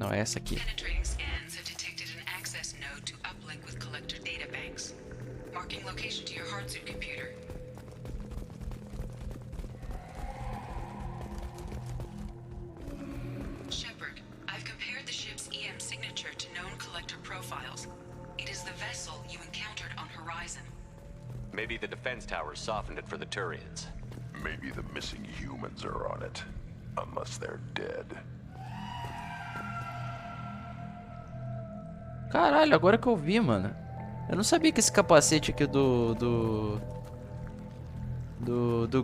Não, é essa aqui. Penetrating scans have detected an access node to uplink with collector databanks. Marking location to your hardsuit computer. Shepard, I've compared the ship's EM signature to known collector profiles. It is the vessel you encountered on Horizon. Maybe the defense towers softened it for the Turians. Maybe the missing humans are on it. Unless they're dead. Caralho, agora que eu vi, mano. Eu não sabia que esse capacete aqui do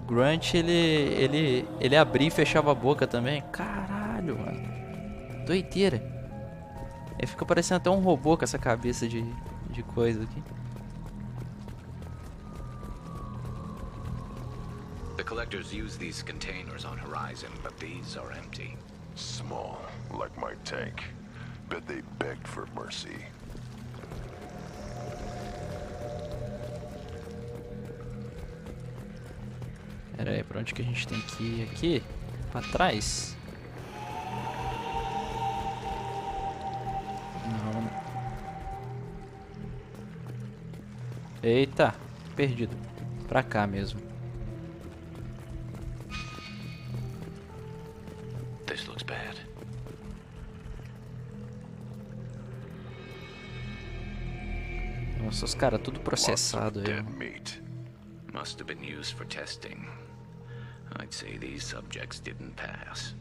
Grunt, ele abria e fechava a boca também. Caralho, mano. Doideira. Ele fica parecendo até um robô com essa cabeça de coisa aqui. The collectors use these containers on Horizon, but these are empty. Small, like my tank. Bet they begged for mercy. Pera aí, pra onde que a gente tem que ir aqui? Pra trás? Não. Eita, perdido. Pra cá mesmo. This looks bad. Nossa, os caras tudo processado aí. Dead meat. Must have been used for testing. I'd say these subjects didn't pass.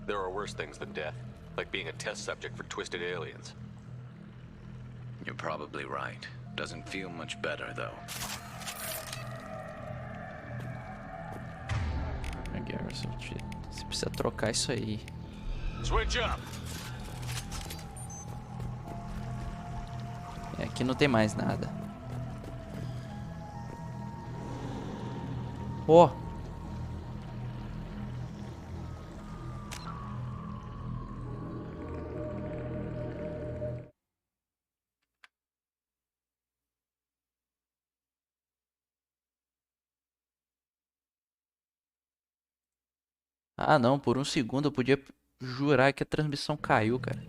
There are worse things than death, like being a test subject for twisted aliens. You're probably right. Doesn't feel much better, though. Você precisa trocar isso aí. Switch up! É, aqui não tem mais nada. Ó. Ah, não, por um segundo eu podia jurar que a transmissão caiu, cara.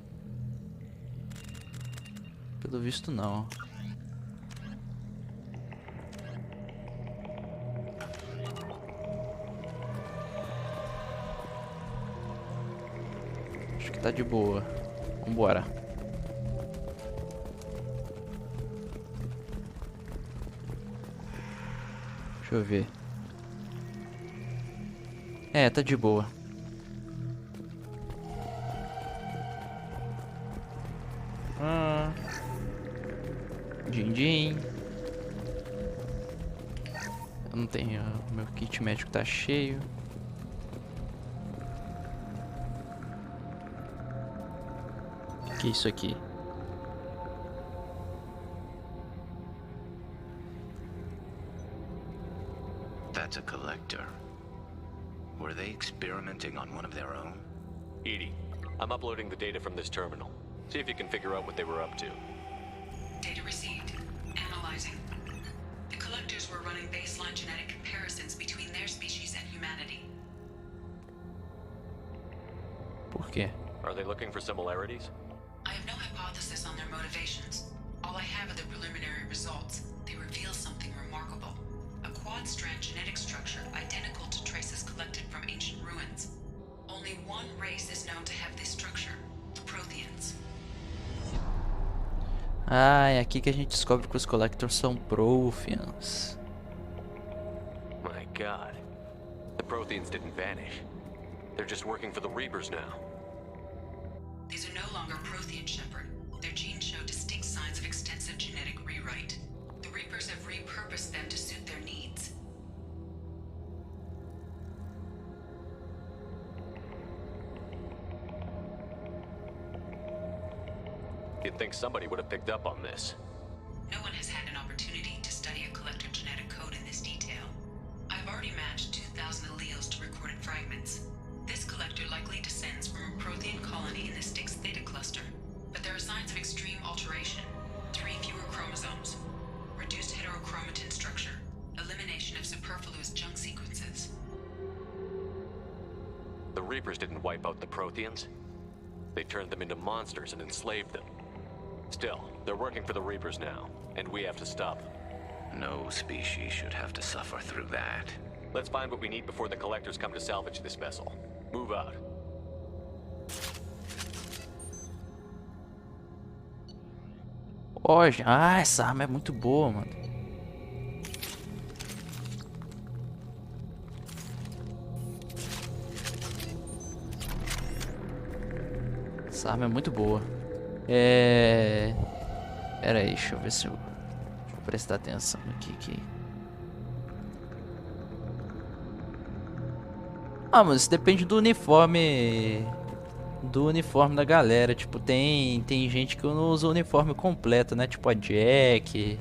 Pelo visto, não. Acho que tá de boa. Vambora. Deixa eu ver. É, tá de boa. Din-din. Eu não tenho. Meu kit médico tá cheio. O que é isso aqui? That's a collector. Were they experimenting on one of their own? Edie, I'm uploading the data from this terminal. See if you can figure out what they were up to. Data received. Analyzing. The collectors were running baseline genetic comparisons between their species and humanity. Por quê? Are they looking for similarities? I have no hypothesis on their motivations. All I have are the preliminary results. They reveal something remarkable. A quad-strand genetic structure identical to traces collected from ancient ruins. Only one race is known to have this structure, the Protheans. Ah, é aqui que a gente descobre que os Collectors são Protheans. My God. The Protheans didn't vanish. They're just working for the Reapers now. These are no longer Prothean, Shepard. Their genes show distinct signs of extensive genetic rewrite. The Reapers have repurposed them to suit their needs. You'd think somebody would have picked up on this. No one has had an opportunity to study a collector genetic code in this detail. I've already matched 2,000 alleles to recorded fragments. This collector likely descends from a Prothean colony in the Styx Theta cluster, but there are signs of extreme alteration. 3 fewer chromosomes, reduced heterochromatin structure, elimination of superfluous junk sequences. The Reapers didn't wipe out the Protheans. They turned them into monsters and enslaved them. Still, they're working for the Reapers now, and we have to stop them. No species should have to suffer through that. Let's find what we need before the Collectors come to salvage this vessel. Move out. Ó, ah, essa arma é muito boa, mano. Essa arma é muito boa. Pera aí, deixa eu ver se eu... Vou prestar atenção aqui. Ah, mas isso depende do uniforme... Do uniforme da galera. Tipo, tem gente que não usa o uniforme completo, né? Tipo a Jack.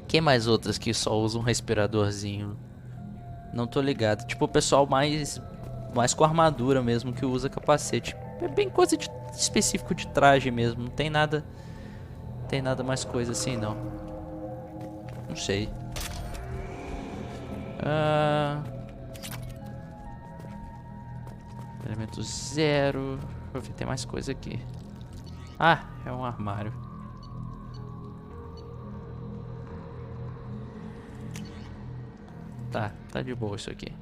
Quem mais outras que só usa um respiradorzinho? Não tô ligado. Tipo, o pessoal mais com armadura mesmo que usa capacete. É bem coisa específico de traje mesmo. Não tem nada mais coisa assim, não. Não sei. Elemento 0. Deixa eu ver, tem mais coisa aqui. Ah, é um armário. Tá de boa isso aqui.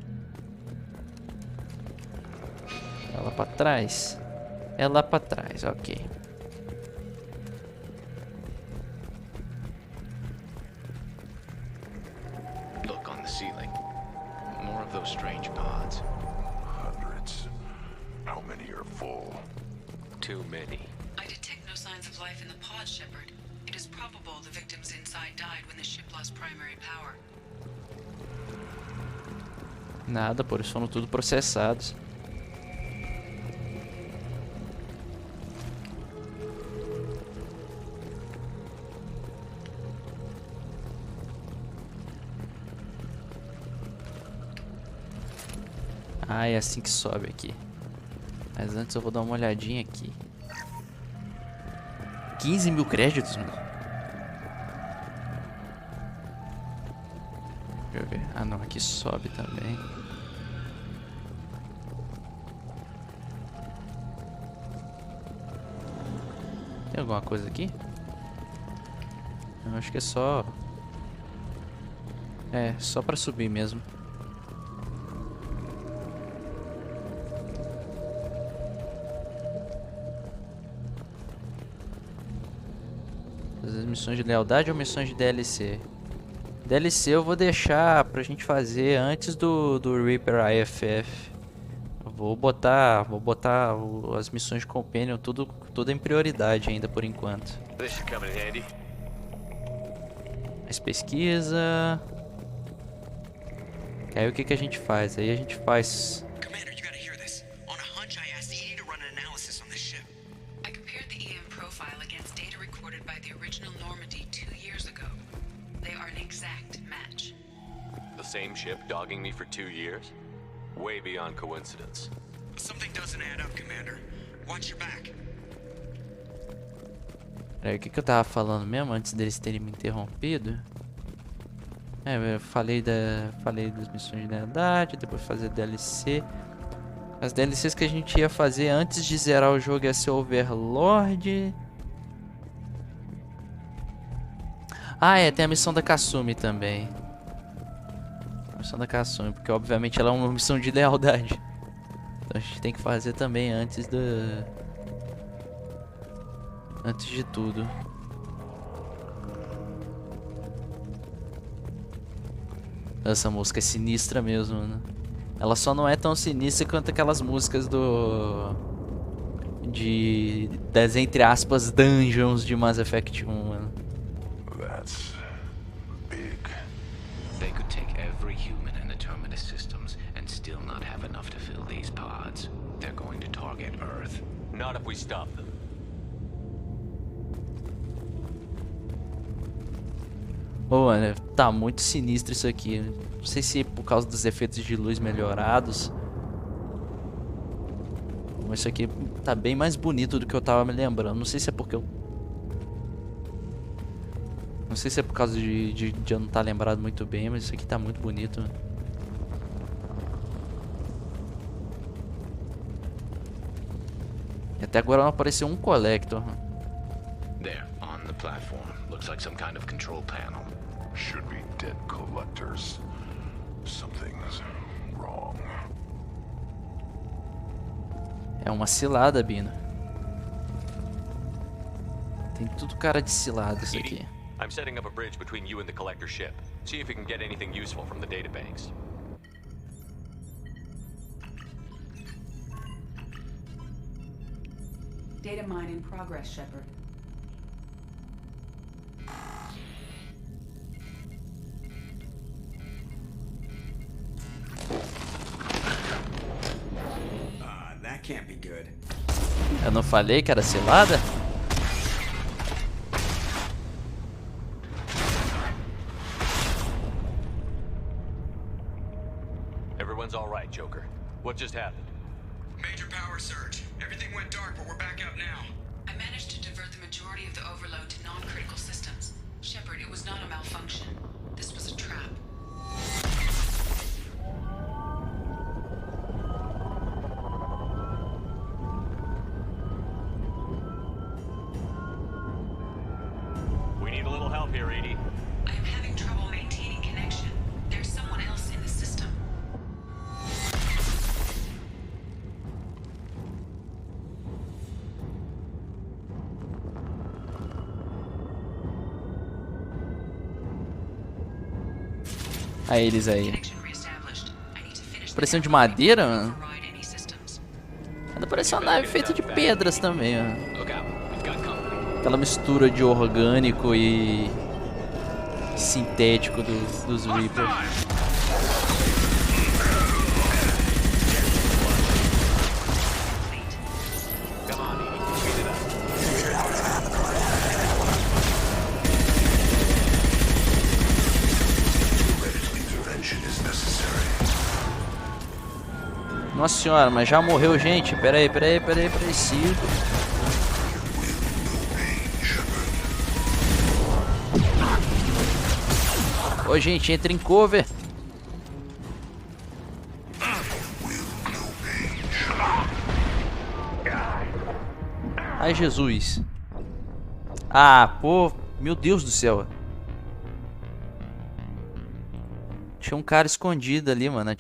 É lá pra trás? É lá pra trás, ok. Look on the ceiling. More of those strange pods. Hundreds. How many are full? Too many. I detect no signs of life in the pod, Shepard. It is probable the victims inside died when the ship lost primary power. Nada, por isso foram tudo processados. Ah, é assim que sobe aqui. Mas antes eu vou dar uma olhadinha aqui. 15 mil créditos, mano. Deixa eu ver. Ah, não. Aqui sobe também. Tem alguma coisa aqui? Eu acho que é só... É, só pra subir mesmo. As missões de lealdade ou missões de DLC? DLC eu vou deixar pra gente fazer antes do Reaper AFF. Eu vou botar as missões de Companion tudo em prioridade ainda por enquanto. This should come in handy. Mais pesquisa. Aí o que a gente faz? Aí a gente faz... Commander, you gotta hear this. On a hunch, I asked Edie to run an analysis on this ship. I compared the EM profile against data recorded by the original Normandy 2 years ago. They are an exact match. The same ship dogging me for 2 years? Way beyond coincidence. Something doesn't add up, Commander. Watch your back. Peraí, o que eu tava falando mesmo antes deles terem me interrompido? Eu falei das missões de lealdade, depois fazer DLC. As DLCs que a gente ia fazer antes de zerar o jogo ia ser Overlord. Ah, tem a missão da Kasumi também. A missão da Kasumi, porque obviamente ela é uma missão de lealdade. Então a gente tem que fazer também antes de tudo. Essa música é sinistra mesmo, né? Ela só não é tão sinistra quanto aquelas músicas das, entre aspas, dungeons de Mass Effect 1, mano. That's big. They could take every human in the Terminus systems and still not have enough to fill these pods. They're going to target Earth. Not if we stop them. Ô, mano, tá muito sinistro isso aqui. Não sei se é por causa dos efeitos de luz melhorados. Mas isso aqui tá bem mais bonito do que eu tava me lembrando. Não sei se é porque eu... Não sei se é por causa de eu não estar lembrado muito bem, mas isso aqui tá muito bonito. E até agora não apareceu um Collector. There, on the platform. Looks like some kind of control panel. Should be dead collectors. Something's wrong. É uma cilada, Bino. Tem tudo cara de cilada isso aqui. I'm setting up a bridge between you and the collector ship. See if you can get anything useful from the databanks. Data mine in progress, Shepard. That can't be good. Eu não falei que era cilada? Everyone's all right, Joker. What just happened? Major power surge. Everything went dark, but we're back up now. I managed to divert the majority of the overload to non-critical systems. Shepard, it was not a malfunction. This was a trap. We need a little help here, Edie. I am having trouble maintaining connection. There's someone else in the system. Aí eles aí. Connection reestablished. I need to finish the Parecendo de download madeira, before I mano. override any systems. Ainda parece uma nave feita de pedras também, ó. Look out, we've got company. Aquela mistura de orgânico e sintético dos Reapers. Come on, Edie, speed it up. Intervention is necessary. Nossa senhora, mas já morreu gente. Pera aí, Cico. Ô, gente, entra em cover. Ai, Jesus. Ah, pô, meu Deus do céu. Tinha um cara escondido ali, mano,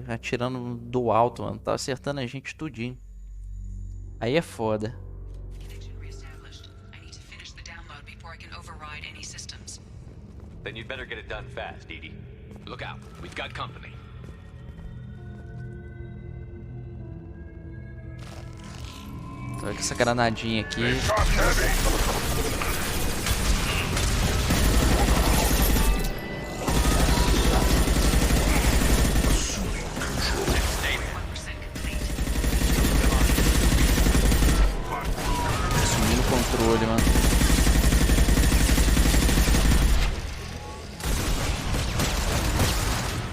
atirando do alto, mano. Tava acertando a gente tudinho. Aí é foda. Connection reestablished. I need to finish the download before I can override any systems. Then you'd better get it done fast, Edie. Look out, we've got company. Tô com essa granadinha aqui. Top heavy. Assumindo o controle, mano.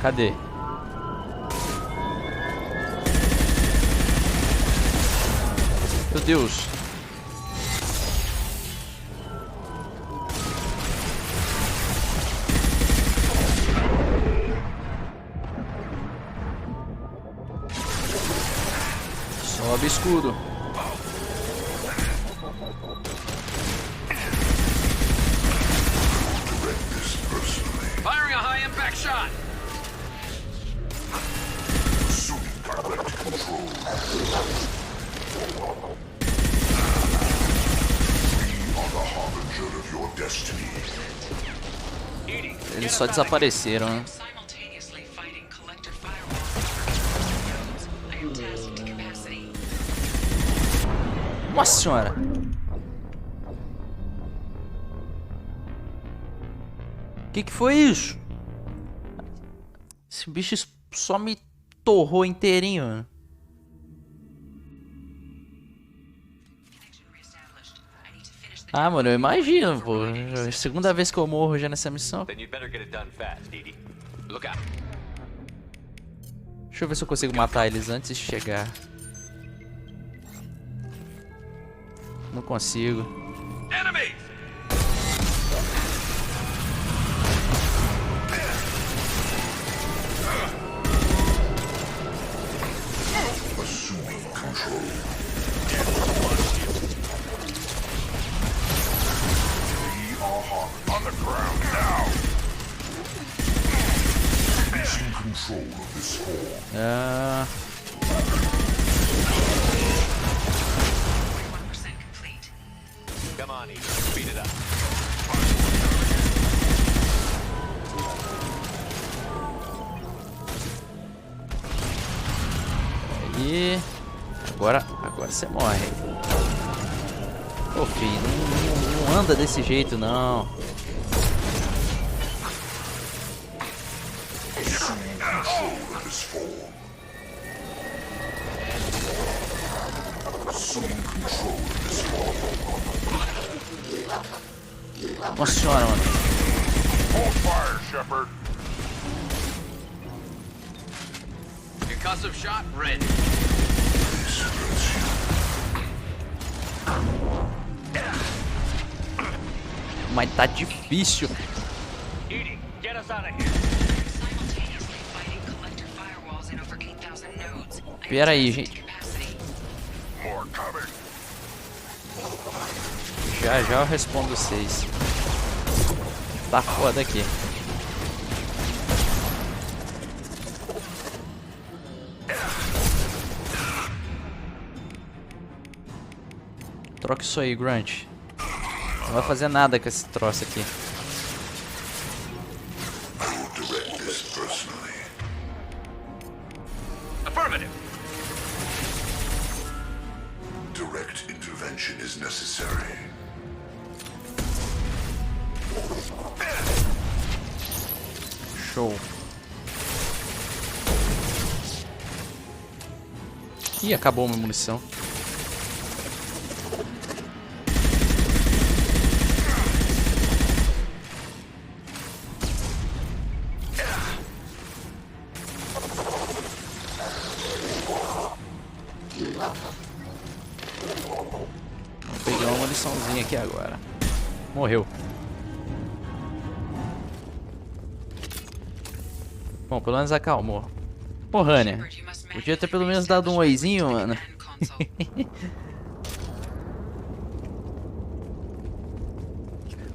Cadê? Meu Deus. Sobe escudo. Firing a high impact shot! Assuming direct control. We are the harbinger of your destiny. Edie, Eles só desapareceram, né? Simultaneously fighting collector firewalls. I am tasked to capacity. Nossa senhora. Que foi isso? Esse bicho só me torrou inteirinho, mano. Connection reestablished. I need to finish the Ah, mano, eu imagino, pô. É a segunda vez que eu morro já nessa missão. then you'd better get it done fast, Edie. Look out. Deixa eu ver se eu consigo matar eles antes de chegar. Não consigo. Enemy! Assuming control. Ah, 41% complete. Come on, Edie. Speed it up. aí. Agora você morre. Ô filho, não anda desse jeito não. Nossa senhora, mano. Hold fire, Shepard. Concussive shot ready. Mas tá difícil. Edie, get us out of here. Simultaneously fighting collector firewalls in over 8,000 nodes. Pera aí, gente. Capacity. More coming. Já eu respondo vocês. Tá foda aqui. Troca isso aí, Grunt. Não vai fazer nada com esse troço aqui. I will direct this personally. Affirmative. Direct intervention is necessary. Show. Ih, acabou minha munição. Peguei uma muniçãozinha aqui agora. Morreu. Bom, pelo menos acalmou. Pô, Rania, podia ter pelo menos dado um oizinho, mano.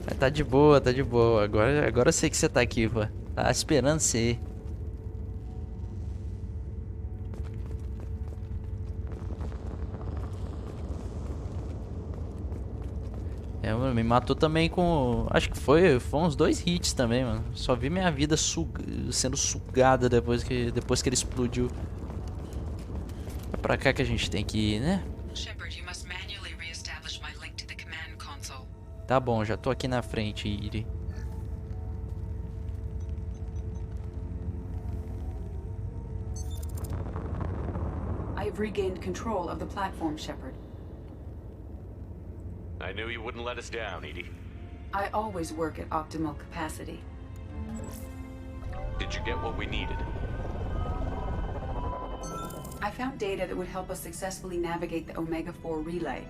Mas tá de boa, tá de boa. Agora eu sei que você tá aqui, pô. Tá esperando você. É, mano, me matou também com... Acho que foi uns 2 hits também, mano. Só vi minha vida sendo sugada depois que ele explodiu. É pra cá que a gente tem que ir, né? Shepard, you must manually re-establish my link to the command console. Tá bom, já tô aqui na frente, Iri. I have regained control of the platform, Shepard. I knew you wouldn't let us down, Edie. I always work at optimal capacity. Did you get what we needed? I found data that would help us successfully navigate the Omega-4 relay.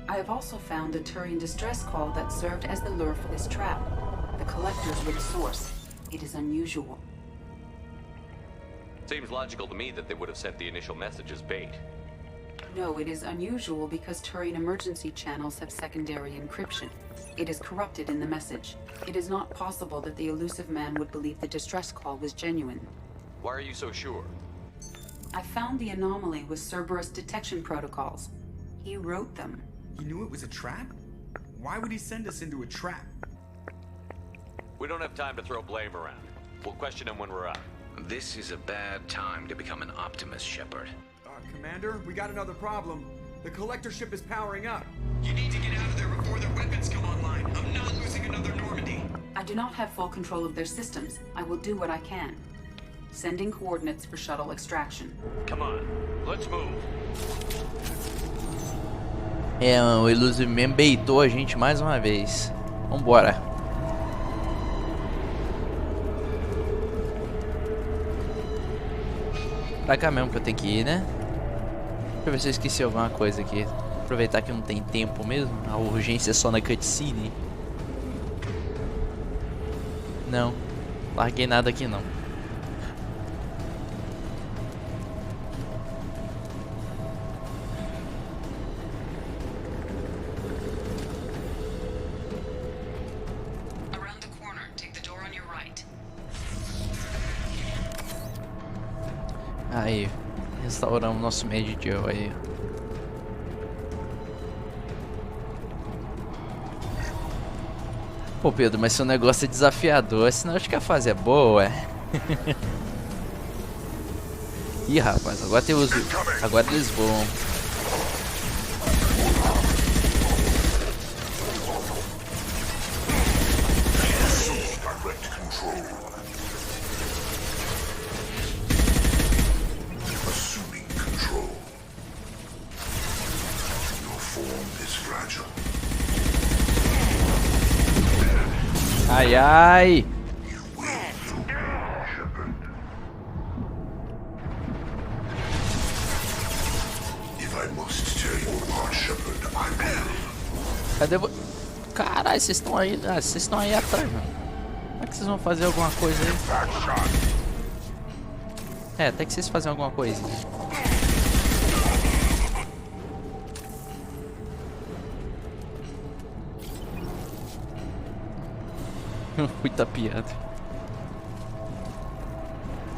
I have also found a Turian distress call that served as the lure for this trap. The collectors were the source. It is unusual. Seems logical to me that they would have sent the initial message as bait. No, it is unusual because Turian emergency channels have secondary encryption. It is corrupted in the message. It is not possible that the elusive man would believe the distress call was genuine. Why are you so sure? I found the anomaly with Cerberus detection protocols. He wrote them. He knew it was a trap? Why would he send us into a trap? We don't have time to throw blame around. We'll question him when we're out. This is a bad time to become an optimist, Shepard. Commander, we got another problem. The collector ship is powering up. You need to get out of there before their weapons come online. I'm not losing another Normandy. I do not have full control of their systems. I will do what I can. Sending coordinates for shuttle extraction. Come on, let's move. É, o Elusive Man baitou a gente mais uma vez. Vambora. Pra cá mesmo que eu tenho que ir, né? Deixa eu ver se eu esqueci alguma coisa aqui. Aproveitar que não tem tempo mesmo. A urgência é só na cutscene. Não. Larguei nada aqui não. Around the corner, take the door on your right. Aí, restauramos nosso Vídeo aí. Pô, Pedro, mas seu negócio é desafiador, senão acho que a fase é boa, Ih, rapaz, agora tem os... Agora eles voam. Ai, ai! Cadê você? Caralho, vocês estão aí. Ah, vocês estão aí atrás, mano. Como é que vocês vão fazer alguma coisa aí? É, até que vocês fazem alguma coisa. Fui tapeado.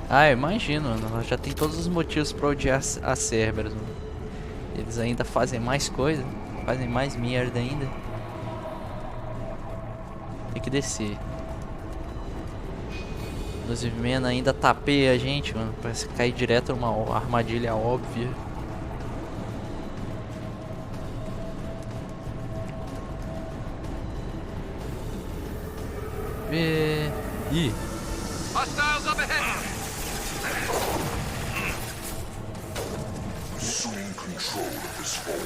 Ah, eu imagino, ela já tem todos os motivos pra odiar a Cerberus. Eles ainda fazem mais coisa, fazem mais merda ainda. Tem que descer. Inclusive, Mena ainda tapeia a gente, mano. Parece cair direto numa armadilha óbvia. Ih. Hostiles up ahead! Assuming control of this form.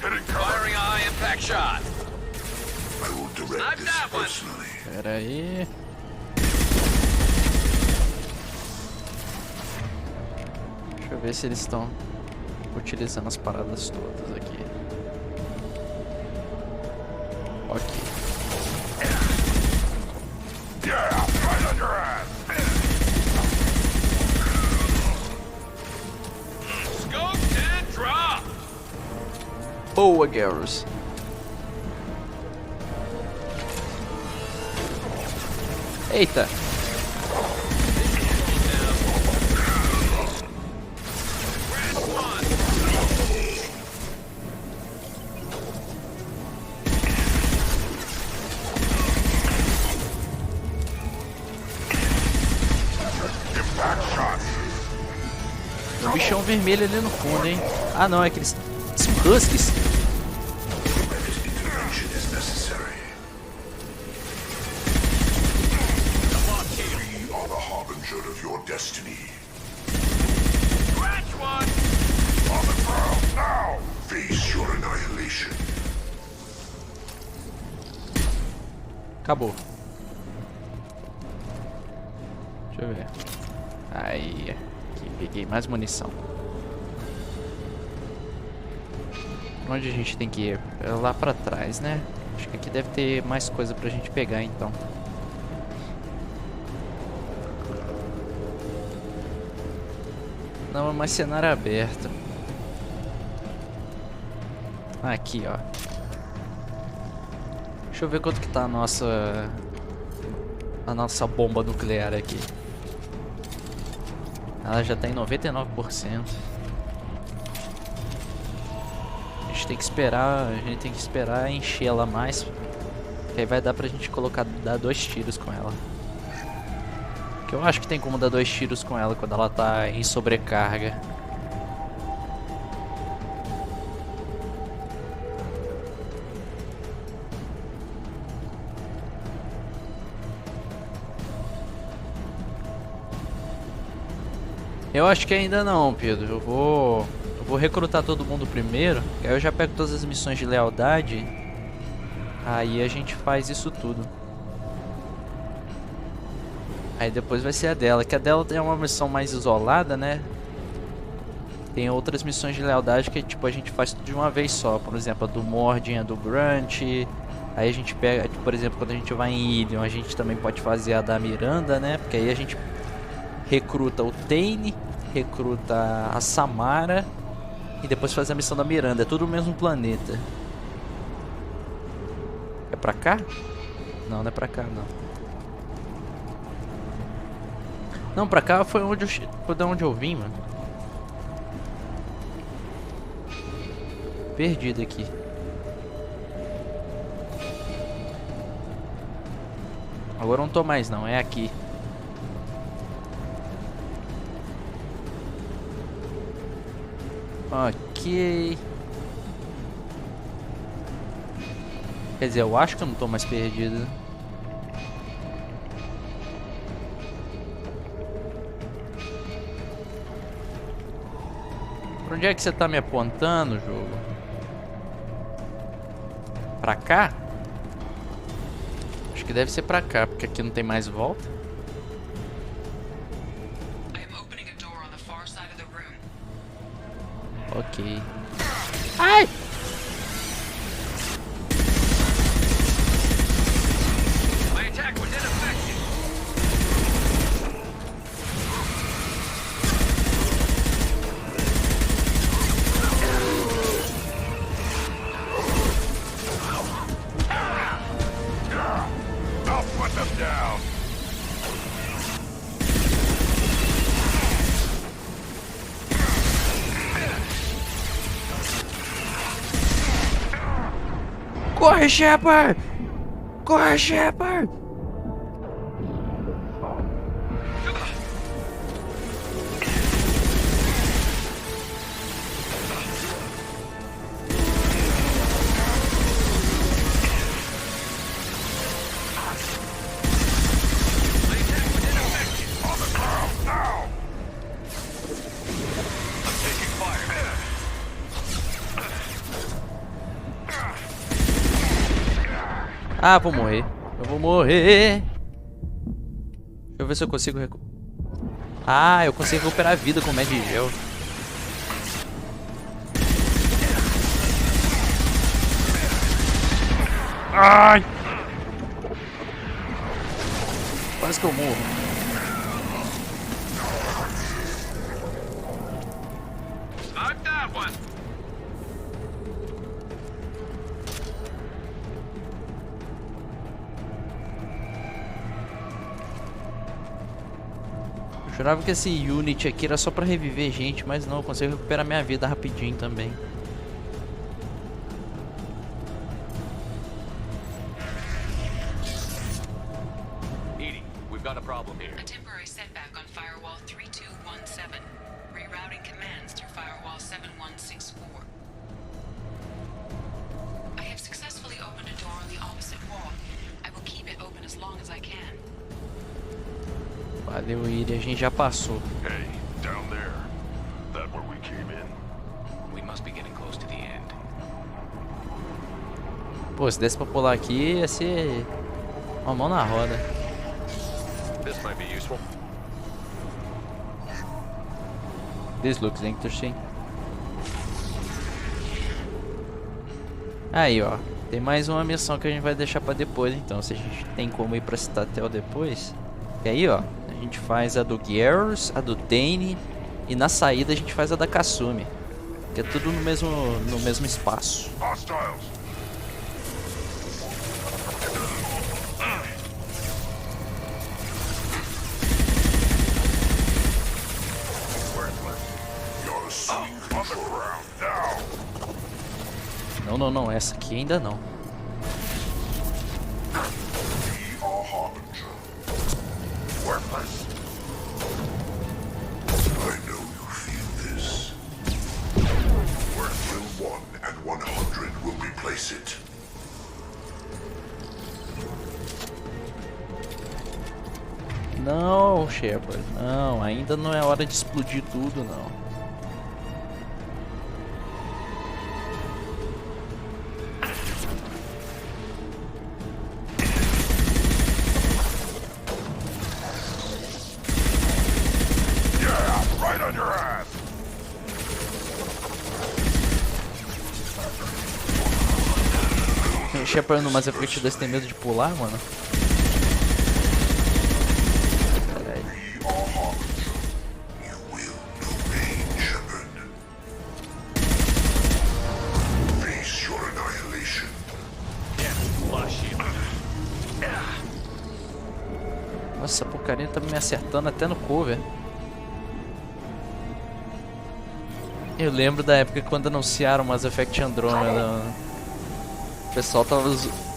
Firing a high impact shot. I will direct this personally. Pera aí. Deixa eu ver se eles estão utilizando as paradas todas aqui. Ok. Boa, Garrus. Eita. Tem um bichão vermelho ali no fundo, hein? Ah, não, é aqueles huskies. Acabou. Deixa eu ver. Aí, aqui, peguei mais munição. Onde a gente tem que ir? É lá pra trás, né? Acho que aqui deve ter mais coisa pra gente pegar, então. Não, é mais cenário aberto. Aqui, ó. Deixa eu ver quanto que tá a nossa bomba nuclear aqui. Ela já tá em 99%. A gente tem que esperar encher ela mais. Que aí vai dar pra gente dar 2 tiros com ela. Que eu acho que tem como dar 2 tiros com ela quando ela tá em sobrecarga. Eu acho que ainda não, Pedro. Eu vou recrutar todo mundo primeiro. Aí eu já pego todas as missões de lealdade. Aí a gente faz isso tudo. Aí depois vai ser a dela. Que a dela é uma missão mais isolada, né? Tem outras missões de lealdade que tipo a gente faz tudo de uma vez só. Por exemplo, a do Mordin, a do Grunt. Aí a gente pega, por exemplo, quando a gente vai em Ilion, a gente também pode fazer a da Miranda, né? Porque aí a gente recruta o Tane, recruta a Samara e depois faz a missão da Miranda. É tudo o mesmo planeta. É pra cá? Não, não é pra cá, não. Não, pra cá foi de onde eu vim, mano. Perdido aqui. Agora eu não tô mais não, é aqui. Ok. Quer dizer, eu acho que eu não tô mais perdido. Pra onde é que você tá me apontando, jogo? Pra cá? Acho que deve ser pra cá, porque aqui não tem mais volta. I am opening a door on the far side of the room. Ok. Ai! My attack was ineffective. I'll put them down. Corre, Shepard! Corre, Shepard! Ah, vou morrer. Eu vou morrer. Deixa eu ver se eu consigo Ah, eu consigo recuperar a vida com o Med Gel. Ai! Quase que eu morro. Snipe that one. Eu jurava que esse Unity aqui era só pra reviver gente, mas não, eu consigo recuperar minha vida rapidinho também. Edie, we've got a problem here. A temporary setback on firewall 3217. Rerouting commands through firewall 7164. I have successfully opened a door on the opposite wall. I will keep it open as long as I can. Valeu, Iri, a gente já passou. Hey, down there. That where we came in? We must be getting close to the end. Pô, se desse pra pular aqui, ia ser uma mão na roda. This might be useful. This looks interesting. Aí, ó. Tem mais uma missão que a gente vai deixar pra depois, então. Se a gente tem como ir pra Citadel depois. E aí, ó. A gente faz a do Garrus, a do Dane. E na saída a gente faz a da Kasumi. Que é tudo no mesmo espaço. Hostiles. Worthless. You're asleep on the ground now. Não, não. Essa aqui ainda não. Be our harbinger. Worthless. I know you feel this. Worth will 1 and 100 will replace it. Não, Shepard. Não, ainda não é hora de explodir tudo, não. Yeah, right on your ass. Shepard no Mass Effect 2 tem medo de pular, mano? Caralho. Be our harbinger. You will no pain, Shepard. Face your annihilation. Flush you. Nossa, por carinha tá me acertando até no cover. Eu lembro da época quando anunciaram Mass Effect Andromeda. O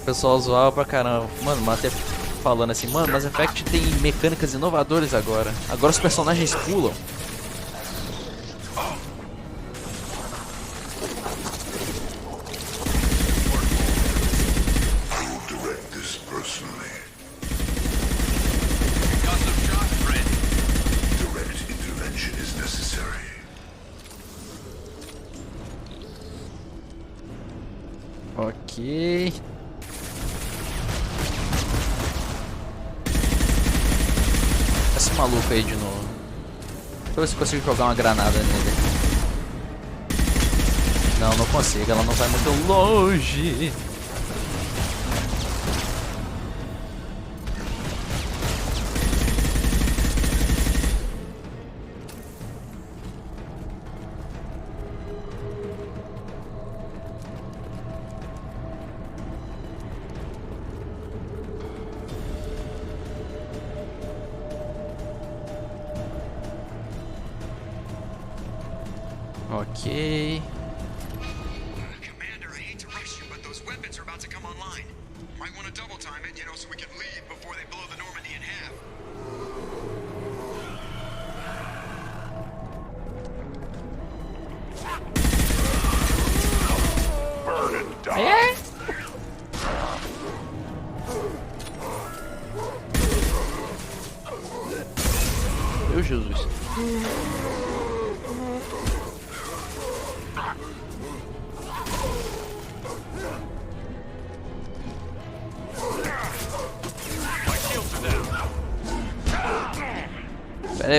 pessoal zoava pra caramba. Mano, até falando assim, mano, Mass Effect tem mecânicas inovadoras agora. Agora os personagens pulam. Ok. Esse maluco aí de novo. Deixa eu ver se eu consigo jogar uma granada nele. Não, não consigo. Ela não vai muito longe. Ok. Commander, I hate to rush you, but those weapons are about to come online. Might want to double time it, so we can leave before they blow the Normandy in half. Burn and die. É? Meu Jesus.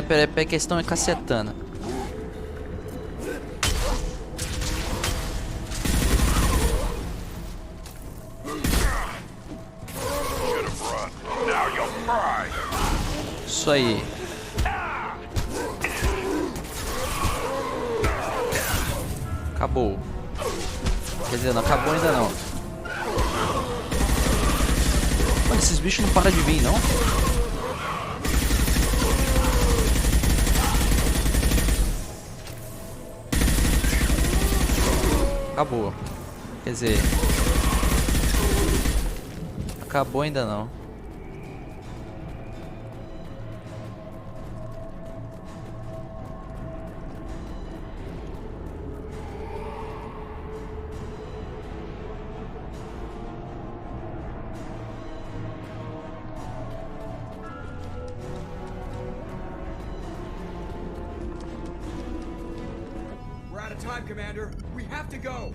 Peraí, que eles estão me cacetando. Isso aí. Acabou. Quer dizer, não acabou ainda não. Mano, esses bichos não param de vir, não? Acabou. Quer dizer... Acabou ainda não. We're out of time, Commander. We have to go.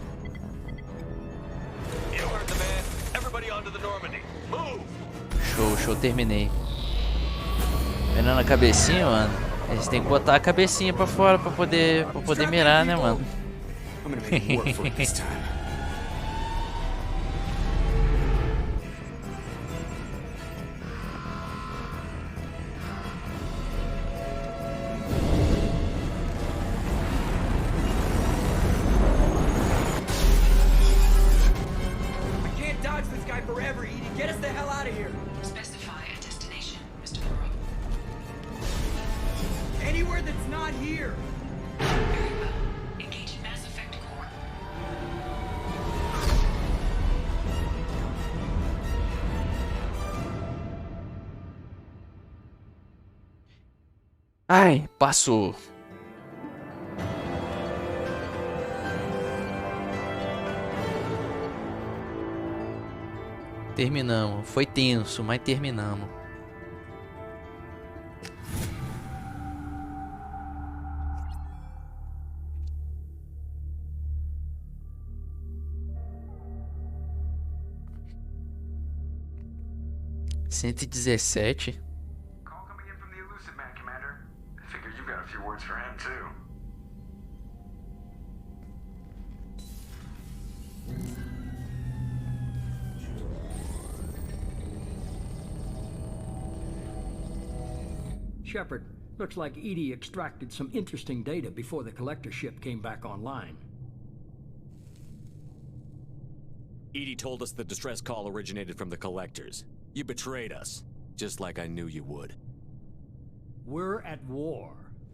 You heard the man. Everybody onto the Normandy. Move! Show, terminei. Mirando a cabecinha, mano. A gente tem que botar a cabecinha pra fora pra poder mirar, né, mano? I'm gonna make it work for it this time. We can't dodge this guy forever, Edie. Get us the hell out of here. Specify a destination, Mr. Burrow. Anywhere that's not here. Very well. Engage in Mass Effect core. Ai, passou. Terminamos. Foi tenso, mas terminamos. $117. Call coming in from the Elusive Man, Commander. I figure you've got a few words for him, too. Shepard, looks like Edie extracted some interesting data before the collector ship came back online. Edie told us the distress call originated from the collectors. You betrayed us, just like I knew you would. We're at war.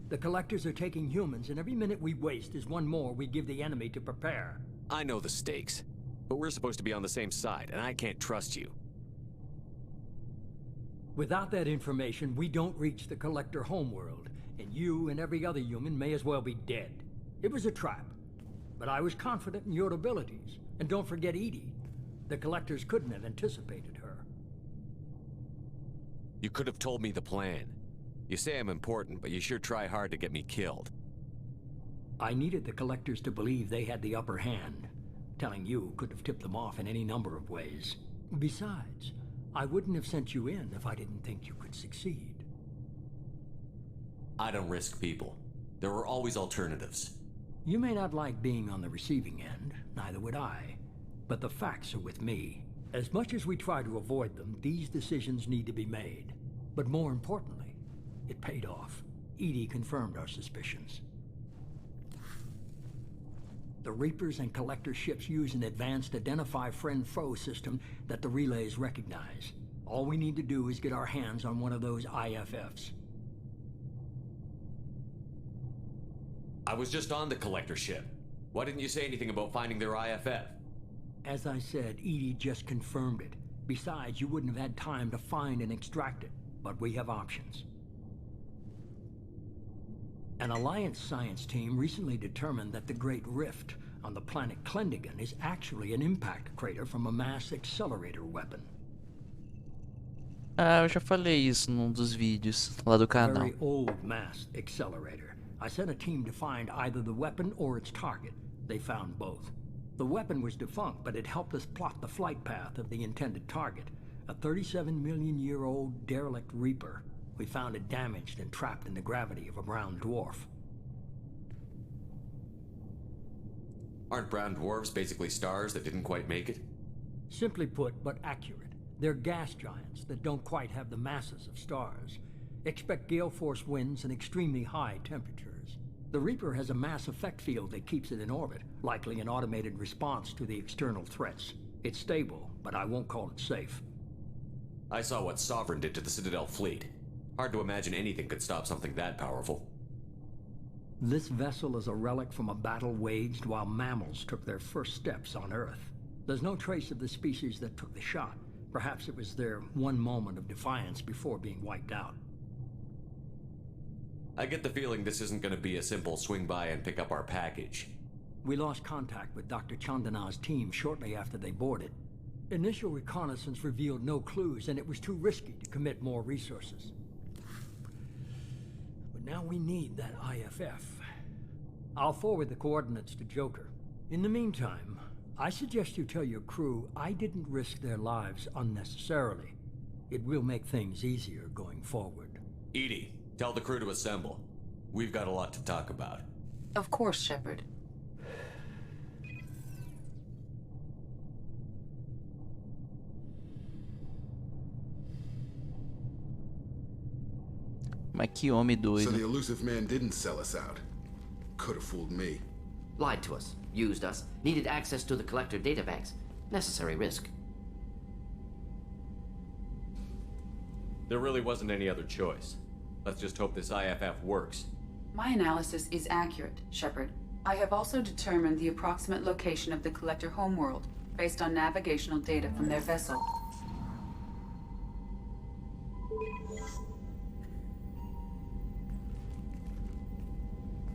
The Collectors are taking humans, and every minute we waste is one more we give the enemy to prepare. I know the stakes, but we're supposed to be on the same side, and I can't trust you. Without that information, we don't reach the Collector homeworld, and you and every other human may as well be dead. It was a trap, but I was confident in your abilities. And don't forget Edie. The Collectors couldn't have anticipated her. You could have told me the plan. You say I'm important, but you sure try hard to get me killed. I needed the Collectors to believe they had the upper hand. Telling you could have tipped them off in any number of ways. Besides, I wouldn't have sent you in if I didn't think you could succeed. I don't risk people. There are always alternatives. You may not like being on the receiving end, neither would I. But the facts are with me. As much as we try to avoid them, these decisions need to be made. But more importantly, it paid off. Edie confirmed our suspicions. The Reapers and Collector ships use an advanced identify friend-foe system that the relays recognize. All we need to do is get our hands on one of those IFFs. I was just on the Collector ship. Why didn't you say anything about finding their IFF? As I said, Edie just confirmed it. Besides, you wouldn't have had time to find and extract it. But we have options. An Alliance science team recently determined that the Great Rift on the planet Klendigan is actually an impact crater from a mass accelerator weapon. Ah, eu já falei isso num dos vídeos lá do A canal. very old mass accelerator. I sent a team to find either the weapon or its target. They found both. The weapon was defunct, but it helped us plot the flight path of the intended target. A 37-million-year-old derelict Reaper. We found it damaged and trapped in the gravity of a brown dwarf. Aren't brown dwarves basically stars that didn't quite make it? Simply put, but accurate. They're gas giants that don't quite have the masses of stars. Expect gale force winds and extremely high temperatures. The Reaper has a mass effect field that keeps it in orbit, likely an automated response to the external threats. It's stable, but I won't call it safe. I saw what Sovereign did to the Citadel fleet. Hard to imagine anything could stop something that powerful. This vessel is a relic from a battle waged while mammals took their first steps on Earth. There's no trace of the species that took the shot. Perhaps it was their one moment of defiance before being wiped out. I get the feeling this isn't going to be a simple swing by and pick up our package. We lost contact with Dr. Chandana's team shortly after they boarded. Initial reconnaissance revealed no clues, and it was too risky to commit more resources. But now we need that IFF. I'll forward the coordinates to Joker. In the meantime, I suggest you tell your crew I didn't risk their lives unnecessarily. It will make things easier going forward. Edie, tell the crew to assemble. We've got a lot to talk about. Of course, Shepard. Mas que homem So doido. the elusive man didn't sell us out. Could have fooled me. Lied to us, used us, needed access to the Collector databanks. Necessary risk. There really wasn't any other choice. Let's just hope this IFF works. My analysis is accurate, Shepard. I have also determined the approximate location of the Collector homeworld, based on navigational data from their vessel.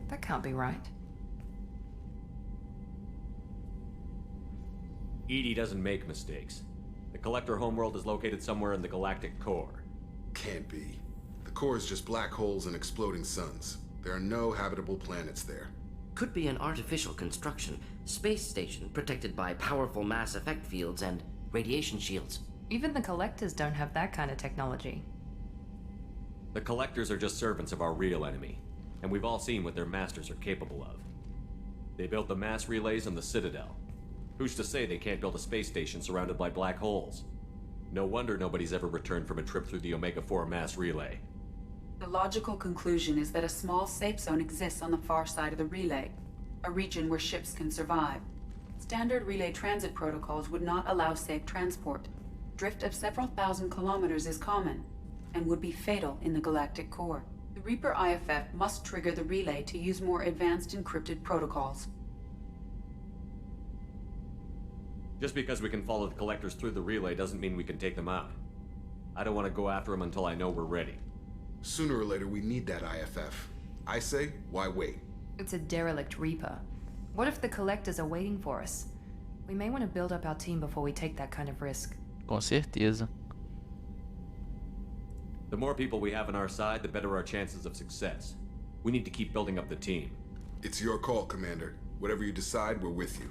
That can't be right. Edie doesn't make mistakes. The Collector homeworld is located somewhere in the galactic core. Can't be. The core is just black holes and exploding suns. There are no habitable planets there. Could be an artificial construction, space station protected by powerful mass effect fields and radiation shields. Even the Collectors don't have that kind of technology. The Collectors are just servants of our real enemy, and we've all seen what their masters are capable of. They built the mass relays on the Citadel. Who's to say they can't build a space station surrounded by black holes? No wonder nobody's ever returned from a trip through the Omega-4 mass relay. The logical conclusion is that a small safe zone exists on the far side of the relay, a region where ships can survive. Standard relay transit protocols would not allow safe transport. Drift of several thousand kilometers is common, and would be fatal in the galactic core. The Reaper IFF must trigger the relay to use more advanced encrypted protocols. Just because we can follow the collectors through the relay doesn't mean we can take them out. I don't want to go after them until I know we're ready. Sooner or later, we need that IFF. I say, why wait? It's a derelict Reaper. What if the collectors are waiting for us? We may want to build up our team before we take that kind of risk. Com certeza. The more people we have on our side, the better our chances of success. We need to keep building up the team. It's your call, Commander. Whatever you decide, we're with you.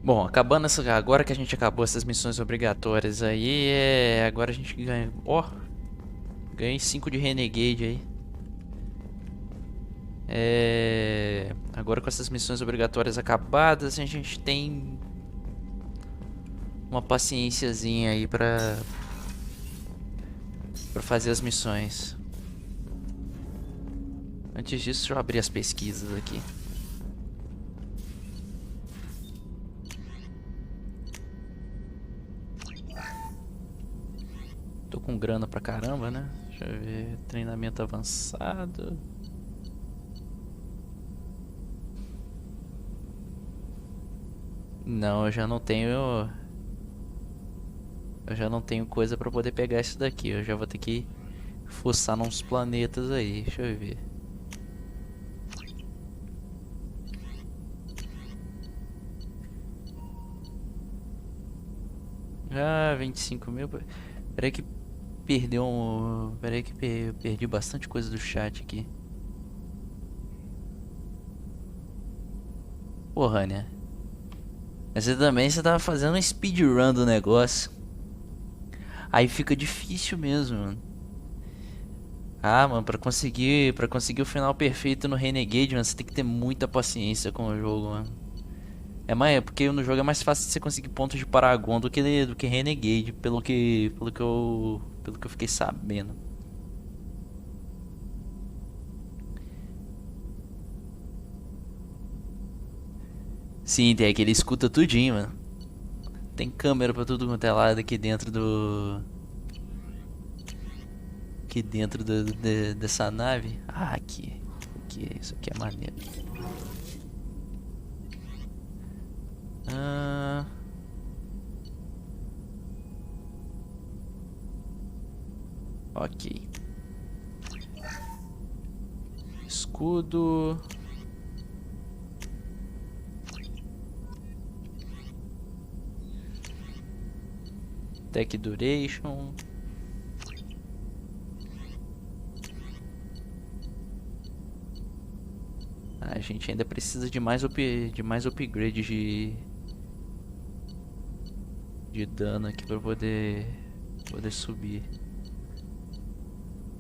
Bom, acabando essa, agora que a gente acabou essas missões obrigatórias aí, agora a gente ganha, ganhei 5 de Renegade aí. Agora com essas missões obrigatórias acabadas, a gente tem uma paciênciazinha aí pra fazer as missões. Antes disso, deixa eu abrir as pesquisas aqui. Tô com grana pra caramba, né? Deixa eu ver. Treinamento avançado. Não, eu já não tenho. Eu já não tenho coisa pra poder pegar isso daqui. Eu já vou ter que fuçar nos planetas aí. Deixa eu ver. Ah, 25 mil. Peraí que perdeu um. Peraí que perdi bastante coisa do chat aqui. Porra, né? Mas você tava fazendo um speedrun do negócio. Aí fica difícil mesmo, mano. Ah, mano, pra conseguir o final perfeito no Renegade, mano, você tem que ter muita paciência com o jogo, mano. Porque no jogo é mais fácil você conseguir pontos de Paragon do que Renegade, pelo que eu fiquei sabendo. Sim, tem aquele escuta tudinho, mano. Tem câmera pra tudo quanto é lado aqui dentro do... dessa nave. Ah, aqui. Isso aqui é maneiro. Ok. Escudo. Tech Duration. A gente ainda precisa de mais upgrade de dano aqui para poder subir.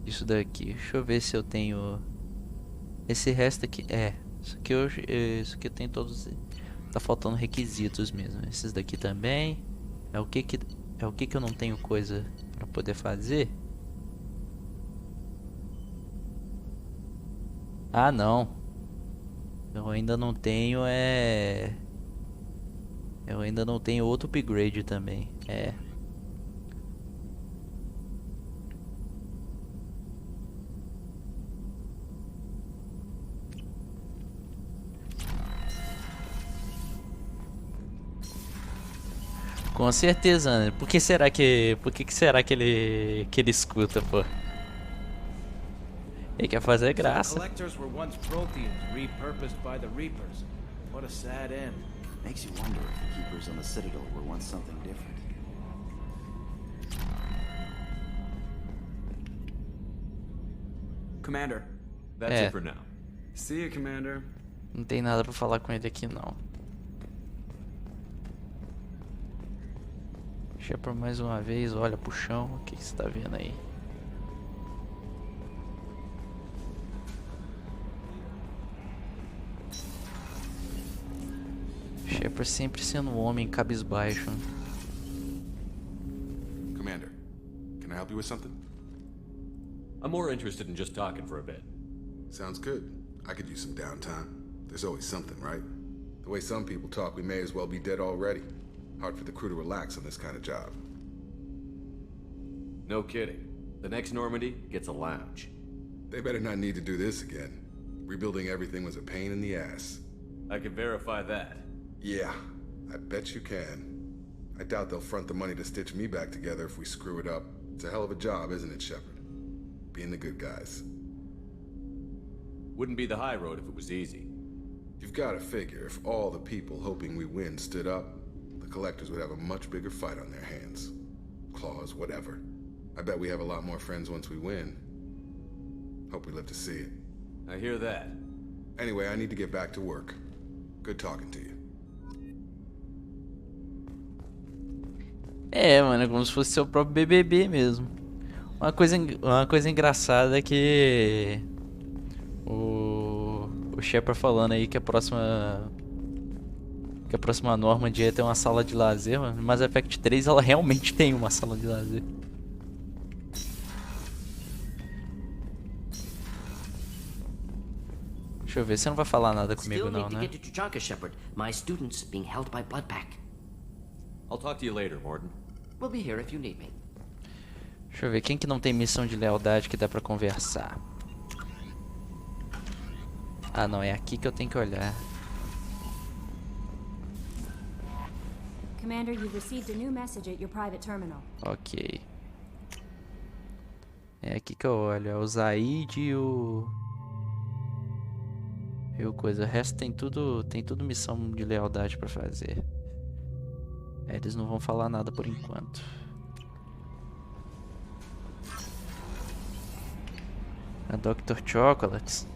Isso daqui. Deixa eu ver se eu tenho esse resto aqui. Isso aqui eu tenho todos. Tá faltando requisitos mesmo. Esses daqui também. É o que eu não tenho coisa para poder fazer? Ah, não. Eu ainda não tenho eu ainda não tenho outro upgrade também. Com certeza, né? Por que será que ele escuta, pô? Ele quer fazer graça. Collectors were once Protheans repurposed by the Reapers. What a sad end. Makes you wonder if the keepers on the Citadel were once something different. Commander. That's it for now. See you, Commander. Não tem nada pra falar com ele aqui, não. Deixa por mais uma vez, olha pro chão, o que você tá vendo aí? Shepard sempre sendo um homem cabisbaixo. Commander, can I help you with something? I'm more interested in just talking for a bit. Sounds good. I could use some downtime. There's always something, right? The way some people talk, we may as well be dead already. Hard for the crew to relax on this kind of job. No kidding. The next Normandy gets a lounge. They better not need to do this again. Rebuilding everything was a pain in the ass. I can verify that. Yeah, I bet you can. I doubt they'll front the money to stitch me back together if we screw it up. It's a hell of a job, isn't it, Shepard? Being the good guys. Wouldn't be the high road if it was easy. You've got to figure if all the people hoping we win stood up, the collectors would have a much bigger fight on their hands. Claws, whatever. I bet we have a lot more friends once we win. Hope we live to see it. I hear that. Anyway, I need to get back to work. Good talking to you. É, mano, é como se fosse seu próprio BBB mesmo. Uma coisa engraçada é que o Shepard falando aí que a próxima Normandy ia ter uma sala de lazer, mano. Mass Effect 3 ela realmente tem uma sala de lazer. Deixa eu ver, você não vai falar nada comigo não, né? My students being held by Bloodpack. I'll talk to you later, Morton. We'll be here if you need me. Deixa eu ver, quem que não tem missão de lealdade que dá pra conversar? Ah não, é aqui que eu tenho que olhar. Commander, you've received a new message at your private terminal. Ok. É aqui que eu olho, é o Zaid e o coisa. O resto tem tudo missão de lealdade pra fazer. É, eles não vão falar nada por enquanto. A Dr. Chocolates.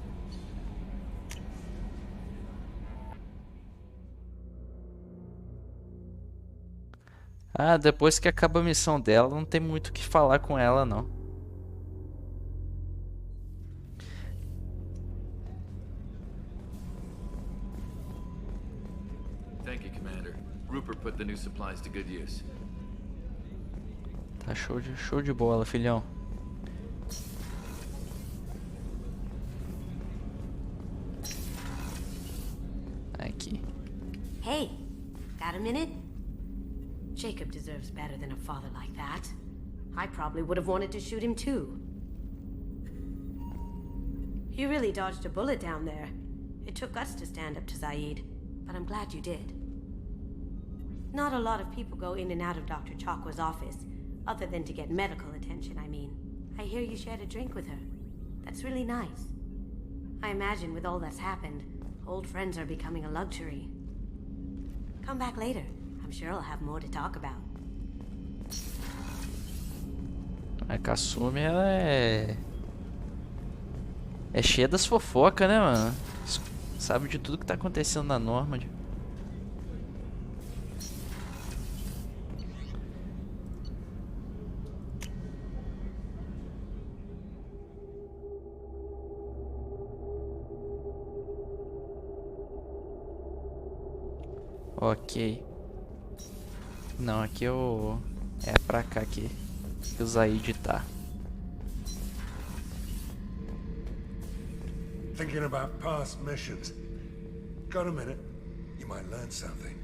Ah, depois que acaba a missão dela, não tem muito o que falar com ela, não. Thank you, Commander. Rupert put the new supplies to good use. Tá show de bola, filhão. Aqui. Hey, got a minute? Jacob deserves better than a father like that. I probably would have wanted to shoot him too. You really dodged a bullet down there. It took guts to stand up to Zaid, but I'm glad you did. Not a lot of people go in and out of Dr. Chakwa's office, other than to get medical attention, I mean. I hear you shared a drink with her. That's really nice. I imagine with all that's happened, old friends are becoming a luxury. Come back later. I'm sure I'll have more to talk about. A Kasumi, ela é cheia das fofocas, né, mano? Sabe de tudo que tá acontecendo na Normandy. Ok. Não, aqui eu... é pra cá que o Zaid tá. Thinking about past missions. Got a minute? You might learn something.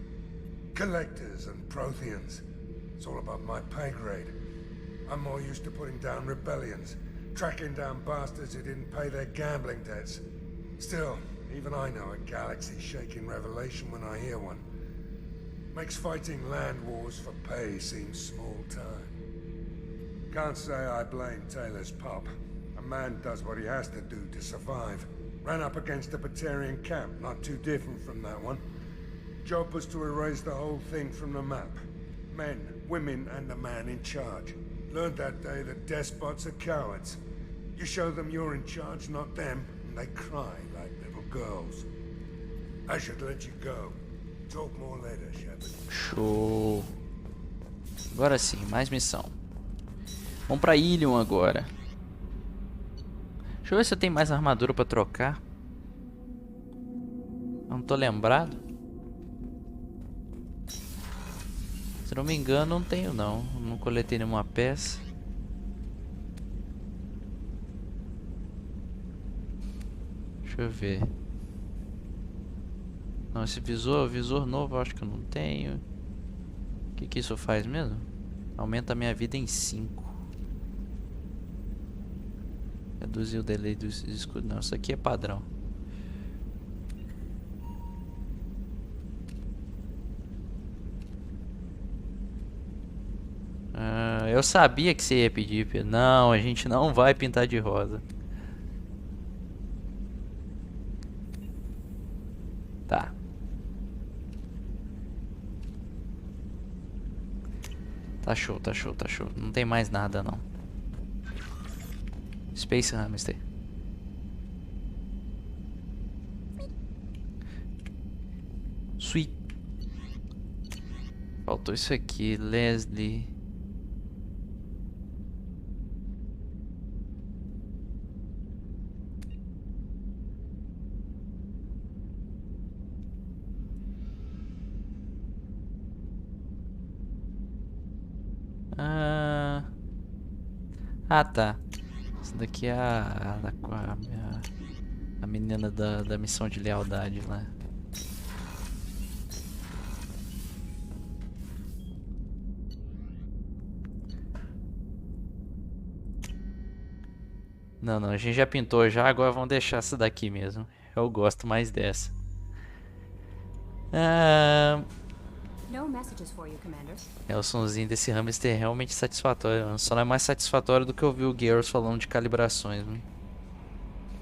Collectors and Protheans. It's all above my pay grade. I'm more used to putting down rebellions, tracking down bastards who didn't pay their gambling debts. Still, even I know a galaxy-shaking revelation when I hear one. Makes fighting land wars for pay seem small time. Can't say I blame Taylor's pop. A man does what he has to do to survive. Ran up against a Batarian camp, not too different from that one. Job was to erase the whole thing from the map. Men, women, and the man in charge. Learned that day that despots are cowards. You show them you're in charge, not them, and they cry like little girls. I should let you go. Talk more later, Shepard. Show. Agora sim, mais missão. Vamos pra Ilion agora. Deixa eu ver se eu tenho mais armadura pra trocar. Não tô lembrado. Se não me engano, não tenho não. Não coletei nenhuma peça. Deixa eu ver. Não, esse visor novo eu acho que eu não tenho. O que isso faz mesmo? Aumenta a minha vida em 5. Reduzir o delay do escudo. Não, isso aqui é padrão. Eu sabia que você ia pedir, Pedro. Não, a gente não vai pintar de rosa. Tá. Tá show, tá show, tá show. Não tem mais nada, não. Space Hamster. Sweet. Faltou isso aqui, Leslie. Ah, tá. Essa daqui é a menina da missão de lealdade lá. Não, a gente já pintou já, agora vamos deixar essa daqui mesmo. Eu gosto mais dessa. O sonzinho desse hamster é realmente satisfatório. Só não é mais satisfatório do que ouvir o Garrus falando de calibrações.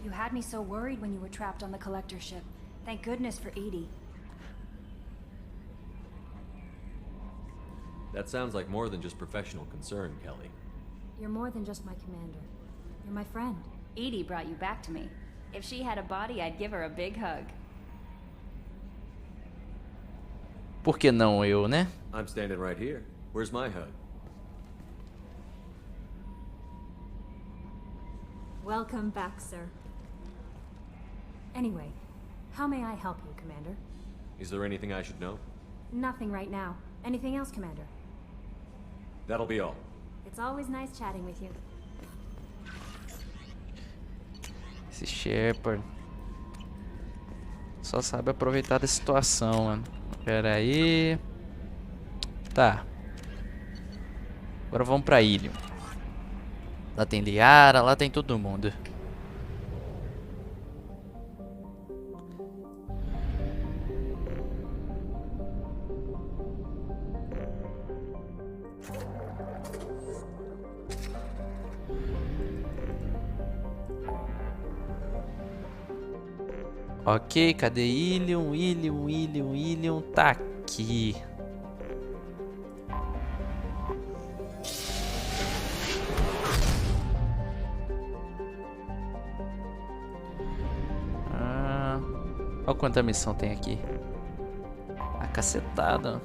You had me so worried when you were trapped on the collector ship. Thank goodness for Edie. That sounds like more than just professional concern, Kelly. You're more than just my commander. You're my friend. Edie brought you back to me. If she had a body, I'd give her a big hug. Por que não eu, né? I'm standing right here. Where's my hug? Welcome back, sir. Anyway, how may I help you, Commander? Is there anything I should know? Nothing right now. Anything else, Commander? That'll be all. It's always nice chatting with you. Esse Shepard só sabe aproveitar da situação, mano. Pera aí. Tá. Agora vamos pra ilha. Lá tem Liara, lá tem todo mundo. Ok, cadê Ilium? Ilium tá aqui. Olha quanta missão tem aqui. A cacetada.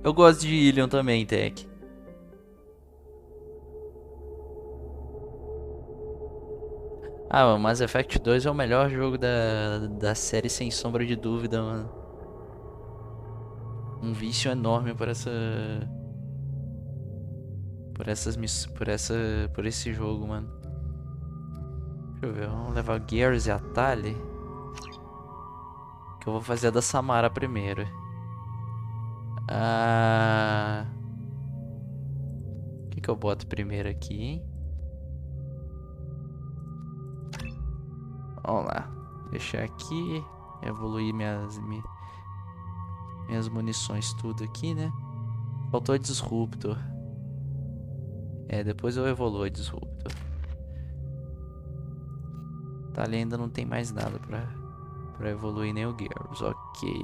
Eu gosto de Ilium também, Tech. Ah, Mass Effect 2 é o melhor jogo da série, sem sombra de dúvida, mano. Um vício enorme por esse jogo, mano. Deixa eu ver, vamos levar Garrus e a Tali. Que eu vou fazer a da Samara primeiro. O que eu boto primeiro aqui, hein? Vamos lá, deixar aqui, evoluir minhas munições tudo aqui, né? Faltou a Disruptor. Depois eu evoluo a Disruptor. Tá, ali ainda não tem mais nada pra evoluir, nem o Garrus, ok.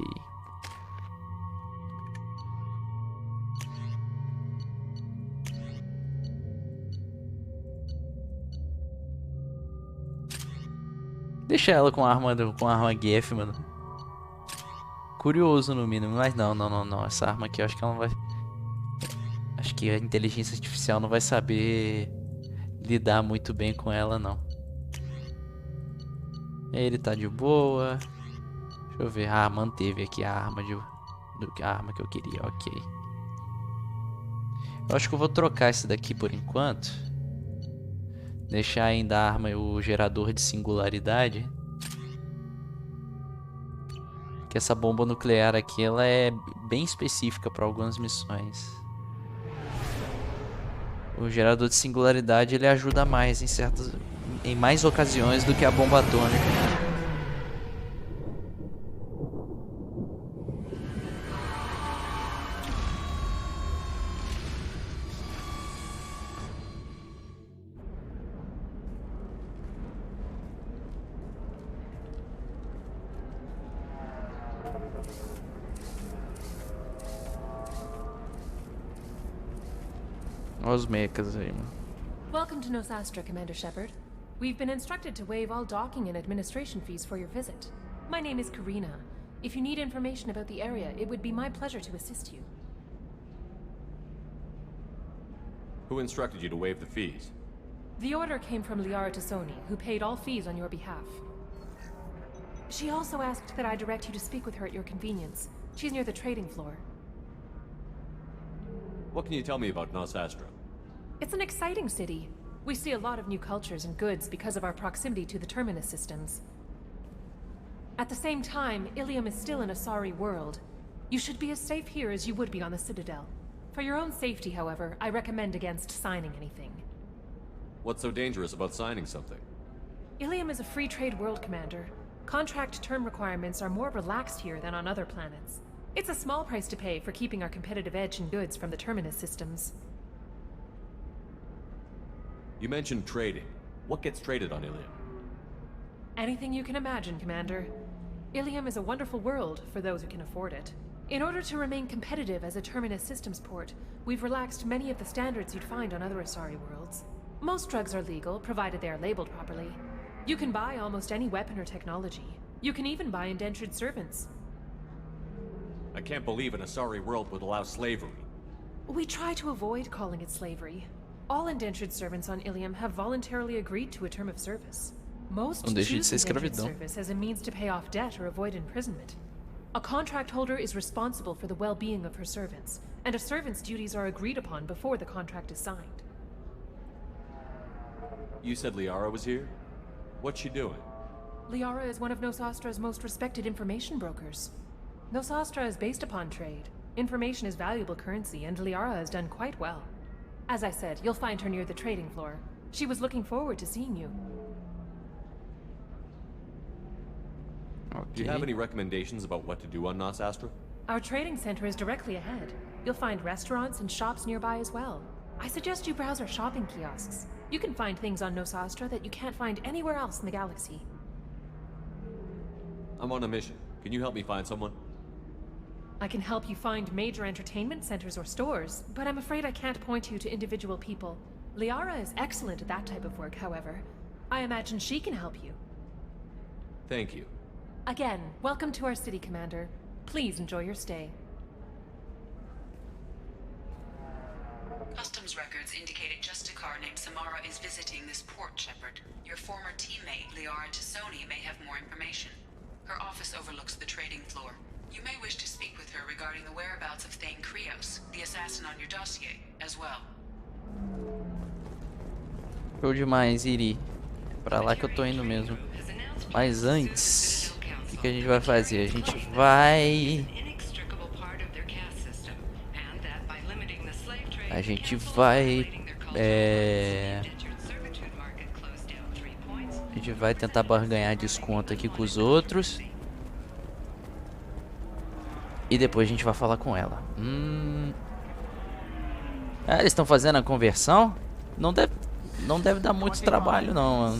Deixa ela com a arma GF, mano. Curioso no mínimo, mas não. Essa arma aqui eu acho que ela não vai... Acho que a inteligência artificial não vai saber lidar muito bem com ela, não. Ele tá de boa. Deixa eu ver. Manteve aqui a arma a arma que eu queria, ok. Eu acho que eu vou trocar esse daqui por enquanto. Deixar ainda a arma e o gerador de singularidade. Que essa bomba nuclear aqui, ela é bem específica para algumas missões. O gerador de singularidade, ele ajuda mais em mais ocasiões do que a bomba atômica. Olha os mechas aí, mano. Welcome to Nosastra, Commander Shepard. We've been instructed to waive all docking and administration fees for your visit. My name is Karina. If you need information about the area, it would be my pleasure to assist you. Who instructed you to waive the fees? The order came from Liara Tassoni, who paid all fees on your behalf. She also asked that I direct you to speak with her at your convenience. She's near the trading floor. What can you tell me about Nosastra? It's an exciting city. We see a lot of new cultures and goods because of our proximity to the Terminus systems. At the same time, Ilium is still in a sorry world. You should be as safe here as you would be on the Citadel. For your own safety, however, I recommend against signing anything. What's so dangerous about signing something? Ilium is a free trade world, Commander. Contract term requirements are more relaxed here than on other planets. It's a small price to pay for keeping our competitive edge in goods from the Terminus systems. You mentioned trading. What gets traded on Ilium? Anything you can imagine, Commander. Ilium is a wonderful world for those who can afford it. In order to remain competitive as a Terminus systems port, we've relaxed many of the standards you'd find on other Asari worlds. Most drugs are legal, provided they are labeled properly. You can buy almost any weapon or technology. You can even buy indentured servants. I can't believe an Asari world would allow slavery. We try to avoid calling it slavery. All indentured servants on Ilium have voluntarily agreed to a term of service. Most choose indentured service as a means to pay off debt or avoid imprisonment. A contract holder is responsible for the well-being of her servants, and a servant's duties are agreed upon before the contract is signed. You said Liara was here? What's she doing? Liara is one of Nosastra's most respected information brokers. Nosastra is based upon trade. Information is valuable currency, and Liara has done quite well. As I said, you'll find her near the trading floor. She was looking forward to seeing you. Okay. Do you have any recommendations about what to do on Nosastra? Our trading center is directly ahead. You'll find restaurants and shops nearby as well. I suggest you browse our shopping kiosks. You can find things on Nosastra that you can't find anywhere else in the galaxy. I'm on a mission. Can you help me find someone? I can help you find major entertainment centers or stores, but I'm afraid I can't point you to individual people. Liara is excellent at that type of work, however. I imagine she can help you. Thank you. Again, welcome to our city, Commander. Please enjoy your stay. Customs records indicated just a car named Samara is visiting this port, Shepard. Your former teammate, Liara Tassoni, may have more information. Her office overlooks the trading floor. You may wish to speak with her regarding the whereabouts of Thane Krios, the assassin on your dossier, as well. Show demais, Iri. É pra lá que eu tô indo mesmo. Mas antes, o que a gente vai fazer? A gente vai... A gente vai tentar barganhar desconto aqui com os outros. E depois a gente vai falar com ela. Ah, eles estão fazendo a conversão? Não deve dar muito trabalho, não.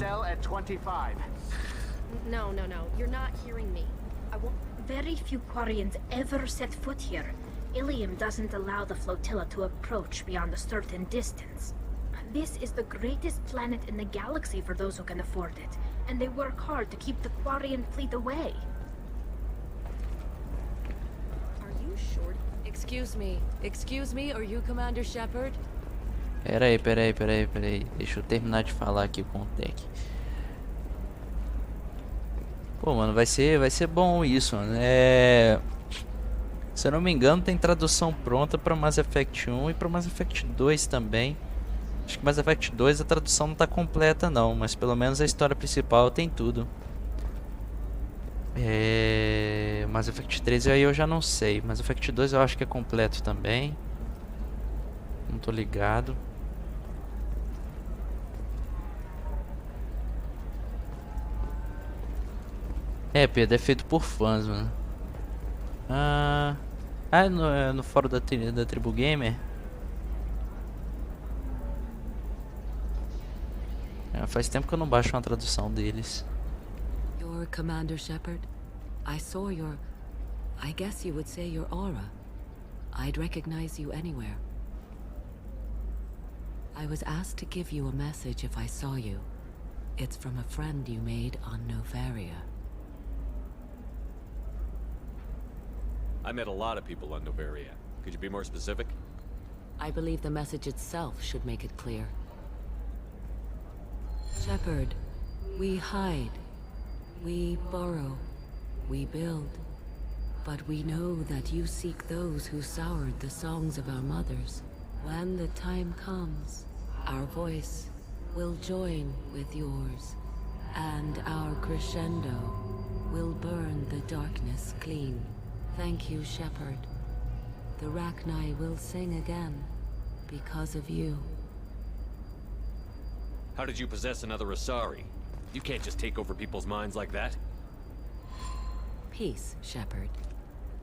No. You're not hearing me. Very few Quarians ever set foot here. Ilium doesn't allow the flotilla to approach beyond a certain distance. This is the greatest planet in the galaxy for those who can afford it, and they work hard to keep the Quarian fleet away. Are you sure? Excuse me, are you Commander Shepard? Peraí. Deixa eu terminar de falar aqui com o Tech. Pô, mano, vai ser bom isso, né? Se eu não me engano, tem tradução pronta para Mass Effect 1 e para Mass Effect 2 também. Acho que Mass Effect 2 a tradução não tá completa não, mas pelo menos a história principal tem tudo. Mass Effect 3 aí eu já não sei. Mass Effect 2 eu acho que é completo também. Não tô ligado. É, Pedro, é feito por fãs, mano. No fórum da Tribu Gamer. Faz tempo que eu não baixo uma tradução deles. You're Commander Shepard? I saw your... I guess you would say your aura. I'd recognize you anywhere. I was asked to give you a message if I saw you. It's from a friend you made on Novaria. I met a lot of people on Novaria. Could you be more specific? I believe the message itself should make it clear. Shepard, we hide. We borrow. We build. But we know that you seek those who soured the songs of our mothers. When the time comes, our voice will join with yours, and our crescendo will burn the darkness clean. Thank you, Shepard. The Rachni will sing again because of you. How did you possess another Asari? You can't just take over people's minds like that. Peace, Shepard.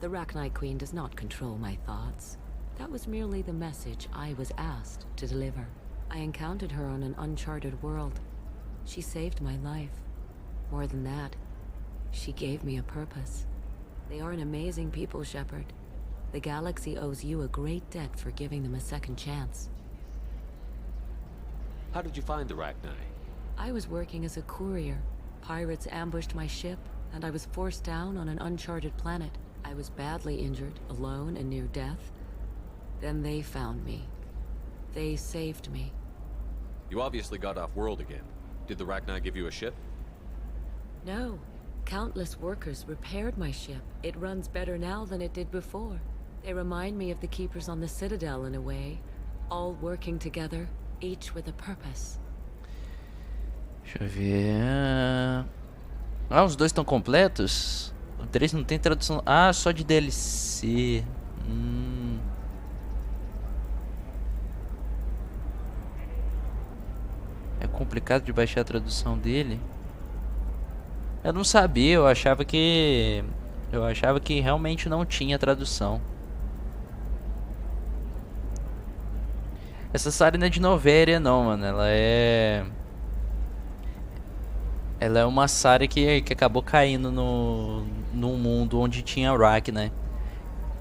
The Rachni Queen does not control my thoughts. That was merely the message I was asked to deliver. I encountered her on an uncharted world. She saved my life. More than that, she gave me a purpose. They are an amazing people, Shepard. The galaxy owes you a great debt for giving them a second chance. How did you find the Rachni? I was working as a courier. Pirates ambushed my ship, and I was forced down on an uncharted planet. I was badly injured, alone and near death. Then they found me. They saved me. You obviously got off world again. Did the Rachni give you a ship? No. Countless workers repaired my ship. It runs better now than it did before. They remind me of the Keepers on the Citadel in a way. All working together, each with a purpose. Deixa eu ver... os dois estão completos? O 3 não tem tradução... só de DLC. É complicado de baixar a tradução dele. Eu não sabia, eu achava que realmente não tinha tradução. Essa série não é de Novaria não, mano. Ela é uma série que acabou caindo num mundo onde tinha Rachni, né?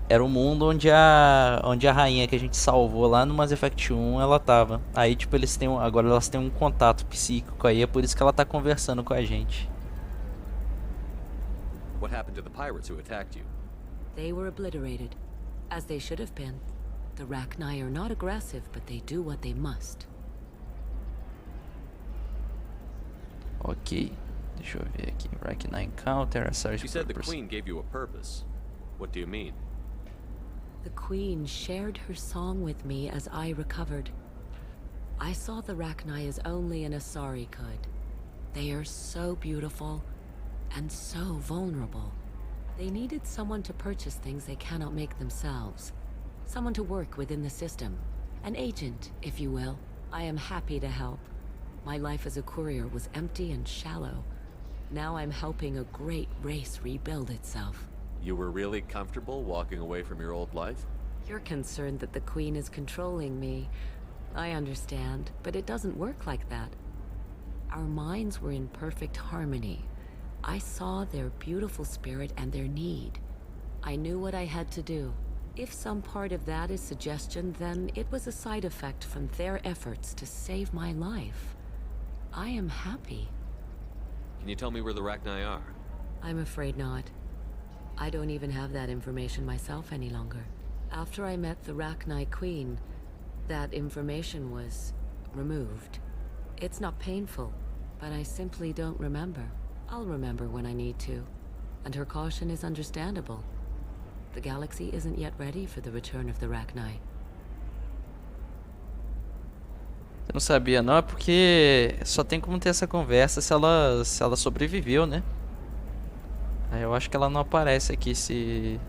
Era o mundo onde a rainha que a gente salvou lá no Mass Effect 1, ela tava. Aí tipo agora elas têm um contato psíquico aí, é por isso que ela tá conversando com a gente. What happened to the pirates who attacked you? They were obliterated, as they should have been. The Rachni are not aggressive, but they do what they must. Ok, deixa eu ver aqui. Rachni encounter a search. You said the Queen gave you a purpose. What do you mean? The Queen shared her song with me as I recovered. I saw the Rachni as only an Asari could. They are so beautiful and so vulnerable. They needed someone to purchase things they cannot make themselves. Someone to work within the system. An agent, if you will. I am happy to help. My life as a courier was empty and shallow. Now I'm helping a great race rebuild itself. You were really comfortable walking away from your old life? You're concerned that the Queen is controlling me. I understand, but it doesn't work like that. Our minds were in perfect harmony. I saw their beautiful spirit and their need. I knew what I had to do. If some part of that is suggestion, then it was a side effect from their efforts to save my life. I am happy. Can you tell me where the Rachni are? I'm afraid not. I don't even have that information myself any longer. After I met the Rachni Queen, that information was removed. It's not painful, but I simply don't remember. I'll remember when I need to, and her caution is understandable. The galaxy isn't yet ready for the return of the Rachni. Eu não sabia não, é porque só tem como ter essa conversa se ela sobreviveu, né? Aí eu acho que ela não aparece aqui se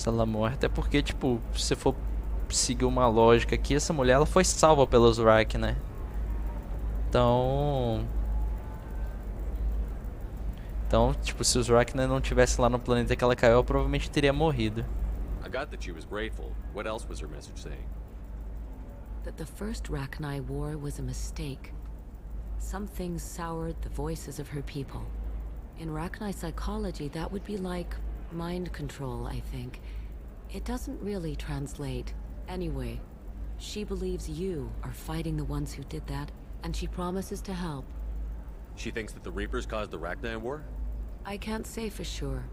ela morre. Até porque, tipo, se você for seguir uma lógica aqui, essa mulher ela foi salva pelos Wrack, né? Então, tipo, se os Wrack não tivessem lá no planeta que ela caiu, ela provavelmente teria morrido. I got that she was grateful. What else was her message saying? That the first Rachni war was a mistake. Some things soured the voices of her people. In Rachni psychology, that would be like mind control, I think. It doesn't really translate. Anyway, she believes you are fighting the ones who did that, and she promises to help. She thinks that the Reapers caused the Rachni War? I can't say for sure,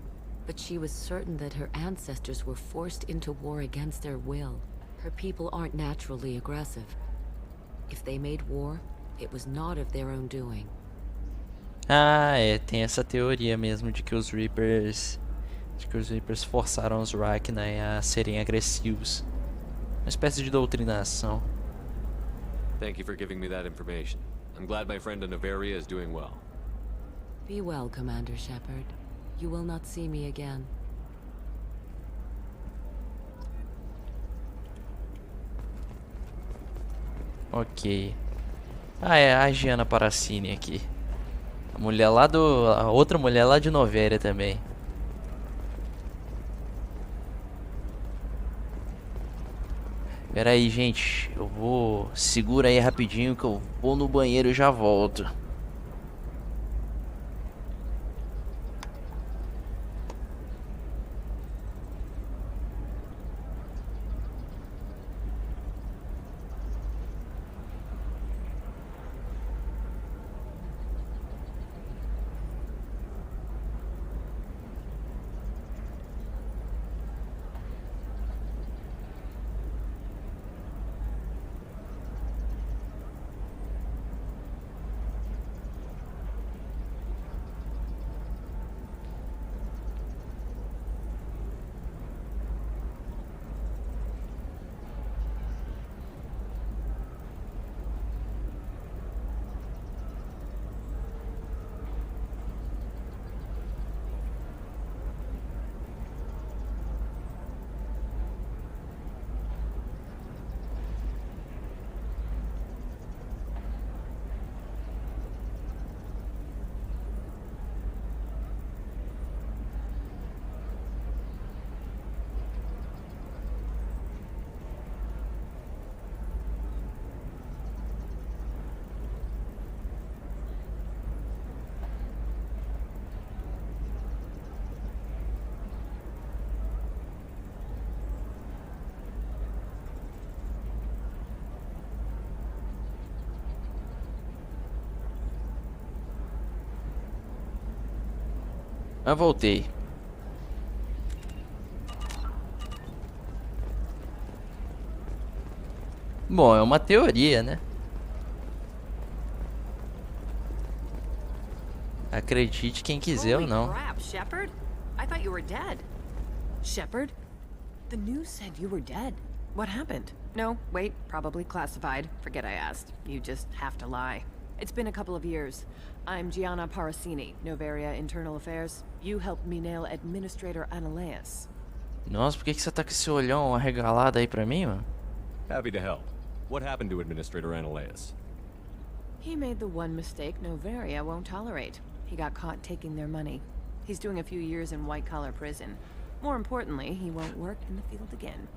but she was certain that her ancestors were forced into war against their will. Her people aren't naturally aggressive. If they made war, it was not of their own doing. Ah, é, tem essa teoria mesmo de que os Reapers forçaram os Wrack, né, a serem agressivos. Uma espécie de doutrinação. Thank you for giving me that information. I'm glad my friend in Navaria is doing well. Be well, Commander Shepard. You will not see me again. Ok. Ah, é a Gianna Paracini aqui. A outra mulher lá de Novéria também. Pera aí, gente. Segura aí rapidinho que eu vou no banheiro e já volto. Mas voltei. Bom, é uma teoria, né? Acredite quem quiser ou não. Crap, Shepard? I thought you were dead. Shepard? The news said you were dead. What happened? No, wait, probably classified. Forget I asked. You just have to lie. It's been a couple of years. I'm Gianna Paracini, Novaria Internal Affairs. You helped me nail Administrator Analeas. Nossa, por que você tá com esse olhão arregalado aí pra mim, mano? Happy to help. What happened to Administrator Analeas? He made the one mistake Novaria won't tolerate. He got caught taking their money. He's doing a few years in white-collar prison. More importantly, he won't work in the field again.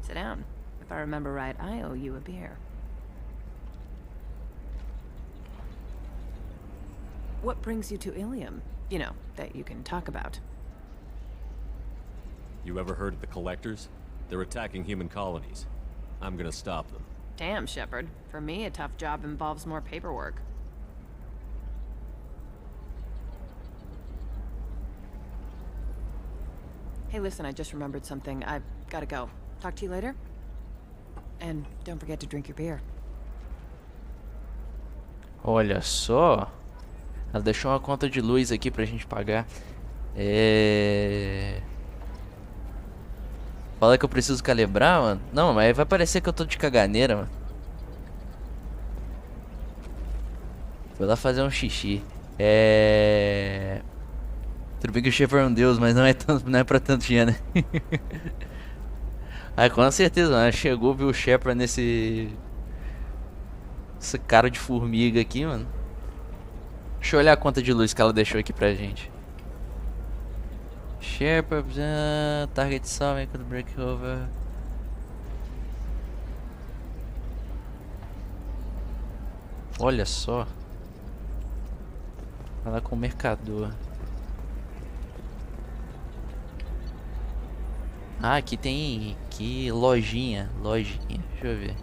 Sit down. If I remember right, I owe you a beer. What brings you to Ilium? You know, that you can talk about. You ever heard of the Collectors? They're attacking human colonies. I'm gonna stop them. Damn, Shepard. For me, a tough job involves more paperwork. Hey, listen, I just remembered something. I've gotta go. Talk to you later? And don't forget to drink your beer. Olha só. Ela deixou uma conta de luz aqui pra gente pagar. Fala que eu preciso calibrar, mano. Não, mas vai parecer que eu tô de caganeira, mano. Vou lá fazer um xixi. Tudo bem que o Shepard é um deus, mas não é pra tanto dia, né? Aí com certeza, mano, chegou, viu o Shepard esse cara de formiga aqui, mano. Deixa eu olhar a conta de luz que ela deixou aqui pra gente. Shepard, target solving, could break over. Olha só. Falar com o mercador. Ah, aqui tem lojinha. Deixa eu ver.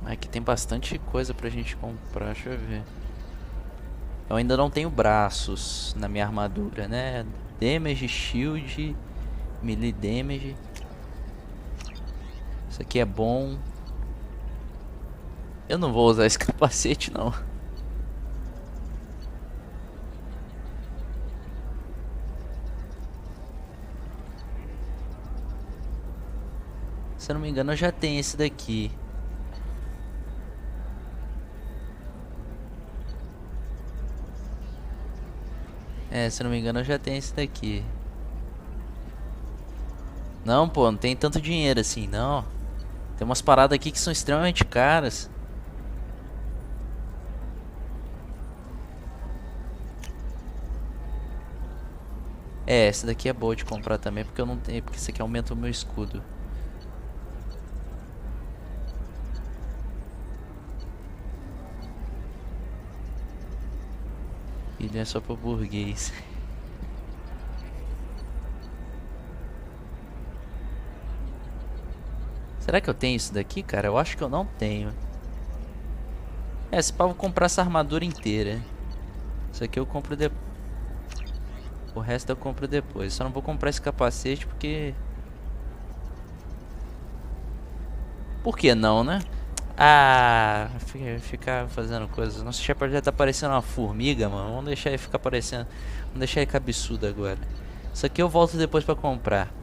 Aqui tem bastante coisa pra gente comprar, deixa eu ver. Eu ainda não tenho braços na minha armadura, né? Damage, shield, melee damage. Isso aqui é bom. Eu não vou usar esse capacete, não. Se eu não me engano, eu já tenho esse daqui. Se eu não me engano, eu já tenho esse daqui. Não, pô, não tem tanto dinheiro assim, não. Tem umas paradas aqui que são extremamente caras. Essa daqui é boa de comprar também, porque eu não tenho, porque isso aqui aumenta o meu escudo. Ele é só pro burguês. Será que eu tenho isso daqui, cara? Eu acho que eu não tenho. Se pá, vou comprar essa armadura inteira. Isso aqui eu compro depois. O resto eu compro depois. Só não vou comprar esse capacete porque... Por que não, né? Ah, ficar fazendo coisas. Nosso Shepard já tá parecendo uma formiga, mano. Vamos deixar ele ficar parecendo. Vamos deixar ele cabeçudo agora. Isso aqui eu volto depois pra comprar.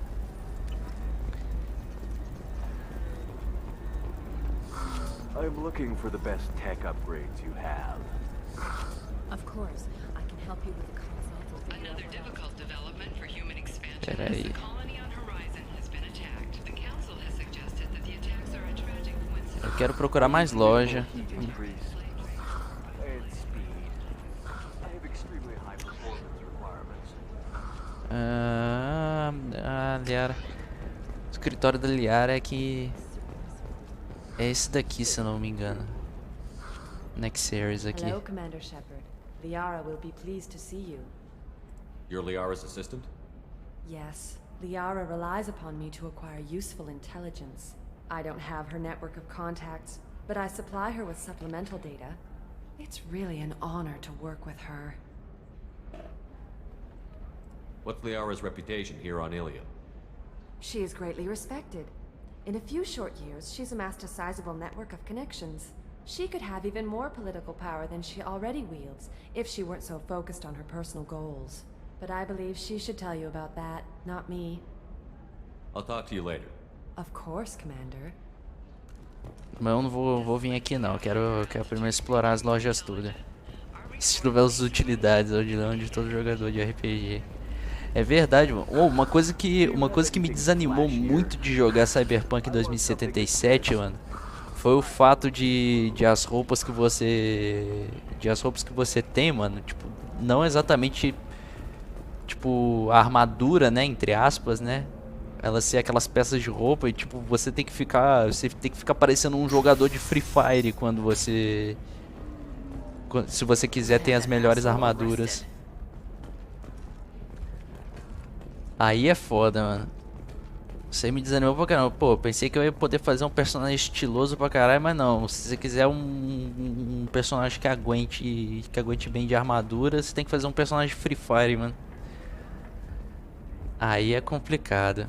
I'm looking for the best tech upgrades you have. Of course, I can help you with the console. Another difficult development for human expansion. Peraí. The colony on Horizon has been attacked. The council has suggested that the attacks are a tragic coincidence. Eu quero procurar mais loja. Liara. O escritório da Liara é que... É esse daqui, se eu não me engano. Next series aqui. Hello, Commander Shepard. Liara will be pleased to see you. You're Liara's assistant? Yes, Liara relies upon me to acquire useful intelligence. I don't have her network of contacts, but I supply her with supplemental data. It's really an honor to work with her. What's Liara's reputation here on Ilium? She is greatly respected. In a few short years, she's amassed a sizable network of connections. She could have even more political power than she already wields, if she weren't so focused on her personal goals. But I believe she should tell you about that, not me. I'll talk to you later. Of course, Commander. Mas eu não vou vir aqui não, eu quero primeiro explorar as lojas todas. Estudar as utilidades onde todo jogador de RPG. É verdade, mano. Uma coisa que me desanimou muito de jogar Cyberpunk 2077, mano, foi o fato de as roupas que você tem, mano, tipo, não exatamente tipo a armadura, né, entre aspas, né? Ela ser aquelas peças de roupa e tipo, você tem que ficar parecendo um jogador de Free Fire se você quiser ter as melhores armaduras. Aí é foda, mano. Você me desanimou pra caramba. Pô, pensei que eu ia poder fazer um personagem estiloso pra caralho, mas não. Se você quiser um personagem que aguente bem de armadura, você tem que fazer um personagem Free Fire, mano. Aí é complicado.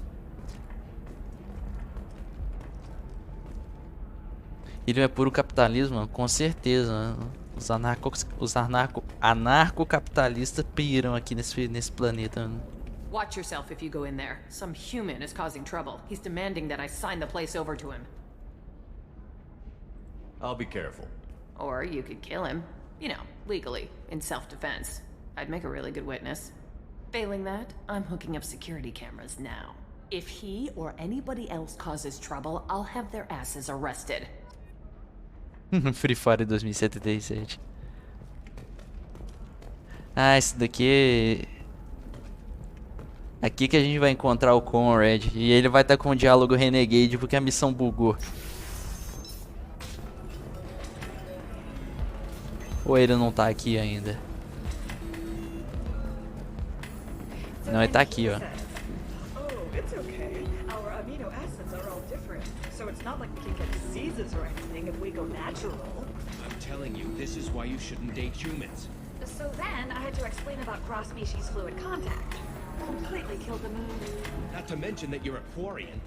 Ele é puro capitalismo, mano? Com certeza, mano. Os anarcocapitalistas piram aqui nesse planeta, mano. Watch yourself if you go in there. Some human is causing trouble. He's demanding that I sign the place over to him. I'll be careful. Or you could kill him. You know, legally, in self-defense. I'd make a really good witness. Failing that, I'm hooking up security cameras now. If he or anybody else causes trouble, I'll have their asses arrested. Free Fire 2077. Ah, esse daqui... Aqui que a gente vai encontrar o Conrad. E ele vai estar com um diálogo renegade porque a missão bugou. Ou ele não tá aqui ainda? Não, ele tá aqui, ó. Oh, it's okay. Our amino acids are all different, so it's not like we can get diseases or anything if we go natural. I'm telling you, this is why you shouldn't date humans. So then, I had to explain about cross-species fluid contact. Completely killed the mood. Not to mention that you're a Quarian.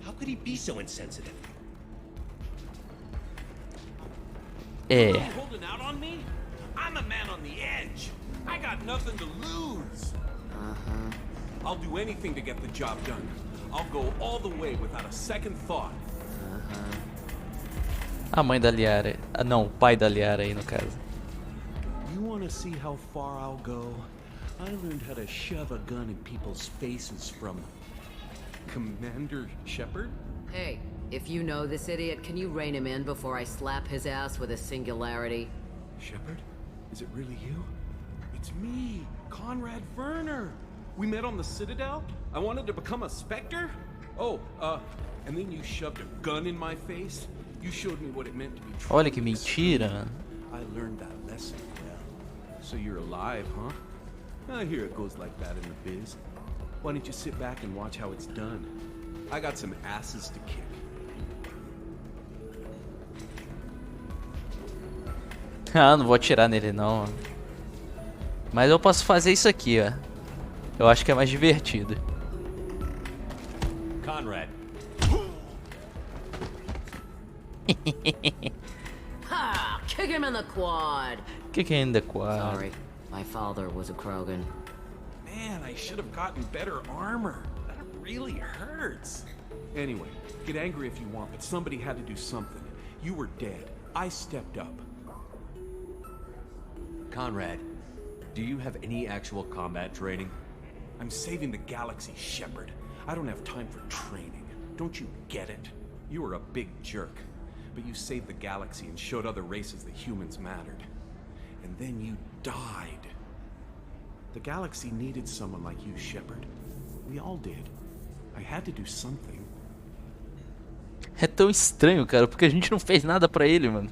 How could he be so insensitive? É. You're holding out on me? I'm a man on the edge. I got nothing to lose. I'll do anything to get the job done. I'll go all the way without a second thought. A mãe da Liara. Ah, não, o pai da Liara aí no caso. You want to see how far I'll go? I learned how to shove a gun in people's faces from Commander Shepard. Hey, if you know this idiot, can you rein him in before I slap his ass with a singularity? Shepard? Is it really you? It's me, Conrad Werner. We met on the Citadel. I wanted to become a Spectre. Oh, and then you shoved a gun in my face. You showed me what it meant to be true. Olha que mentira. I learned that lesson well. So you're alive, huh? I hear it goes like that in the biz. Why don't you sit back and watch how it's done? I got some asses to kick. Ah, não vou atirar nele não. Mas eu posso fazer isso aqui, ó. Eu acho que é mais divertido. Conrad. Ha! Kick him in the quad. Kick him in the quad. Sorry, my father was a Krogan. Man, I should have gotten better armor. That really hurts. Anyway, get angry if you want, but somebody had to do something. You were dead. I stepped up. Conrad, do you have any actual combat training? I'm saving the galaxy, Shepard. I don't have time for training. Don't you get it? You were a big jerk, but you saved the galaxy and showed other races that humans mattered. And then you died. The galaxy needed someone like you, Shepard. We all did. I had to do something. É tão estranho, cara, porque a gente não fez nada pra ele, mano.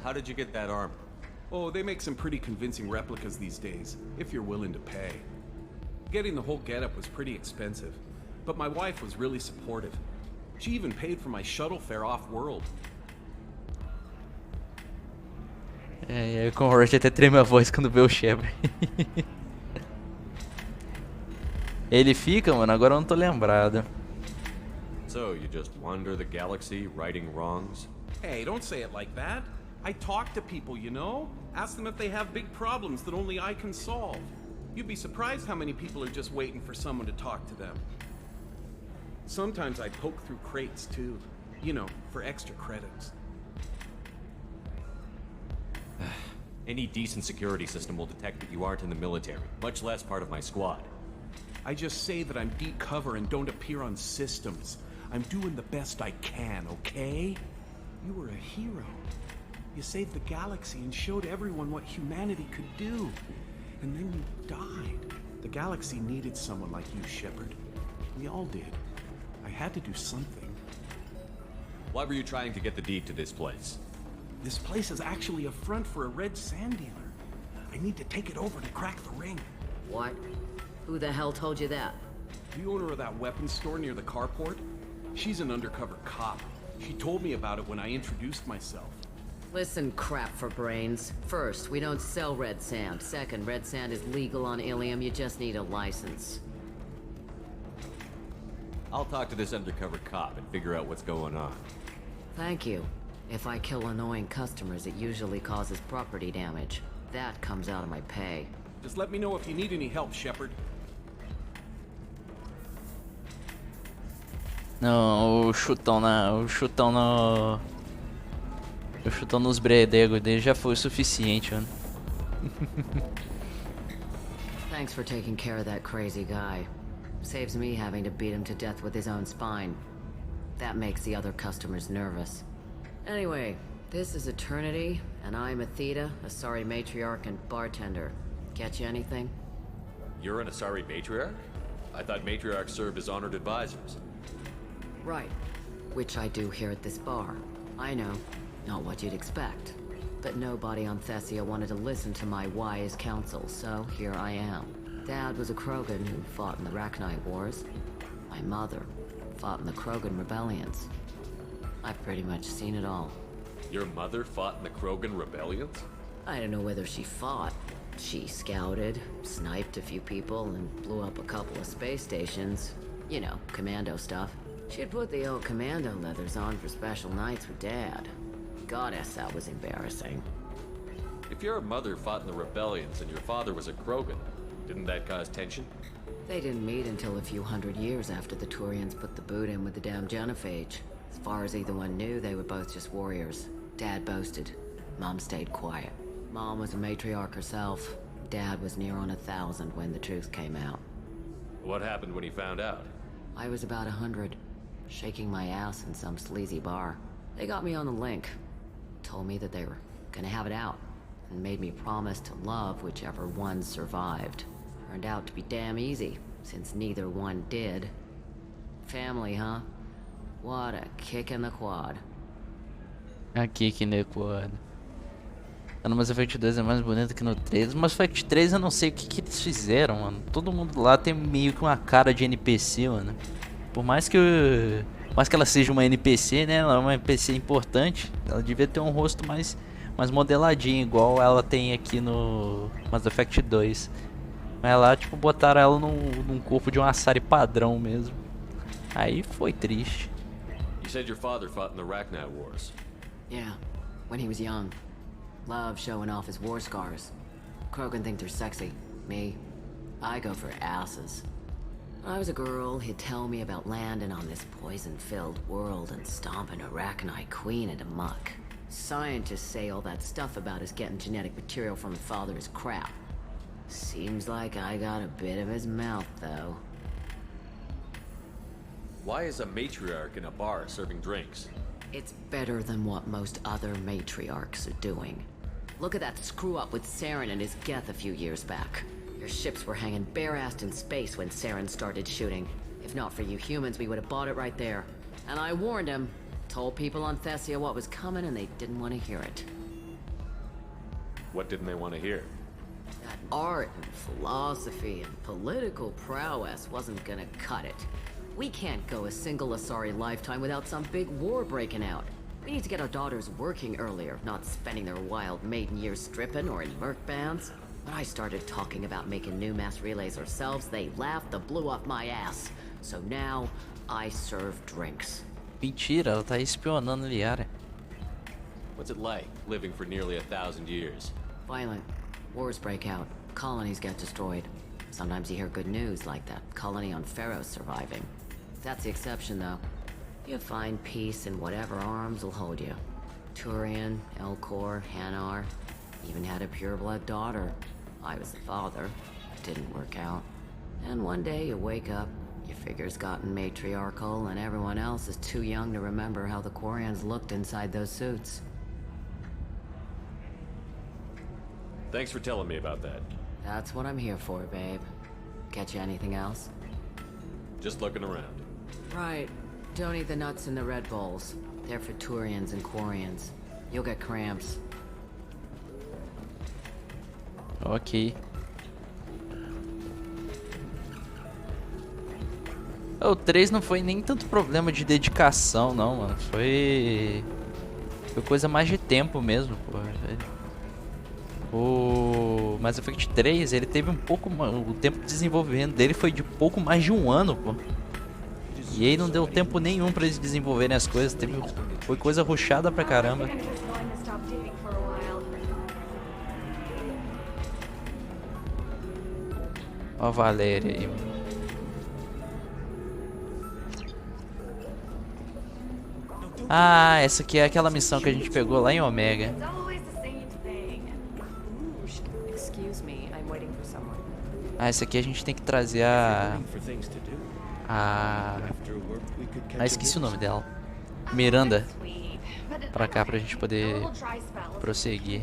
How did you get that armor? Oh, they make some pretty convincing replicas these days, if you're willing to pay. Getting the whole getup was pretty expensive, but my wife was really supportive. She even paid for my shuttle fare off-world. É, o Conrad até treme a voz quando vê o Shepard. Ele fica, mano, agora eu não tô lembrado. So, you just wander the galaxy, righting wrongs? Hey, don't say it like that. I talk to people, you know? Ask them if they have big problems that only I can solve. You'd be surprised how many people are just waiting for someone to talk to them. Sometimes I poke through crates, too. You know, for extra credits. Any decent security system will detect that you aren't in the military, much less part of my squad. I just say that I'm deep cover and don't appear on systems. I'm doing the best I can, okay? You were a hero. You saved the galaxy and showed everyone what humanity could do. And then you died. The galaxy needed someone like you, Shepard. We all did. I had to do something. Why were you trying to get the deed to this place? This place is actually a front for a red sand dealer. I need to take it over to crack the ring. What? Who the hell told you that? The owner of that weapons store near the carport? She's an undercover cop. She told me about it when I introduced myself. Listen, crap for brains. First, we don't sell red sand. Second, red sand is legal on Ilium. You just need a license. I'll talk to this undercover cop and figure out what's going on. Thank you. If I kill annoying customers, it usually causes property damage. That comes out of my pay. Just let me know if you need any help, Shepard. Não, o chutão nos bredegos dele já foi o suficiente, mano. Thanks for taking care of that crazy guy. Saves me having to beat him to death with his own spine. That makes the other customers nervous. Anyway, this is Eternity, and I'm Athena, Asari matriarch and bartender. Get you anything? You're an Asari matriarch? I thought matriarchs served as honored advisors. Right. Which I do here at this bar. I know. Not what you'd expect. But nobody on Thessia wanted to listen to my wise counsel, so here I am. Dad was a Krogan who fought in the Rachni Wars. My mother fought in the Krogan rebellions. I've pretty much seen it all. Your mother fought in the Krogan rebellions? I don't know whether she fought. She scouted, sniped a few people, and blew up a couple of space stations. You know, commando stuff. She'd put the old commando leathers on for special nights with Dad. Goddess, that was embarrassing. If your mother fought in the rebellions and your father was a Krogan, didn't that cause tension? They didn't meet until a few hundred years after the Turians put the boot in with the damn genophage. As far as either one knew, they were both just warriors. Dad boasted. Mom stayed quiet. Mom was a matriarch herself. Dad was near on 1,000 when the truth came out. What happened when he found out? I was about 100, shaking my ass in some sleazy bar. They got me on the link. Told me that they were gonna have it out, and made me promise to love whichever one survived. Turned out to be damn easy, since neither one did. Family, huh? What a kick in the quad. A kick in the quad. No Mass Effect 2 é mais bonito que no 3. No Mass Effect 3 eu não sei o que eles fizeram, mano. Todo mundo lá tem meio que uma cara de NPC, mano. Por mais que ela seja uma NPC, né? Ela é uma NPC importante. Ela devia ter um rosto mais modeladinho, igual ela tem aqui no Mass Effect 2. Mas lá, tipo, botaram ela num corpo de um Asari padrão mesmo. Aí foi triste. You said your father fought in the Rachni Wars. Yeah, when he was young. Love showing off his war scars. Krogan think they're sexy. Me, I go for asses. When I was a girl, he'd tell me about landing on this poison-filled world and stomping a Rachni queen into muck. Scientists say all that stuff about us getting genetic material from the father is crap. Seems like I got a bit of his mouth, though. Why is a matriarch in a bar serving drinks? It's better than what most other matriarchs are doing. Look at that screw-up with Saren and his Geth a few years back. Your ships were hanging bare-assed in space when Saren started shooting. If not for you humans, we would have bought it right there. And I warned him. Told people on Thessia what was coming and they didn't want to hear it. What didn't they want to hear? That art and philosophy and political prowess wasn't gonna cut it. We can't go a single Asari lifetime without some big war breaking out. We need to get our daughters working earlier, not spending their wild maiden years stripping or in merc bands. When I started talking about making new mass relays ourselves, they laughed the blue off my ass. So now, I serve drinks. Mentira, ela tá espionando a Liara. What's it like, living for nearly 1,000 years? Violent. Wars break out. Colonies get destroyed. Sometimes you hear good news, like that colony on Pharaoh surviving. That's the exception, though. You find peace in whatever arms will hold you. Turian, Elcor, Hanar, even had a pureblood daughter. I was the father. Didn't work out. And one day you wake up, your figure's gotten matriarchal, and everyone else is too young to remember how the Quarians looked inside those suits. Thanks for telling me about that. That's what I'm here for, babe. Get you anything else? Just looking around. Right. Don't eat the nuts in the Red Bowls. They're for Turians and Quarians. You'll get cramps. Ok. O 3 não foi nem tanto problema de dedicação, não, mano. Foi coisa mais de tempo mesmo, pô. O Mass Effect 3, ele teve um pouco... O tempo de desenvolvimento dele foi de pouco mais de um ano, pô. E aí não deu tempo nenhum pra eles desenvolverem as coisas. Foi coisa rushada pra caramba. Ó a Valéria aí. Ah, essa aqui é aquela missão que a gente pegou lá em Omega. Ah, essa aqui a gente tem que trazer a... Ah, esqueci o nome dela. Miranda. Pra cá, pra gente poder prosseguir.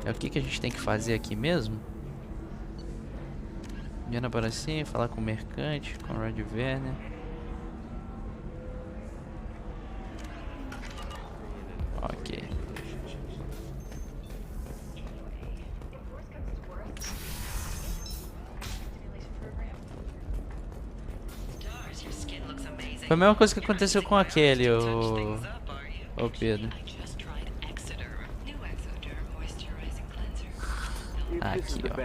É o que a gente tem que fazer aqui mesmo? Diana para cima, falar com o mercante, com o Red Werner. Ok. Foi a mesma coisa que aconteceu com aquele, o Pedro. Aqui, ó.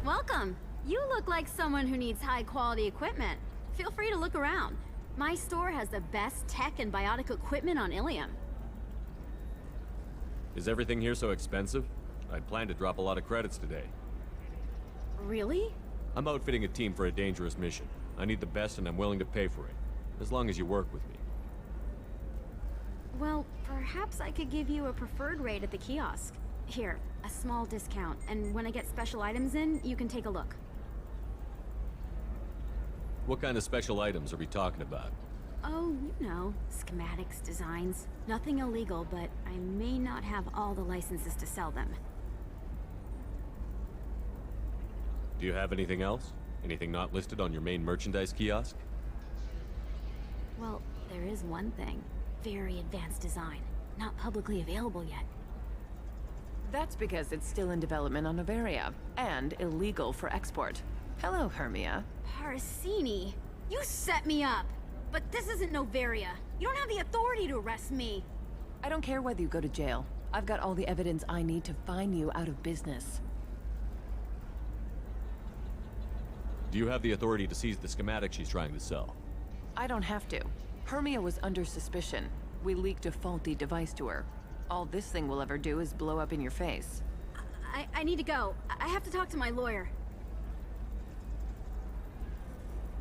Welcome. You look like someone who needs high-quality equipment. Feel free to look around. My store has the best tech and biotic equipment on Ilium. Is everything here so expensive? I'd planned to drop a lot of credits today. Really? I'm outfitting a team for a dangerous mission. I need the best and I'm willing to pay for it. As long as you work with me. Well, perhaps I could give you a preferred rate at the kiosk. Here, a small discount, and when I get special items in, you can take a look. What kind of special items are we talking about? Oh, you know, schematics, designs. Nothing illegal, but I may not have all the licenses to sell them. Do you have anything else? Anything not listed on your main merchandise kiosk? Well, there is one thing. Very advanced design. Not publicly available yet. That's because it's still in development on Noveria, and illegal for export. Hello, Hermia. Parsini, you set me up! But this isn't Noveria. You don't have the authority to arrest me. I don't care whether you go to jail. I've got all the evidence I need to find you out of business. Do you have the authority to seize the schematic she's trying to sell? I don't have to. Hermia was under suspicion. We leaked a faulty device to her. All this thing will ever do is blow up in your face. I need to go. I have to talk to my lawyer.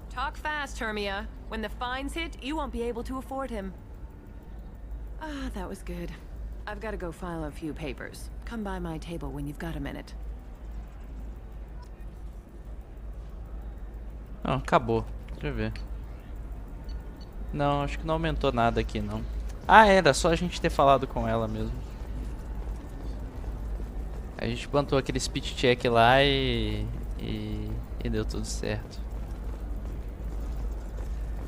Talk fast, Hermia. When the fines hit, you won't be able to afford him. Ah, that was good. I've got to go file a few papers. Come by my table when you've got a minute. Não, acabou. Deixa eu ver. Não, acho que não aumentou nada aqui, não. Ah, era só a gente ter falado com ela mesmo. A gente plantou aquele speed check lá e deu tudo certo.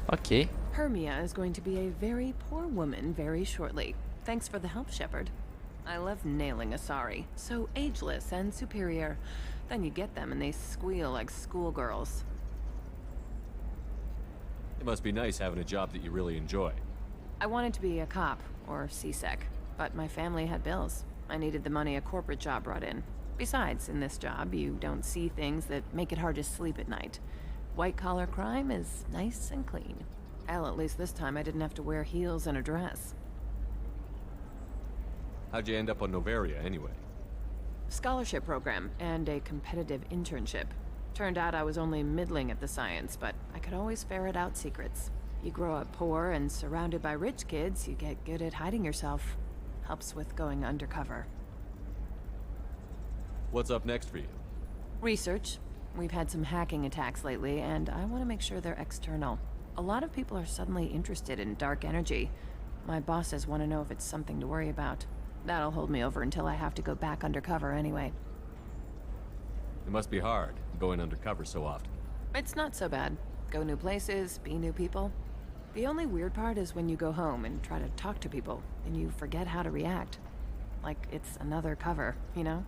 Ok. Hermia is going to be a very poor woman very shortly. Thanks for the help, Shepard. I love nailing Asari. So ageless and superior. Then you get them and they squeal like schoolgirls. It must be nice having a job that you really enjoy. I wanted to be a cop, or CSEC, but my family had bills. I needed the money a corporate job brought in. Besides, in this job, you don't see things that make it hard to sleep at night. White-collar crime is nice and clean. Hell, at least this time I didn't have to wear heels and a dress. How'd you end up on Noveria, anyway? Scholarship program, and a competitive internship. Turned out I was only middling at the science, but I could always ferret out secrets. You grow up poor and surrounded by rich kids, you get good at hiding yourself. Helps with going undercover. What's up next for you? Research. We've had some hacking attacks lately, and I want to make sure they're external. A lot of people are suddenly interested in dark energy. My bosses want to know if it's something to worry about. That'll hold me over until I have to go back undercover anyway. It must be hard, going undercover so often. It's not so bad. Go new places, be new people. The only weird part is when you go home and try to talk to people, and you forget how to react. Like it's another cover, you know?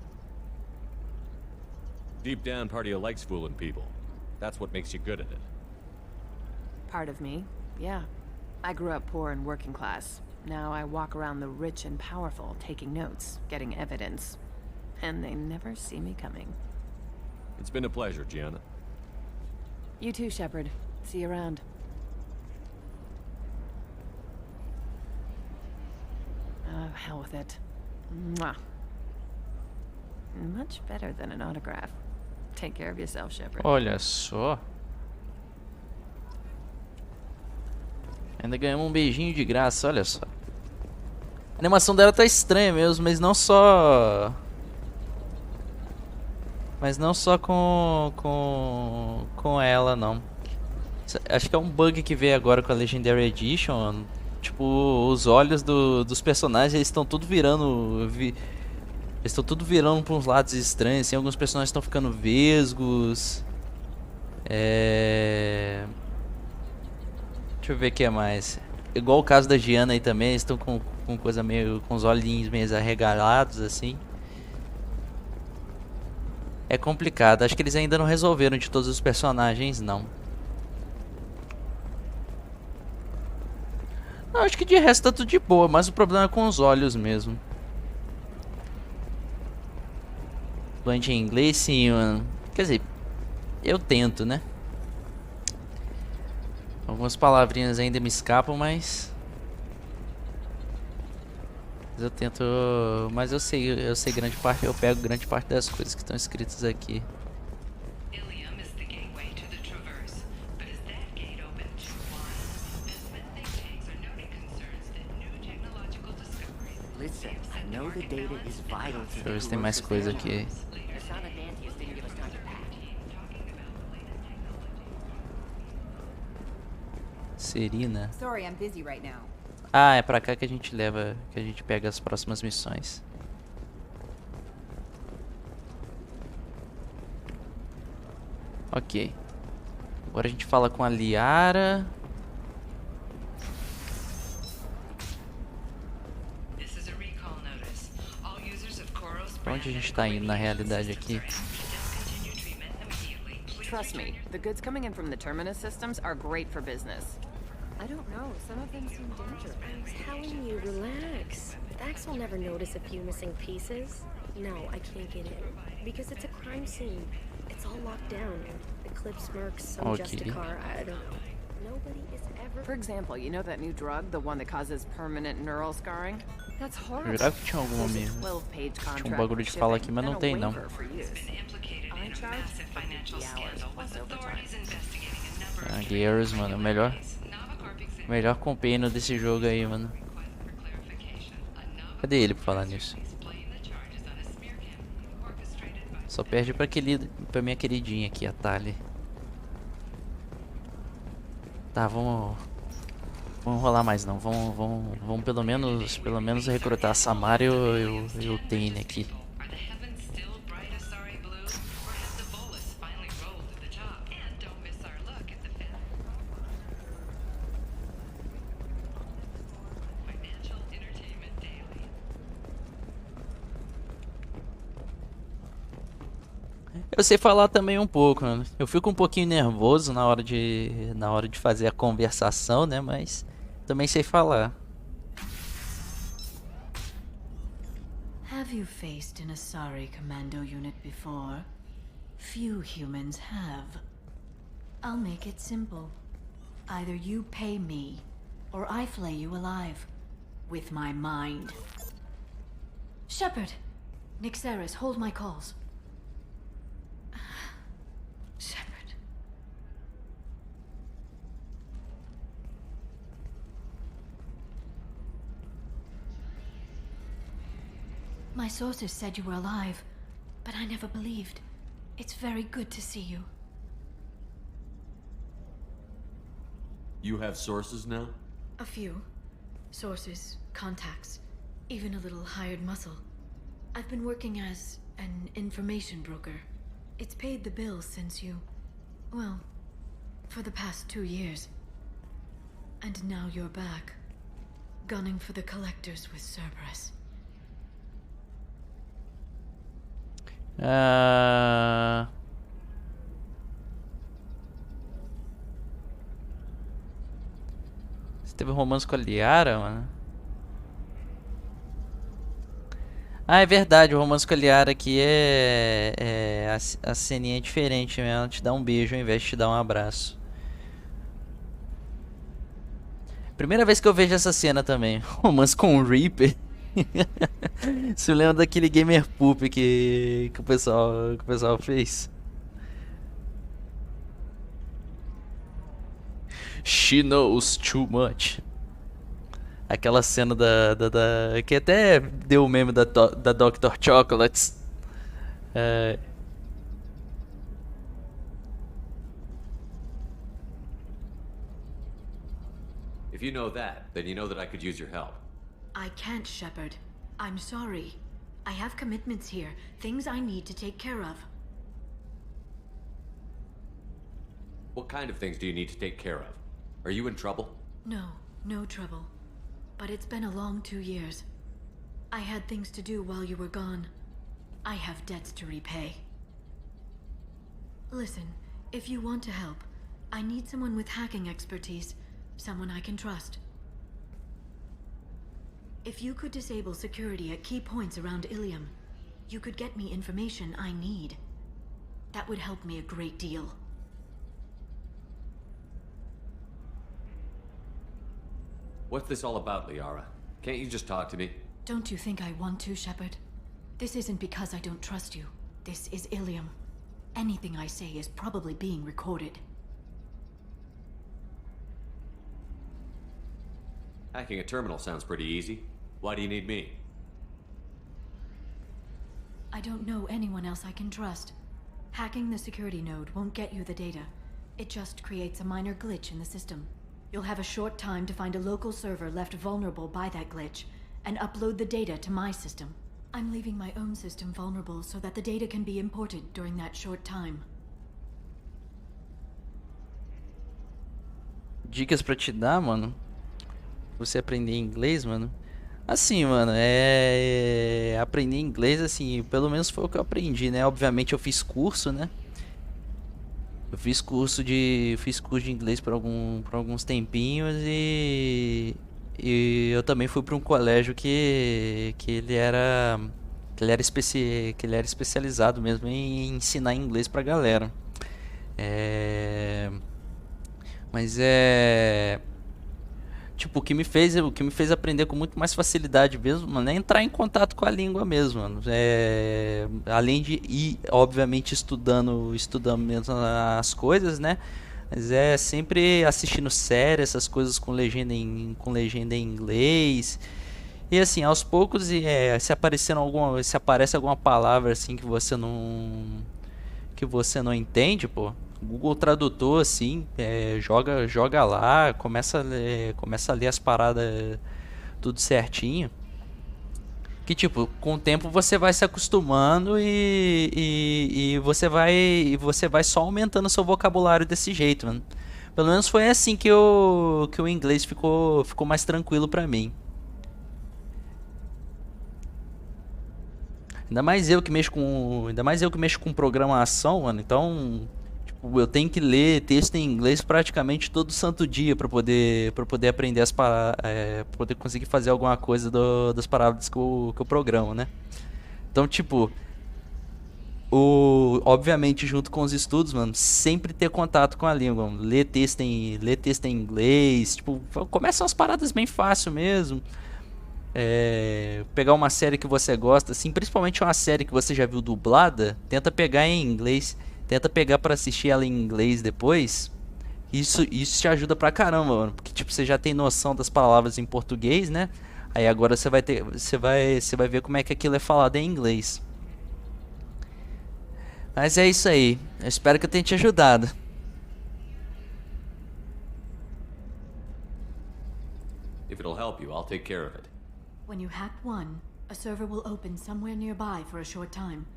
Deep down, part of you likes fooling people. That's what makes you good at it. Part of me, yeah. I grew up poor and working class. Now I walk around the rich and powerful, taking notes, getting evidence. And they never see me coming. It's been a pleasure, Gianna. You too, Shepard. See you around. Oh, hell with it. Mwah. Much better than an autograph. Take care of yourself, Shepard. Olha só. Ainda ganhamos um beijinho de graça, olha só. A animação dela tá estranha mesmo, mas não só... com ela, não. Acho que é um bug que veio agora com a Legendary Edition. Tipo, os olhos dos personagens, eles estão tudo virando... Eles estão tudo virando para uns lados estranhos, assim. Alguns personagens estão ficando vesgos. Deixa eu ver o que é mais. Igual o caso da Giana aí também, eles estão com coisa meio... com os olhinhos meio arregalados, assim. É complicado, acho que eles ainda não resolveram de todos os personagens, não. Não, acho que de resto tá tudo de boa, mas o problema é com os olhos mesmo. Fluente em inglês, sim, mano. Quer dizer, eu tento, né? Algumas palavrinhas ainda me escapam, mas eu tento, mas eu sei grande parte, eu pego grande parte das coisas que estão escritas aqui. Deixa eu ver se tem mais coisa aqui. Serina. Ah, é pra cá que a gente leva, que a gente pega as próximas missões. Ok. Agora a gente fala com a Liara. Pra onde a gente tá indo na realidade aqui? Trust me, the goods coming in from the Terminus systems are great for business. I don't know. Some of them seem dangerous. I'm telling you, relax. Dax will never notice a few missing pieces. No, I can't get in. Because it's a crime scene. It's all locked down. Eclipse Mercs, some Justicar, I don't know. Nobody is ever... For example, you know that new drug, the one that causes permanent neural scarring? That's horrible. Eu jurava que tinha alguma mesmo. Tinha um bagulho de fala aqui, mas não tem não. Ah, Gears, mano, melhor acompanhe desse jogo aí, mano. Cadê ele pra falar nisso? Só perde pra minha queridinha aqui, a Tali. Tá, vamos rolar mais não. Vamos pelo menos recrutar a Samara e o Tane aqui. Eu sei falar também um pouco, né? Eu fico um pouquinho nervoso na hora de fazer a conversação, né? Mas também sei falar. Have you faced an Asari commando unit before? Few humans have. I'll make it simple. Either you pay me, or I flay you alive. With my mind. Shepard! Nixeris, hold my calls. Shepard. My sources said you were alive, but I never believed. It's very good to see you. You have sources now? A few. Sources, contacts, even a little hired muscle. I've been working as an information broker. It's paid the bills since you... well, for the past 2 years. And now you're back, gunning for the collectors with Cerberus. Você teve um romance com a Liara, mano? Ah, é verdade, o romance com a Liara aqui a ceninha é diferente mesmo. Ela te dá um beijo ao invés de te dar um abraço. Primeira vez que eu vejo essa cena também. Romance com o Reaper. Você lembra daquele gamer poop que o pessoal fez? She knows too much. Aquela cena que até deu o meme da Dr. Chocolates. If you know that, then you know that I could use your help. I can't, Shepard. I'm sorry. I have commitments here, things I need to take care of. What kind of things do you need to take care of? Are you in trouble? No, no trouble. But it's been a long 2 years. I had things to do while you were gone. I have debts to repay. Listen, if you want to help, I need someone with hacking expertise. Someone I can trust. If you could disable security at key points around Ilium, you could get me information I need. That would help me a great deal. What's this all about, Liara? Can't you just talk to me? Don't you think I want to, Shepard? This isn't because I don't trust you. This is Ilium. Anything I say is probably being recorded. Hacking a terminal sounds pretty easy. Why do you need me? I don't know anyone else I can trust. Hacking the security node won't get you the data. It just creates a minor glitch in the system. You'll have a short time to find a local server left vulnerable by that glitch, and upload the data to my system. I'm leaving my own system vulnerable so that the data can be imported during that short time. Dicas pra te dar, mano. Você aprender inglês, mano. Assim, mano, aprender inglês, assim, pelo menos foi o que eu aprendi, né? Obviamente eu fiz curso, né? Eu fiz curso de inglês por alguns tempinhos e eu também fui para um colégio que ele era especializado mesmo em ensinar inglês pra galera. Mas tipo, o que me fez aprender com muito mais facilidade mesmo, mano, é entrar em contato com a língua mesmo, mano. Além de ir, obviamente, estudando mesmo as coisas, né? Mas é sempre assistindo série, essas coisas com legenda em inglês. E assim, aos poucos, se aparece alguma palavra assim que você não entende, pô, Google Tradutor, assim, joga lá, começa a ler as paradas tudo certinho. Que tipo, com o tempo você vai se acostumando e você vai só aumentando seu vocabulário desse jeito, mano. Pelo menos foi assim que o inglês ficou mais tranquilo pra mim. Ainda mais eu que mexo com programação, mano. Então, tipo, eu tenho que ler texto em inglês praticamente todo santo dia para poder aprender pra poder conseguir fazer alguma coisa das palavras que eu programo, né? Então, tipo, obviamente junto com os estudos, mano, sempre ter contato com a língua, mano. Ler texto em inglês, tipo, começam as paradas bem fácil mesmo. Pegar uma série que você gosta, assim, principalmente uma série que você já viu dublada, tenta pegar em inglês, tenta pegar pra assistir ela em inglês depois. Isso te ajuda pra caramba, mano, porque tipo, você já tem noção das palavras em português, né? Aí agora você vai ver como é que aquilo é falado em inglês. Mas é isso aí, eu espero que eu tenha te ajudado. If it'll help you, I'll take care of it. When you hack one, a server will open somewhere nearby for a short time.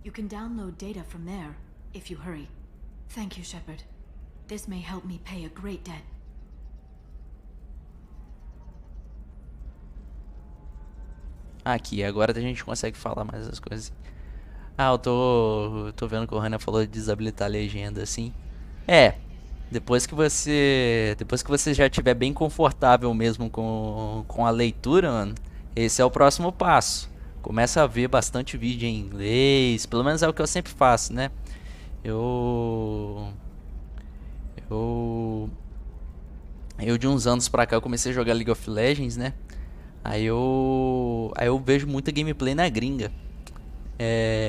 You can download data from there, if you hurry. Thank you, Shepard. This may help me pay a great debt. Aqui, agora a gente consegue falar mais as coisas. Eu tô vendo que o Hannah falou de desabilitar a legenda, assim. Depois que você já estiver bem confortável mesmo com a leitura, mano, esse é o próximo passo. Começa a ver bastante vídeo em inglês, pelo menos é o que eu sempre faço, né? Eu de uns anos pra cá eu comecei a jogar League of Legends, né? Aí eu vejo muita gameplay na gringa.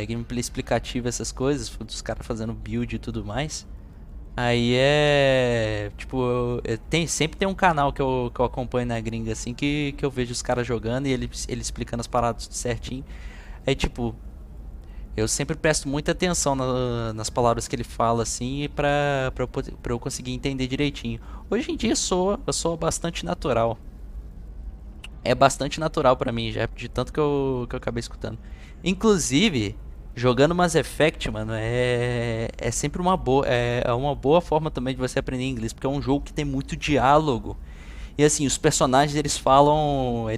Gameplay explicativa, essas coisas, dos caras fazendo build e tudo mais. Aí tipo, sempre tem um canal que eu acompanho na gringa, assim, que eu vejo os caras jogando e ele explicando as paradas certinho. Aí, tipo, eu sempre presto muita atenção nas palavras que ele fala, assim, pra eu conseguir entender direitinho. Hoje em dia eu sou bastante natural. É bastante natural pra mim, já de tanto que eu acabei escutando. Inclusive, jogando Mass Effect, mano, é sempre uma boa forma também de você aprender inglês, porque é um jogo que tem muito diálogo. E assim, os personagens, eles falam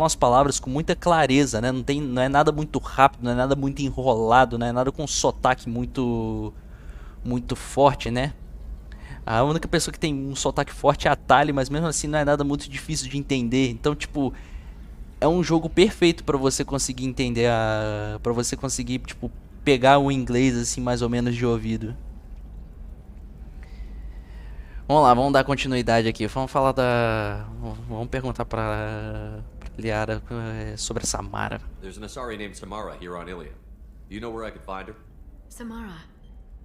as palavras com muita clareza, né? Não é nada muito rápido, não é nada muito enrolado, não é nada com sotaque muito forte, né? A única pessoa que tem um sotaque forte é a Tali, mas mesmo assim não é nada muito difícil de entender. Então, tipo, é um jogo perfeito pra você conseguir entender pra você conseguir, tipo, pegar o inglês assim mais ou menos de ouvido. Vamos lá, vamos dar continuidade aqui. Vamos perguntar pra Liara sobre a Samara. There's an Asari named Samara here on Ilium. Do you know where I could find her? Samara.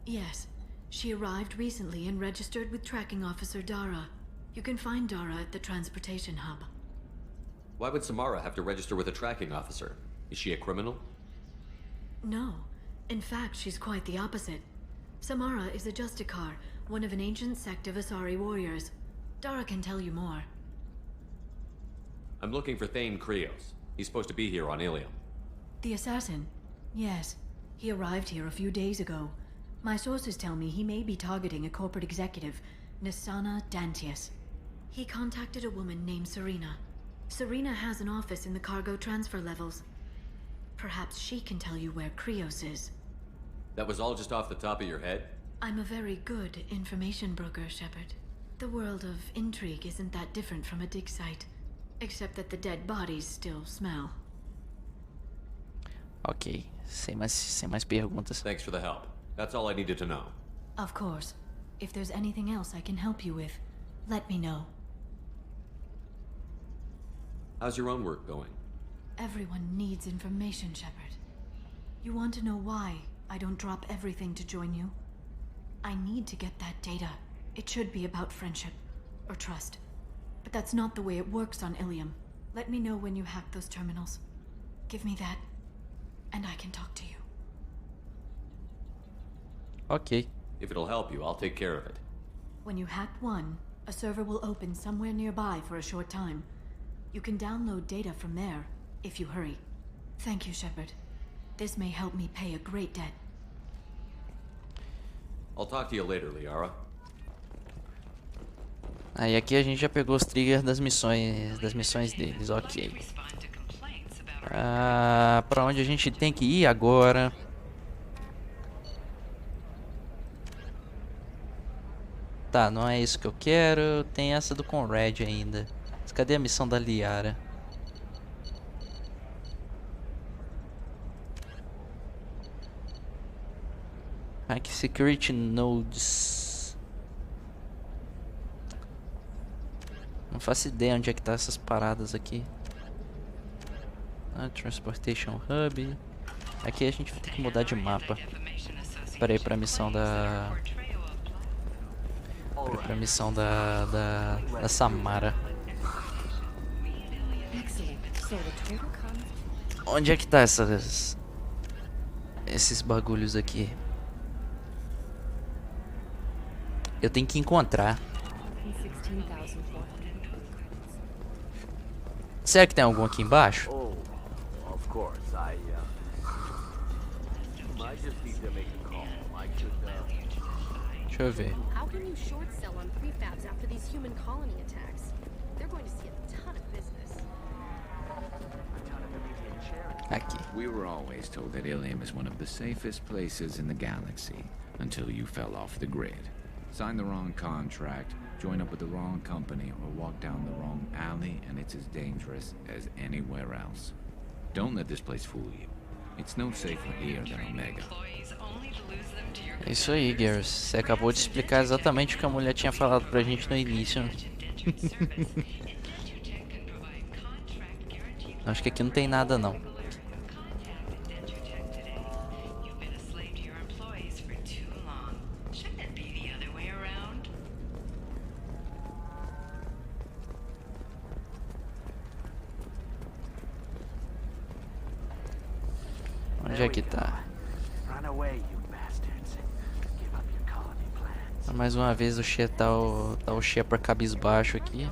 Yes. She arrived recently and registered with tracking officer Dara. You can find Dara at the transportation hub. Why would Samara have to register with a tracking officer? Is she a criminal? No. In fact, she's quite the opposite. Samara is a Justicar, one of an ancient sect of Asari warriors. Dara can tell you more. I'm looking for Thane Krios. He's supposed to be here on Ilium. The assassin? Yes. He arrived here a few days ago. My sources tell me he may be targeting a corporate executive, Nisana Dantius. He contacted a woman named Serena. Serena has an office in the cargo transfer levels. Perhaps she can tell you where Krios is. That was all just off the top of your head? I'm a very good information broker, Shepard. The world of intrigue isn't that different from a dig site, except that the dead bodies still smell. Ok, sem mais perguntas. Thanks for the help. That's all I needed to know. Of course. If there's anything else I can help you with, let me know. How's your own work going? Everyone needs information, Shepard. You want to know why I don't drop everything to join you? I need to get that data. It should be about friendship, or trust. But that's not the way it works on Ilium. Let me know when you hack those terminals. Give me that, and I can talk to you. Ok. If it'll help you, I'll take care of it. When you hack one, a server will open somewhere nearby for a short time. You can download data from there, if you hurry. Thank you, Shepard. This may help me pay a great debt. I'll talk to you later, Liara. Aí aqui a gente já pegou os triggers das missões deles, ok. Pra onde a gente tem que ir agora? Tá, não é isso que eu quero. Tem essa do Conrad ainda. Mas cadê a missão da Liara? Hack Security Nodes. Não faço ideia onde é que tá essas paradas aqui. Transportation Hub. Aqui a gente vai ter que mudar de mapa para ir pra missão da... Pra missão da Samara. Onde é que tá esses bagulhos aqui? Eu tenho que encontrar. Será que tem algum aqui embaixo? Deixa eu ver. How can you short sell on prefabs after these human colony attacks? They're going to see a ton of business. Aqui. We were always told that Ilium is one of the safest places in the galaxy until you fell off the grid. Sign the wrong contract, join up with the wrong company, or walk down the wrong alley, and it's as dangerous as anywhere else. Don't let this place fool you. It's no safer here than Omega. É isso aí, Garrus. Você acabou de explicar exatamente o que a mulher tinha falado pra gente no início. Acho que aqui não tem nada não. Onde é que tá? Mais uma vez o Shepard cabisbaixo aqui.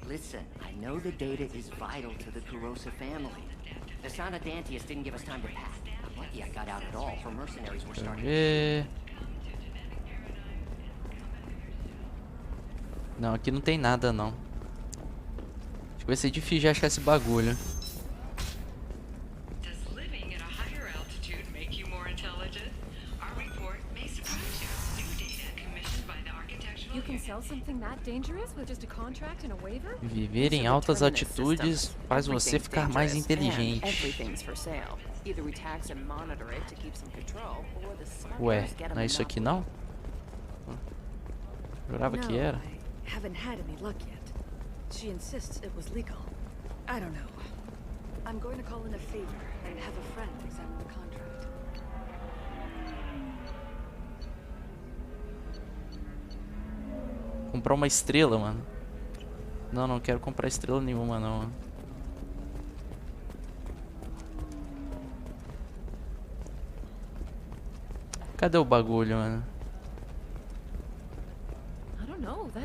Listen, I know the data is vital to the Kurosa family. The son of Dantius didn't give us time to pack. I'm lucky I got out at all, for mercenaries were starting. Não, aqui não tem nada não. Acho que vai ser difícil de achar esse bagulho. Viver em altas atitudes faz você ficar mais inteligente. Ué, não é isso aqui não? Jurava que era. Haven't had any luck yet. She insists it was legal. I don't know. I'm going to call in a favor and have a friend examine the contract. Comprar uma estrela, mano. Não, não quero comprar estrela nenhuma, não. Cadê o bagulho, mano?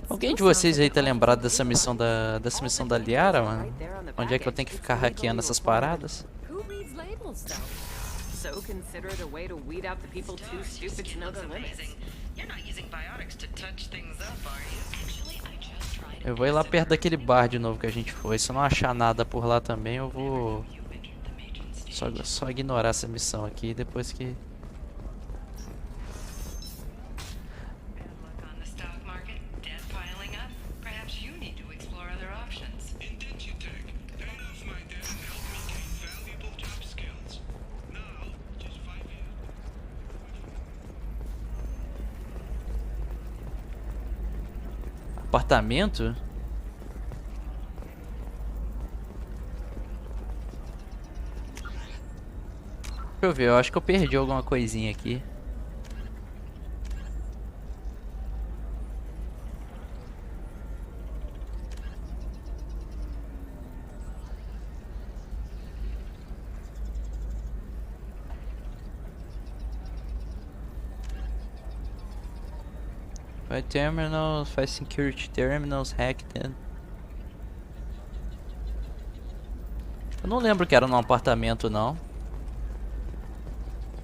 Alguém de vocês aí tá lembrado dessa missão da Liara, mano? Onde é que eu tenho que ficar hackeando essas paradas? Eu vou ir lá perto daquele bar de novo que a gente foi. Se eu não achar nada por lá também, eu vou só ignorar essa missão aqui depois que... Apartamento? Deixa eu ver, eu acho que eu perdi alguma coisinha aqui. Faz terminals, faz security terminals, hack them. Eu não lembro que era num apartamento, não.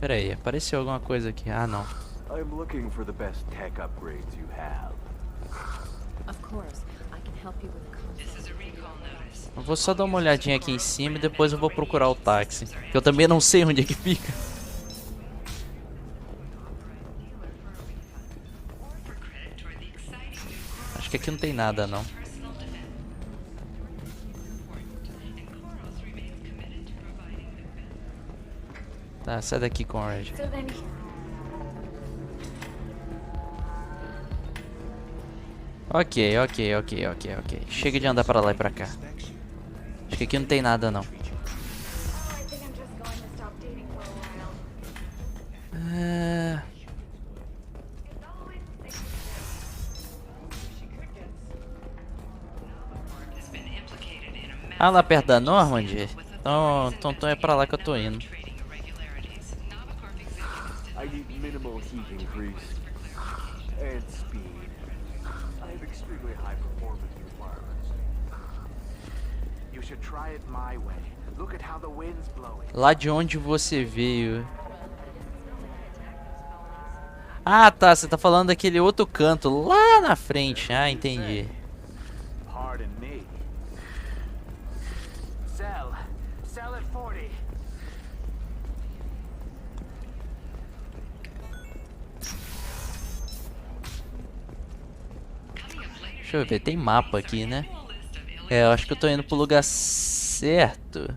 Pera aí, apareceu alguma coisa aqui. Ah, não. I'm looking for the best tech upgrades you have. Of course, I can help you with the console. Eu vou só dar uma olhadinha aqui em cima e depois eu vou procurar o táxi. Que eu também não sei onde é que fica. Acho que aqui não tem nada, não. Tá, sai daqui, Conrad. Ok. Chega de andar pra lá e pra cá. Acho que aqui não tem nada, não. Ah, lá perto da Normandy? Então é pra lá que eu tô indo. I need minimal heating grease and speed. I have extremely high performance requirements. You should try it my way. Look at how the wind's blowing. Lá de onde você veio? Ah, tá, você tá falando daquele outro canto lá na frente. Ah, entendi. Pardon me. Sell at 40. Deixa eu ver, tem mapa aqui, né? É, eu acho que eu tô indo pro lugar certo.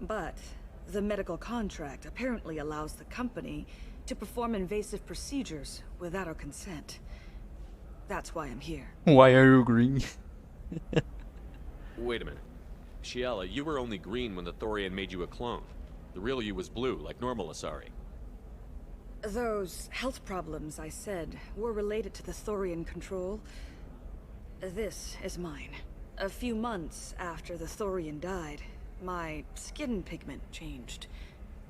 But the medical contract apparently allows the company to perform invasive procedures without our consent. That's why I'm here. Why are you green? Wait a minute. Shiela, you were only green when the Thorian made you a clone. The real you was blue, like normal Asari. Those health problems I said were related to the Thorian control. This is mine. A few months after the Thorian died, my skin pigment changed.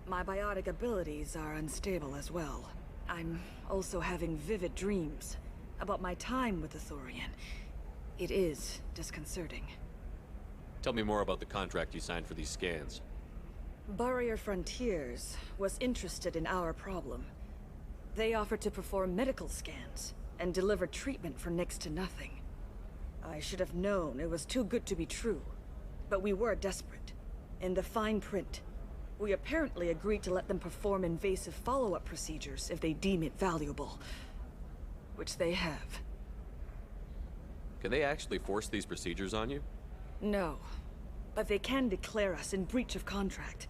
My biotic abilities are unstable as well. I'm also having vivid dreams about my time with the Thorian. It is disconcerting. Tell me more about the contract you signed for these scans. Barrier Frontiers was interested in our problem. They offered to perform medical scans and deliver treatment for next to nothing. I should have known it was too good to be true, but we were desperate. In the fine print, we apparently agreed to let them perform invasive follow-up procedures if they deem it valuable. Which they have. Can they actually force these procedures on you? No, but they can declare us in breach of contract,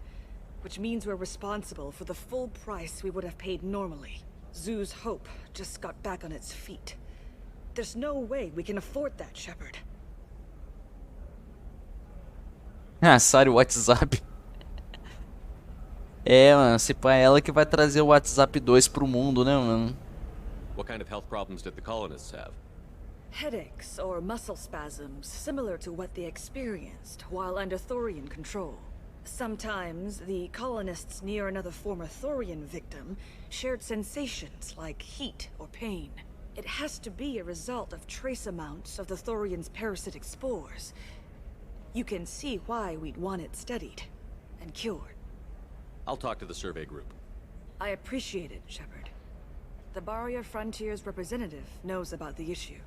which means we're responsible for the full price we would have paid normally. Zoo's Hope just got back on its feet. There's no way we can afford that, Shepard. Ah, sério, o WhatsApp. É, mano, se pá, é ela que vai trazer o WhatsApp 2 pro mundo, né, mano? What kind of health problems did the colonists have? Headaches or muscle spasms similar to what they experienced while under Thorian control. Sometimes the colonists near another former Thorian victim shared sensations like heat or pain. It has to be a result of trace amounts of the Thorian's parasitic spores. You can see why we'd want it studied and cured. I'll talk to the survey group. I appreciate it, Shepard. The Barrier Frontiers representative knows about the issue.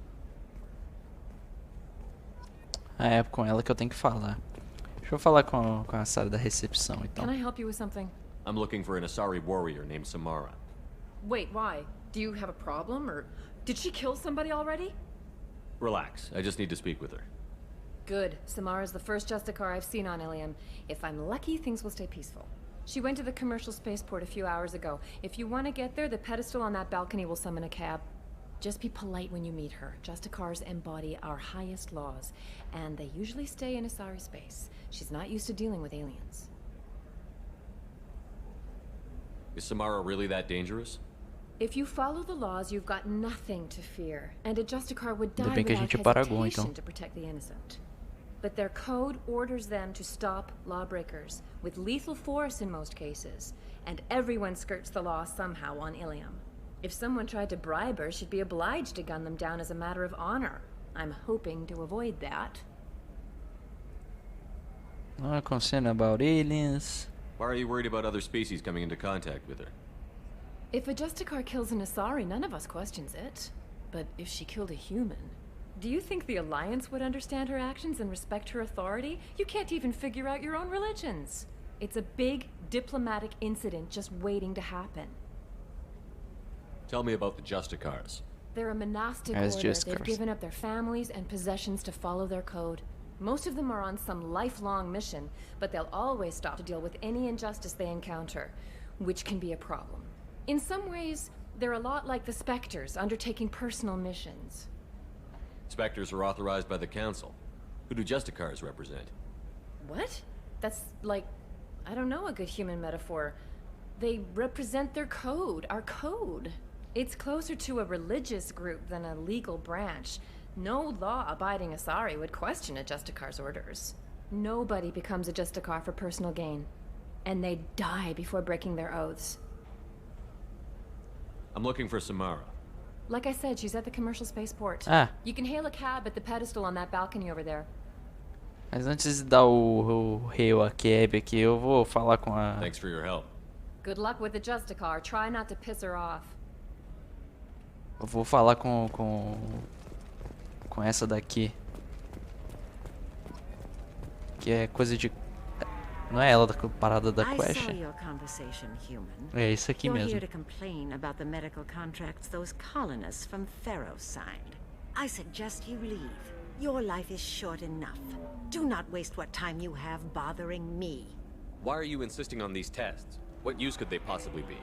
É com ela que eu tenho que falar. Deixa eu falar com a Sarah da recepção, então. Can I help you with something? I'm looking for an Asari warrior named Samara. Wait, why? Do you have a problem, or did she kill somebody already? Relax, I just need to speak with her. Good. Samara's the first Justicar I've seen on Ilium. If I'm lucky, things will stay peaceful. She went to the commercial spaceport a few hours ago. If you want to get there, the pedestal on that balcony will summon a cab. Just be polite when you meet her. Justicars embody our highest laws, and they usually stay in Asari space. She's not used to dealing with aliens. Is Samara really that dangerous? If you follow the laws, you've got nothing to fear, and a Justicar would die bem que a without gente paragou, hesitation então. to protect the innocent. But their code orders them to stop lawbreakers, with lethal force in most cases, and everyone skirts the law somehow on Ilium. If someone tried to bribe her, she'd be obliged to gun them down as a matter of honor. I'm hoping to avoid that. Concern about aliens. Why are you worried about other species coming into contact with her? If a Justicar kills an Asari, none of us questions it. But if she killed a human, do you think the Alliance would understand her actions and respect her authority? You can't even figure out your own religions. It's a big diplomatic incident just waiting to happen. Tell me about the Justicars. They're a monastic order. They've given up their families and possessions to follow their code. Most of them are on some lifelong mission, but they'll always stop to deal with any injustice they encounter, which can be a problem. In some ways, they're a lot like the Spectres, undertaking personal missions. Spectres are authorized by the Council. Who do Justicars represent? What? That's like, I don't know, a good human metaphor. They represent their code, our code. It's closer to a religious group than a legal branch. No law-abiding Asari would question a Justicar's orders. Nobody becomes a Justicar for personal gain. And they die before breaking their oaths. I'm looking for Samara. Like I said, she's at the commercial spaceport. You can hail a cab at the pedestal on that balcony over there. Mas antes de dar o hail a cab aqui, eu vou falar com a... Thanks for your help. Good luck with the Justicar. Try not to piss her off. Eu vou falar com essa daqui. Que é coisa de... Não é ela da parada da quest? I saw your conversation, human. É isso aqui You're mesmo. here to complain about the medical contracts those colonists from Pharaoh signed. I suggest you leave. Your life is short enough. Do not waste what time you have bothering me. Why are you insisting on these tests? What use could they possibly be?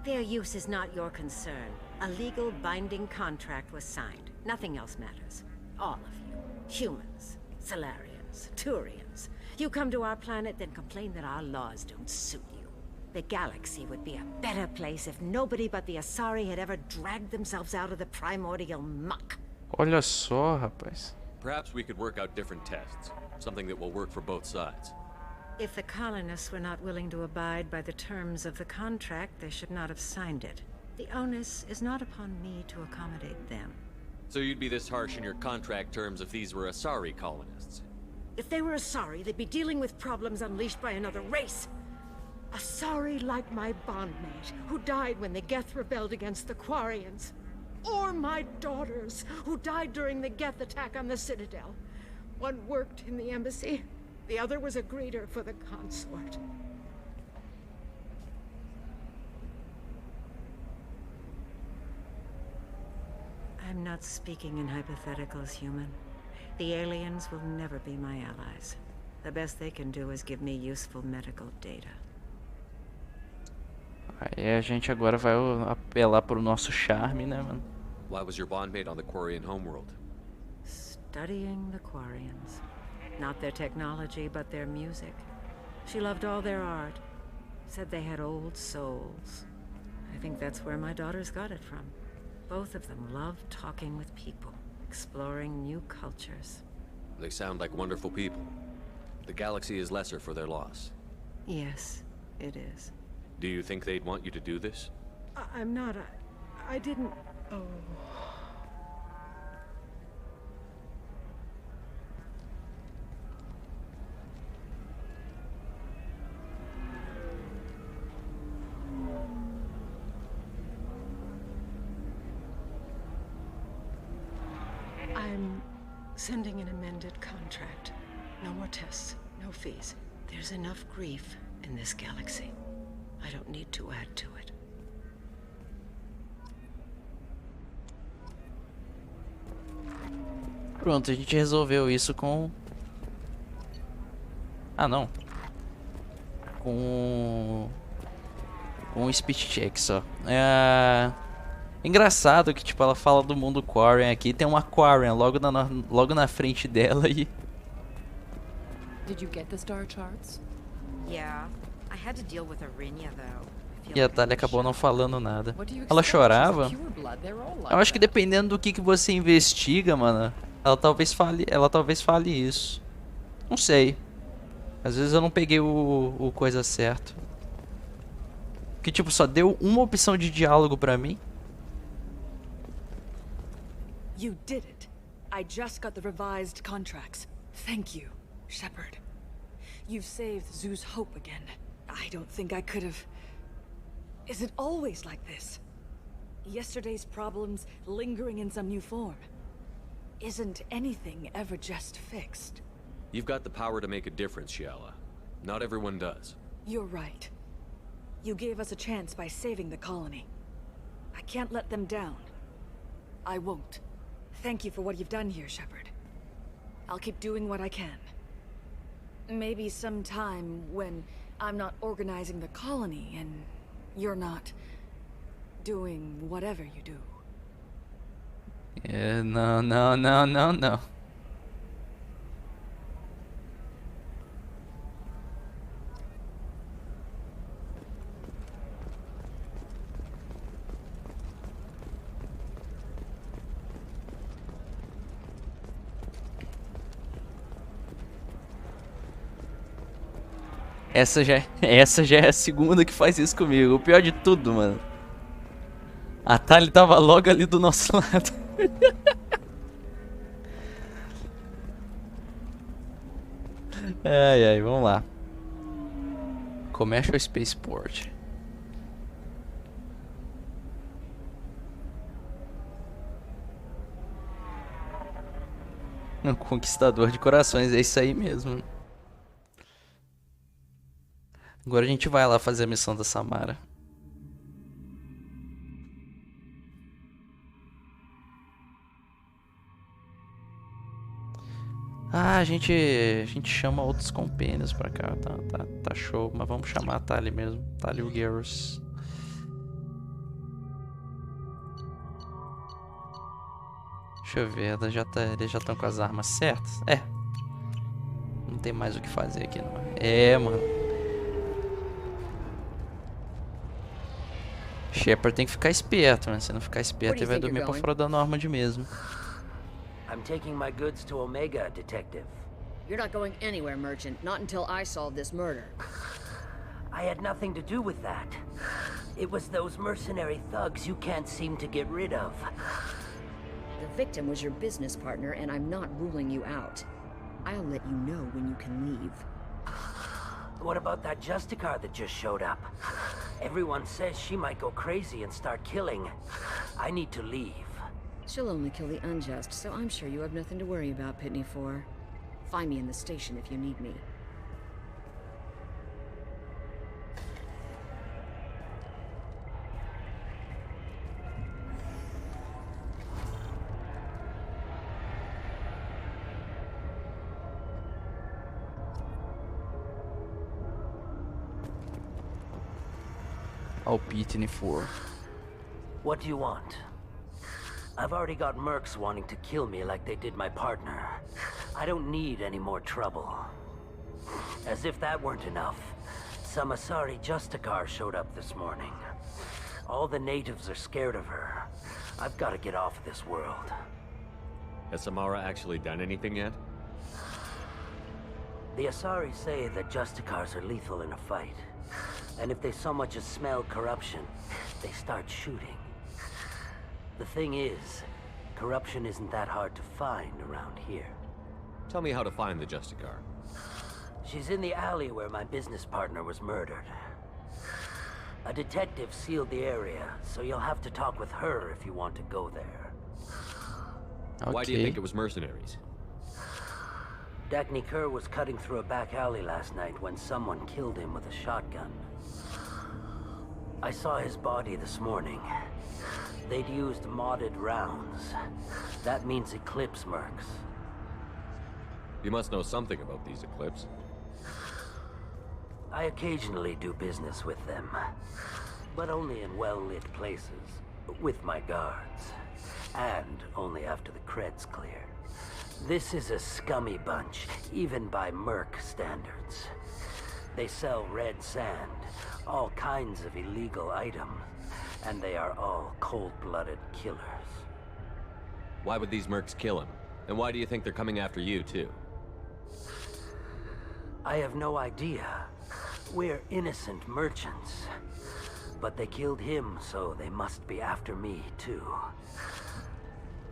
Their use is not your concern. A legal binding contract was signed. Nothing else matters. All of you. Humans, Solarians, Turians. You come to our planet, then complain that our laws don't suit you. The galaxy would be a better place if nobody but the Asari had ever dragged themselves out of the primordial muck. Olha só, rapaz. Perhaps we could work out different tests. Something that will work for both sides. If the colonists were not willing to abide by the terms of the contract, they should not have signed it. The onus is not upon me to accommodate them. So you'd be this harsh in your contract terms if these were Asari colonists? If they were Asari, they'd be dealing with problems unleashed by another race. Asari like my bondmate, who died when the Geth rebelled against the Quarians. Or my daughters, who died during the Geth attack on the Citadel. One worked in the embassy, the other was a greeter for the consort. I'm not speaking in hypotheticals, human. The aliens will never be my allies. The best they can do is give me useful medical data. Aí a gente agora vai apelar pro nosso charme, né, mano? Why was your bondmate on the Quarian homeworld? Studying the Quarians. Not their technology, but their music. She loved all their art. Said they had old souls. I think that's where my daughters got it from. Both of them love talking with people, exploring new cultures. They sound like wonderful people. The galaxy is lesser for their loss. Yes, it is. Do you think they'd want you to do this? I'm not. I didn't. Oh. I'm sending an amended contract. No more tests, no fees. There's enough grief in this galaxy. I don't need to add to it. Pronto, a gente resolveu isso com... Ah, não. Com o speech check só. Engraçado que, tipo, ela fala do mundo Quarian aqui. Tem uma Quarian logo na frente dela e... Did you get the star charts? Yeah, I had to deal with Arinia though. E a Thalia acabou não falando nada. Ela chorava? Eu acho que dependendo do que você investiga, mano, ela talvez fale isso. Não sei. Às vezes eu não peguei o coisa certo. Que tipo, só deu uma opção de diálogo pra mim. You did it. I just got the revised contracts. Thank you, Shepard. You've saved Zoo's hope again. I don't think I could have... Is it always like this? Yesterday's problems lingering in some new form. Isn't anything ever just fixed? You've got the power to make a difference, Shiala. Not everyone does. You're right. You gave us a chance by saving the colony. I can't let them down. I won't. Thank you for what you've done here, Shepard. I'll keep doing what I can. Maybe sometime when I'm not organizing the colony and you're not doing whatever you do. Yeah, no. Essa já é a segunda que faz isso comigo. O pior de tudo, mano. A Thalia tava logo ali do nosso lado. Ai, vamos lá. Commercial Spaceport. Um conquistador de corações, é isso aí mesmo. Agora a gente vai lá fazer a missão da Samara. Ah, a gente chama outros companions pra cá, tá show, mas vamos chamar a Tali mesmo, Tali e o Garrus. Deixa eu ver, eles já estão com as armas certas? É. Não tem mais o que fazer aqui, não. É, mano. Shepard tem que ficar esperto, mano. Se não ficar esperto, ele vai dormir pra fora da norma de mesmo. I'm taking my goods to Omega, Detective. You're not going anywhere, Merchant. Not until I solve this murder. I had nothing to do with that. It was those mercenary thugs you can't seem to get rid of. The victim was your business partner, and I'm not ruling you out. I'll let you know when you can leave. What about that Justicar that just showed up? Everyone says she might go crazy and start killing. I need to leave. She'll only kill the unjust, so I'm sure you have nothing to worry about, Pitney 4. Find me in the station if you need me. Oh, Pitney 4. What do you want? I've already got mercs wanting to kill me like they did my partner. I don't need any more trouble. As if that weren't enough, some Asari Justicar showed up this morning. All the natives are scared of her. I've got to get off of this world. Has Samara actually done anything yet? The Asari say that Justicars are lethal in a fight. And if they so much as smell corruption, they start shooting. The thing is, corruption isn't that hard to find around here. Tell me how to find the Justicar. She's in the alley where my business partner was murdered. A detective sealed the area, so you'll have to talk with her if you want to go there. Okay. Why do you think it was mercenaries? Dagny Kerr was cutting through a back alley last night when someone killed him with a shotgun. I saw his body this morning. They'd used modded rounds. That means Eclipse mercs. You must know something about these Eclipse. I occasionally do business with them, but only in well-lit places, with my guards, and only after the cred's clear. This is a scummy bunch, even by merc standards. They sell red sand, all kinds of illegal items, and they are all cold-blooded killers. Why would these mercs kill him? And why do you think they're coming after you, too? I have no idea. We're innocent merchants. But they killed him, so they must be after me, too.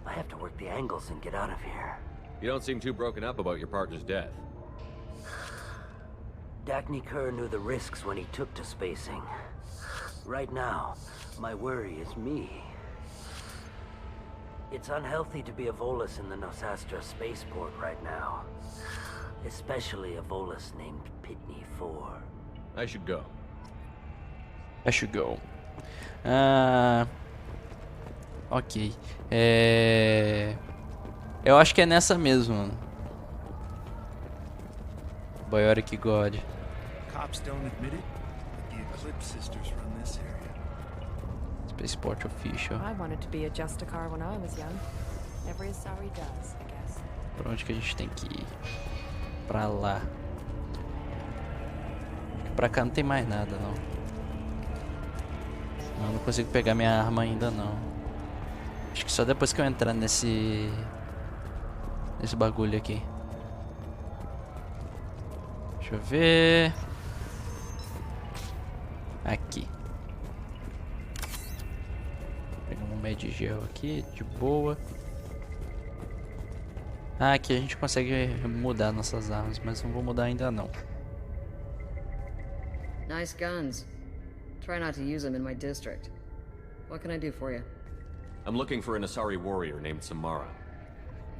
I have to work the angles and get out of here. You don't seem too broken up about your partner's death. Dagny Kerr knew the risks when he took to spacing. Right now, my worry is me. It's unhealthy to be a Volus in the Nosastra spaceport right now. Especially a Volus named Pitney 4. I should go. I should go. Ok. Eu acho que é nessa mesmo, mano. Biotic God. Cops don't admit it, but the Eclipse sisters run this area. Spaceport official. I wanted to be a Justicar when I was young. Every Asari does, I guess. Pra onde que a gente tem que ir? Pra lá. Pra cá não tem mais nada, não. Eu não consigo pegar minha arma ainda, não. Acho que só depois que eu entrar nesse bagulho aqui. Deixa eu ver. Aqui. Vou pegar um Medigel aqui, de boa. Ah, aqui a gente consegue mudar nossas armas, mas não vou mudar ainda não. Nice guns. Try not to use them in my district. What can I do for you? I'm looking for an Asari warrior named Samara.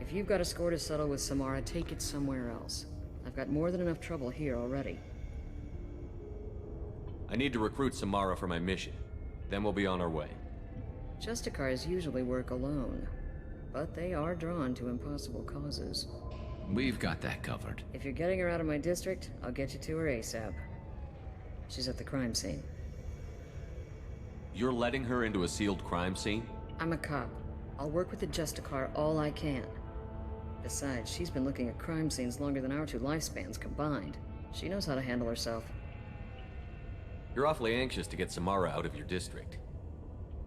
If you've got a score to settle with Samara, take it somewhere else. I've got more than enough trouble here already. I need to recruit Samara for my mission. Then we'll be on our way. Justicars usually work alone, but they are drawn to impossible causes. We've got that covered. If you're getting her out of my district, I'll get you to her ASAP. She's at the crime scene. You're letting her into a sealed crime scene? I'm a cop. I'll work with the Justicar all I can. Besides, she's been looking at crime scenes longer than our 2 lifespans combined. She knows how to handle herself. You're awfully anxious to get Samara out of your district.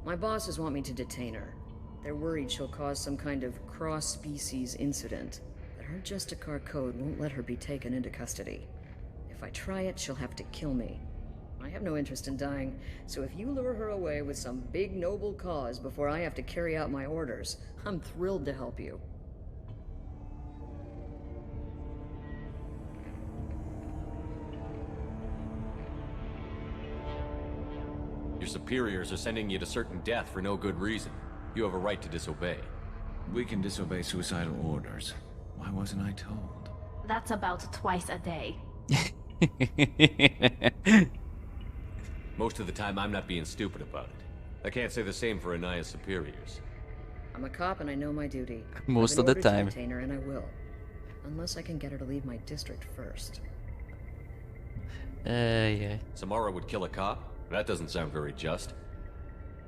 My bosses want me to detain her. They're worried she'll cause some kind of cross-species incident. But her Justicar code won't let her be taken into custody. If I try it, she'll have to kill me. I have no interest in dying, so if you lure her away with some big noble cause before I have to carry out my orders, I'm thrilled to help you. Your superiors are sending you to certain death for no good reason. You have a right to disobey. We can disobey suicidal orders. Why wasn't I told? That's about twice a day. Most of the time, I'm not being stupid about it. I can't say the same for Anaya's superiors. I'm a cop and I know my duty. Most I've of the been ordered time. to detain her, and I will. Unless I can get her to leave my district first. Yeah. Samara would kill a cop? That doesn't sound very just.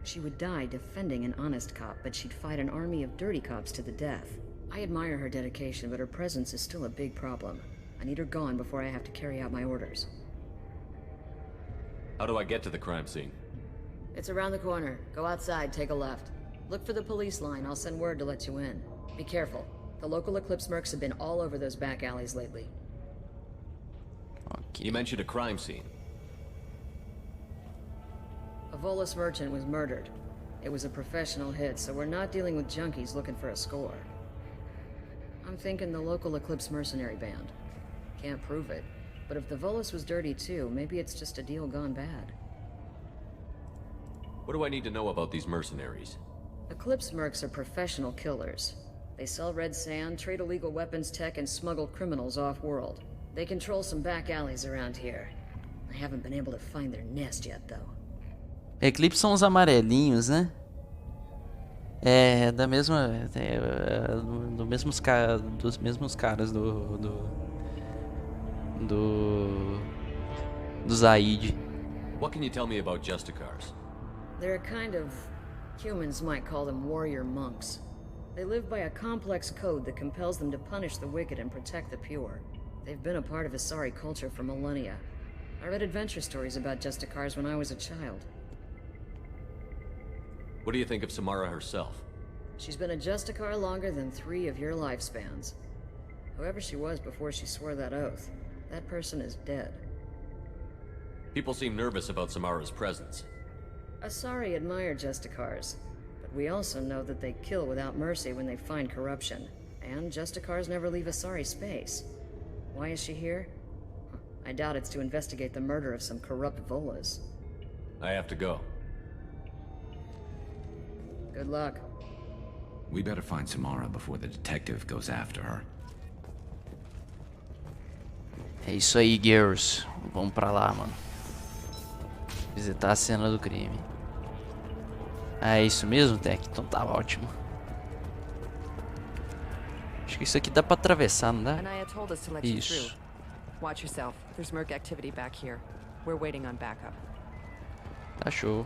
She would die defending an honest cop, but she'd fight an army of dirty cops to the death. I admire her dedication, but her presence is still a big problem. I need her gone before I have to carry out my orders. How do I get to the crime scene? It's around the corner. Go outside, take a left. Look for the police line. I'll send word to let you in. Be careful. The local Eclipse mercs have been all over those back alleys lately. You mentioned a crime scene. A Volus merchant was murdered. It was a professional hit, so we're not dealing with junkies looking for a score. I'm thinking the local Eclipse mercenary band. Can't prove it, but if the Volus was dirty too, maybe it's just a deal gone bad. What do I need to know about these mercenaries? Eclipse mercs are professional killers. They sell red sand, trade illegal weapons tech, and smuggle criminals off-world. They control some back alleys around here. I haven't been able to find their nest yet, though. Eclipse são os amarelinhos, né? É da mesma, dos mesmos caras do Zaid. What can you tell me about Justicars? They're a kind of... humans might call them warrior monks. They live by a complex code that compels them to punish the wicked and protect the pure. They've been a part of Asari culture for millennia. I read adventure stories about Justicars when I was a child. What do you think of Samara herself? She's been a Justicar longer than 3 of your lifespans. Whoever she was before she swore that oath, that person is dead. People seem nervous about Samara's presence. Asari admire Justicars, but we also know that they kill without mercy when they find corruption. And Justicars never leave Asari space. Why is she here? I doubt it's to investigate the murder of some corrupt Volas. I have to go. Good luck. We better find Samara before the detective goes after her. É isso aí, girls. Vamos pra lá, mano. Visitar a cena do crime. Ah, é isso mesmo, Tech? Então tá ótimo. Acho que isso aqui dá pra atravessar, não dá? Anaya told us to let you Isso. through. Watch yourself. There's merc activity back here. We're waiting on backup. Tá show.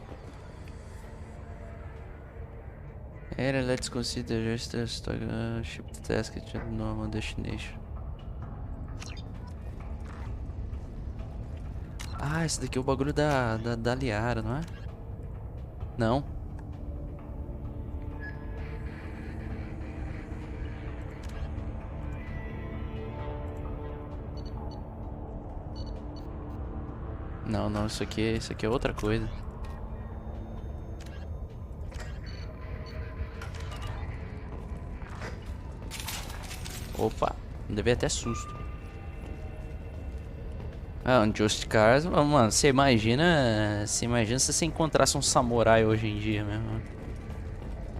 Let's consider just a ship task to normal destination. Ah, esse daqui é o bagulho da Liara, não é? Não. Não, isso aqui é outra coisa. Opa, deve até susto. Ah, um Justicars, mano, você imagina se você encontrasse um samurai hoje em dia mesmo.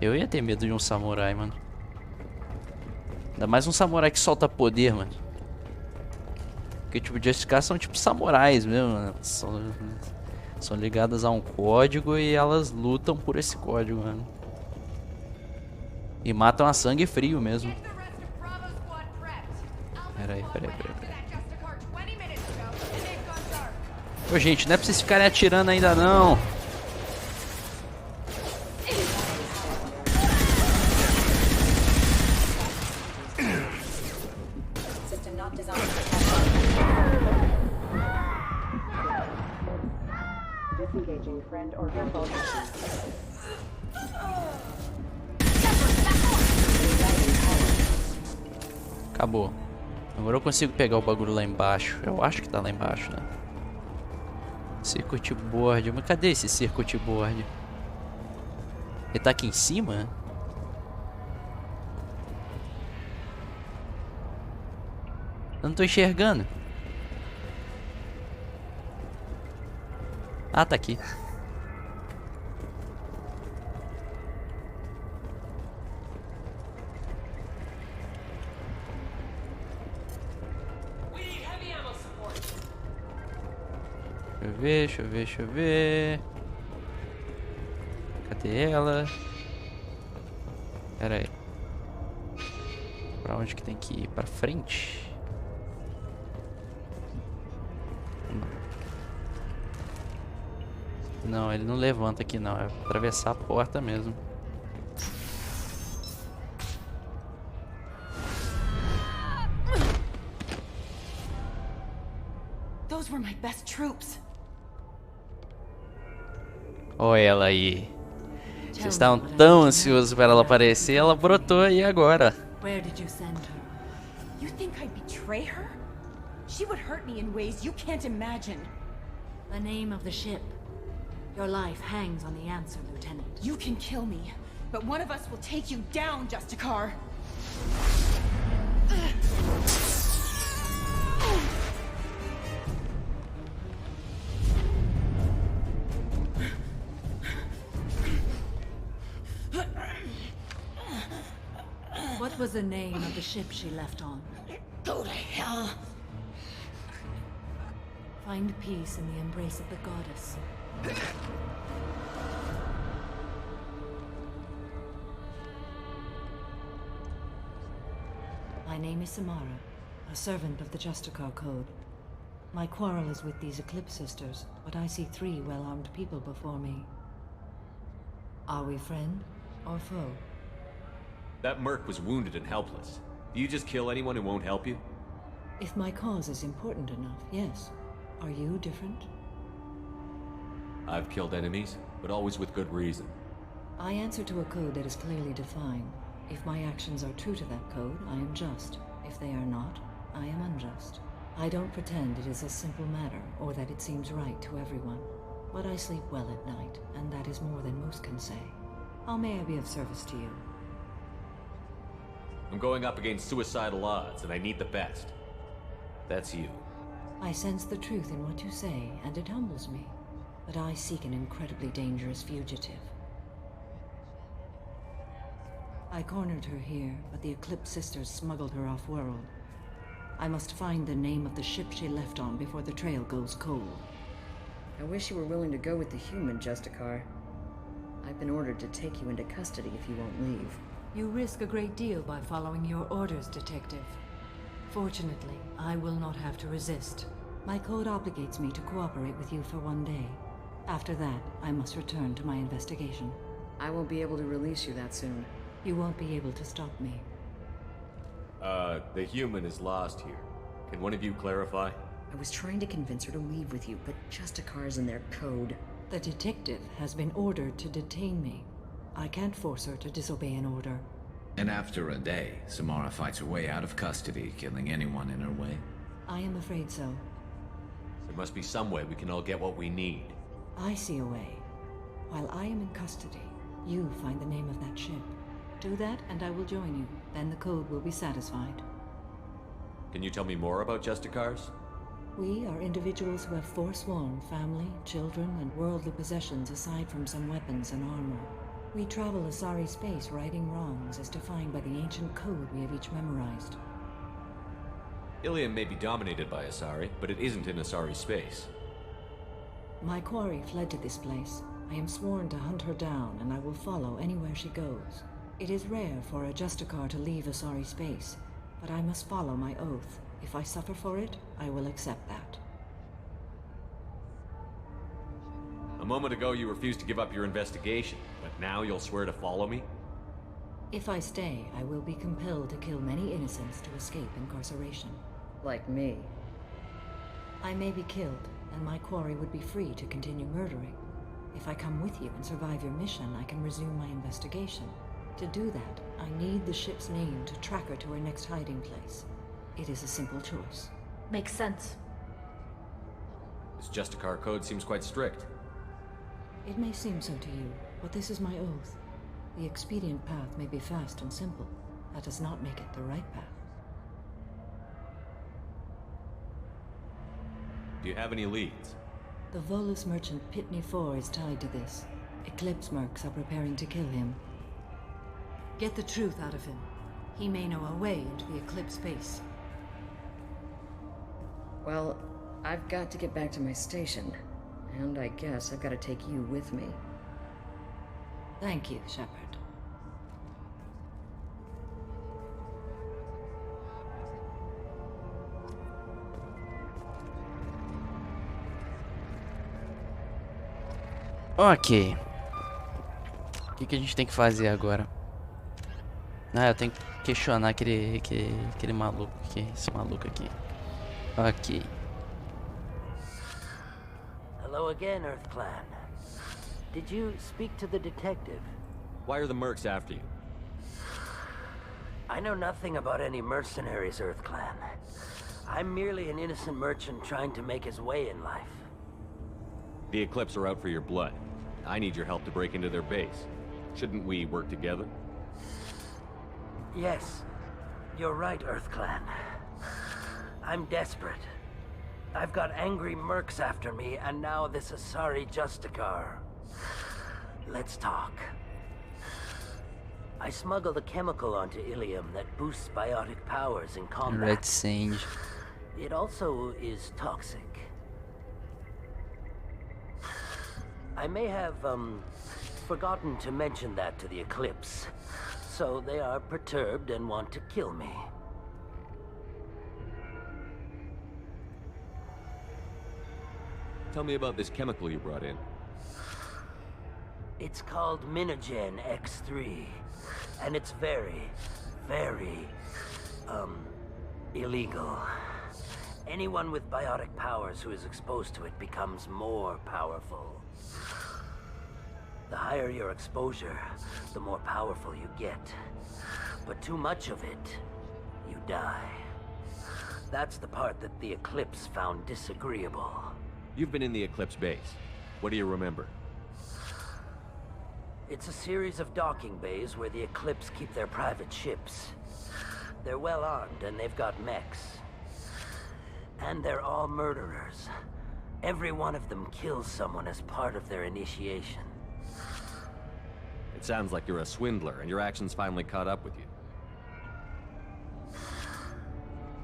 Eu ia ter medo de um samurai, mano. Ainda mais um samurai que solta poder, mano. Porque tipo, Justicars são tipo samurais mesmo, mano. São ligadas a um código e elas lutam por esse código, mano. E matam a sangue frio mesmo. Peraí. Ô, gente, não é pra vocês ficarem atirando ainda, não. Acabou. Agora eu consigo pegar o bagulho lá embaixo. Eu acho que tá lá embaixo, né? Circuit board. Mas cadê esse circuit board? Ele tá aqui em cima? Eu não tô enxergando. Ah, tá aqui. Deixa eu ver. Cadê ela? Pera aí. Pra onde que tem que ir? Pra frente? Não, ele não levanta aqui não. É atravessar a porta mesmo. Those were my best troops. Olha ela aí. Vocês estavam tão ansiosos para ela aparecer, ela brotou aí agora. Where did you send her? You think I'd betray her? She would hurt me in ways you can't imagine. The name of the ship. Your life hangs on the answer, Lieutenant. You can kill me, but one of us will take you down, Justicar. What was the name of the ship she left on? Go to hell. Find peace in the embrace of the goddess. My name is Samara, a servant of the Justicar Code. My quarrel is with these Eclipse Sisters, but I see 3 well-armed people before me. Are we friend or foe? That merc was wounded and helpless. Do you just kill anyone who won't help you? If my cause is important enough, yes. Are you different? I've killed enemies, but always with good reason. I answer to a code that is clearly defined. If my actions are true to that code, I am just. If they are not, I am unjust. I don't pretend it is a simple matter, or that it seems right to everyone. But I sleep well at night, and that is more than most can say. How may I be of service to you? I'm going up against suicidal odds, and I need the best. That's you. I sense the truth in what you say, and it humbles me. But I seek an incredibly dangerous fugitive. I cornered her here, but the Eclipse Sisters smuggled her off-world. I must find the name of the ship she left on before the trail goes cold. I wish you were willing to go with the human, Justicar. I've been ordered to take you into custody if you won't leave. You risk a great deal by following your orders, Detective. Fortunately, I will not have to resist. My code obligates me to cooperate with you for 1 day. After that, I must return to my investigation. I won't be able to release you that soon. You won't be able to stop me. The human is lost here. Can one of you clarify? I was trying to convince her to leave with you, but Justicar's in their code. The detective has been ordered to detain me. I can't force her to disobey an order. And after a day, Samara fights her way out of custody, killing anyone in her way? I am afraid so. There must be some way we can all get what we need. I see a way. While I am in custody, you find the name of that ship. Do that and I will join you. Then the code will be satisfied. Can you tell me more about Justicars? We are individuals who have forsworn family, children, and worldly possessions aside from some weapons and armor. We travel Asari space righting wrongs as defined by the ancient code we have each memorized. Ilium may be dominated by Asari, but it isn't in Asari space. My quarry fled to this place. I am sworn to hunt her down, and I will follow anywhere she goes. It is rare for a Justicar to leave Asari space, but I must follow my oath. If I suffer for it, I will accept that. A moment ago you refused to give up your investigation, but now you'll swear to follow me? If I stay, I will be compelled to kill many innocents to escape incarceration. Like me. I may be killed, and my quarry would be free to continue murdering. If I come with you and survive your mission, I can resume my investigation. To do that, I need the ship's name to track her to her next hiding place. It is a simple choice. Makes sense. This Justicar code seems quite strict. It may seem so to you, but this is my oath. The expedient path may be fast and simple. That does not make it the right path. Do you have any leads? The Volus merchant Pitney 4 is tied to this. Eclipse mercs are preparing to kill him. Get the truth out of him. He may know a way into the Eclipse base. Well, I've got to get back to my station. And I guess I've got to take you with me. Thank you, Shepard. Ok. O que a gente tem que fazer agora? Ah, eu tenho que questionar aquele maluco aqui. Esse maluco aqui. Ok. Hello again, Earth Clan. Did you speak to the detective? Why are the mercs after you? I know nothing about any mercenaries, Earth Clan. I'm merely an innocent merchant trying to make his way in life. The Eclipse are out for your blood. I need your help to break into their base. Shouldn't we work together? Yes, you're right, Earth Clan. I'm desperate. I've got angry mercs after me, and now this Asari Justicar. Let's talk. I smuggled a chemical onto Ilium that boosts biotic powers in combat. Red Sage. It also is toxic. I may have, forgotten to mention that to the Eclipse. So they are perturbed and want to kill me. Tell me about this chemical you brought in. It's called Minogen X3. And it's very, very, illegal. Anyone with biotic powers who is exposed to it becomes more powerful. The higher your exposure, the more powerful you get. But too much of it, you die. That's the part that the Eclipse found disagreeable. You've been in the Eclipse base. What do you remember? It's a series of docking bays where the Eclipse keep their private ships. They're well armed and they've got mechs. And they're all murderers. Every one of them kills someone as part of their initiation. It sounds like you're a swindler and your actions finally caught up with you.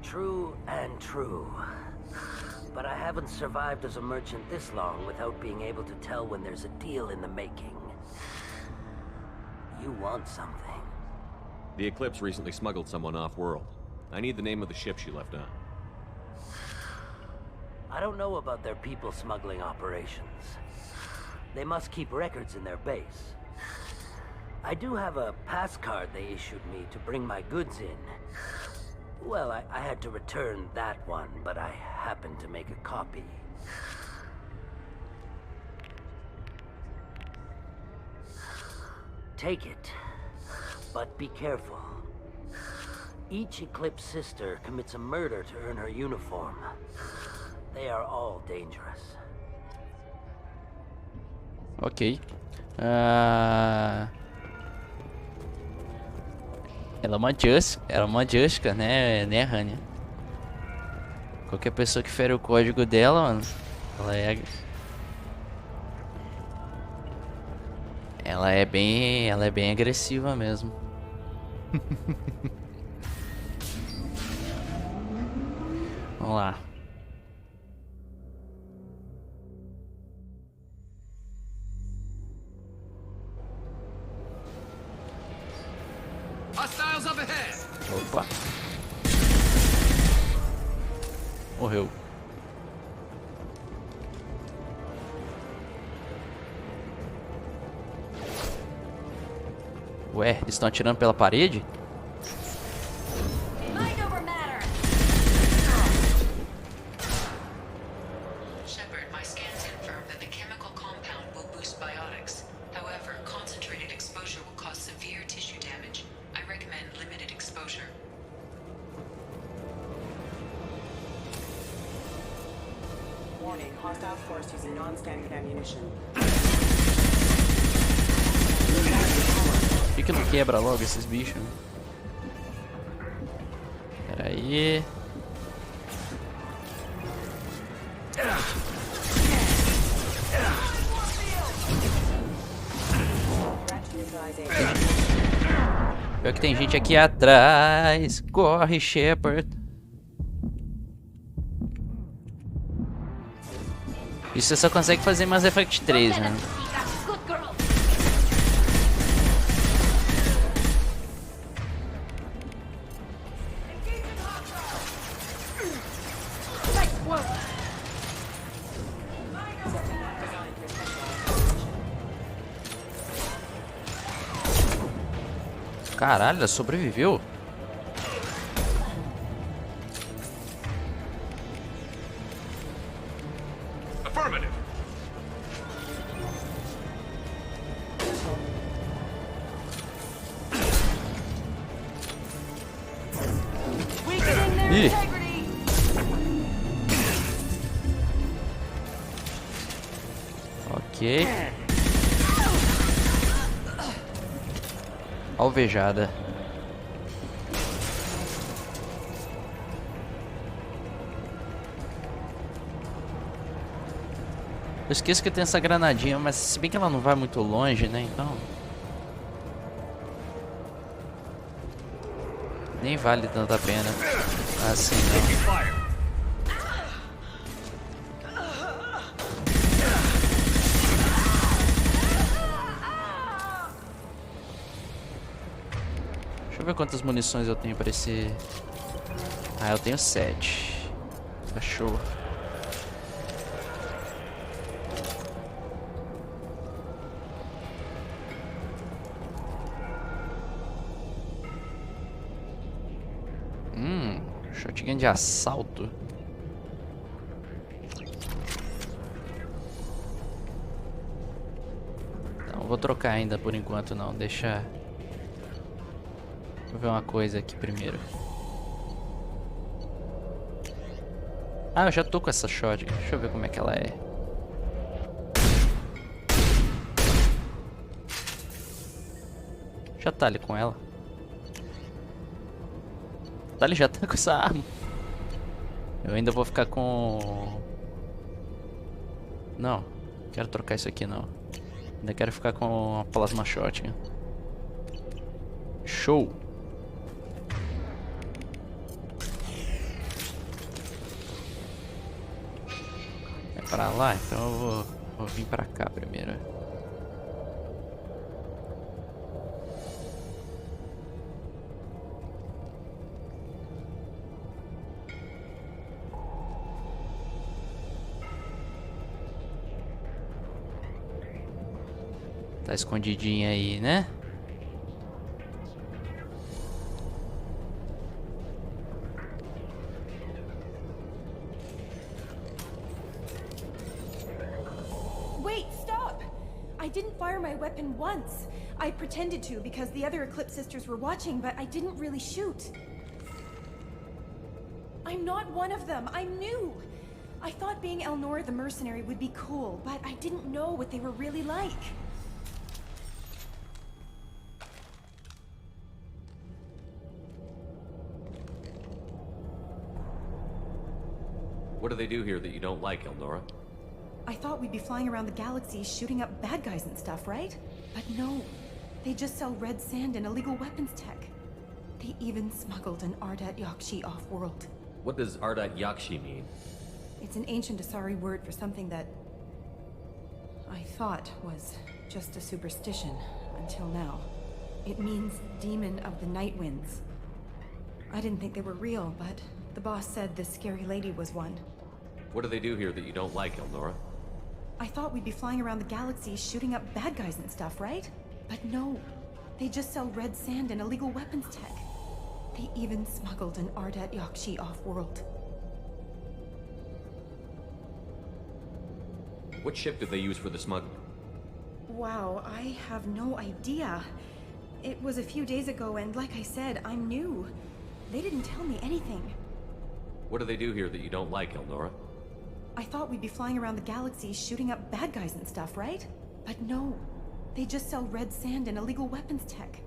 True and true. But I haven't survived as a merchant this long without being able to tell when there's a deal in the making. You want something. The Eclipse recently smuggled someone off-world. I need the name of the ship she left on. I don't know about their people smuggling operations. They must keep records in their base. I do have a pass card they issued me to bring my goods in. Well, I had to return that one, but I happened to make a copy. Take it, but be careful. Each Eclipse sister commits a murder to earn her uniform. They are all dangerous. Ok. Ela é uma Justicar, né, Rania? Qualquer pessoa que fere o código dela, mano, ela é bem agressiva mesmo. Vamos lá. Hostiles up ahead. Opa. Morreu. Ué, eles estão atirando pela parede? Shepard, my scans confirm that the chemical compound will boost biotics. However, concentrated exposure will cause severe tissue damage. I recommend limited exposure. Warning, hostile force using non-standard ammunition. Por que não quebra logo esses bichos? Pera aí. Pior que tem gente aqui atrás. Corre, Shepard. Isso você só consegue fazer em Mass Effect 3, né? Caralho, ela sobreviveu? Affirmative. Ih. Ok. Alvejada. Eu esqueço que tem essa granadinha, mas se bem que ela não vai muito longe, né? Então nem vale tanto a pena assim, não. Deixa eu ver quantas munições eu tenho pra esse... Ah, eu tenho 7. Tá show. Shotgun de assalto. Não vou trocar ainda por enquanto não, deixa... Vou ver uma coisa aqui primeiro. Ah, eu já tô com essa shotgun. Deixa eu ver como é que ela é. Já tá ali com ela. Tá ali, já tá com essa arma. Eu ainda vou ficar com... Não, quero trocar isso aqui não. Ainda quero ficar com a plasma shotgun. Show. É pra lá? Então eu vou vir pra cá primeiro. Tá escondidinha aí, né? Wait, stop! I didn't fire my weapon once. I pretended to because the other Eclipse sisters were watching, but I didn't really shoot. I'm not one of them. I'm new. I thought being Elnora the mercenary would be cool, but I didn't know what they were really like. What do they do here that you don't like, Elnora? I thought we'd be flying around the galaxy shooting up bad guys and stuff, right? But no. They just sell red sand and illegal weapons tech. They even smuggled an Ardat Yakshi off-world. What does Ardat Yakshi mean? It's an ancient Asari word for something that I thought was just a superstition until now. It means demon of the night winds. I didn't think they were real, but The boss said this scary lady was one. What do they do here that you don't like, Elnora? I thought we'd be flying around the galaxy shooting up bad guys and stuff, right? But no. They just sell red sand and illegal weapons tech. They even smuggled an Ardat Yakshi off-world. What ship did they use for the smuggling? Wow, I have no idea. It was a few days ago, and like I said, I'm new. They didn't tell me anything. What do they do here that you don't like, Elnora? I thought we'd be flying around the galaxy shooting up bad guys and stuff, right? But no. They just sell red sand and illegal weapons tech.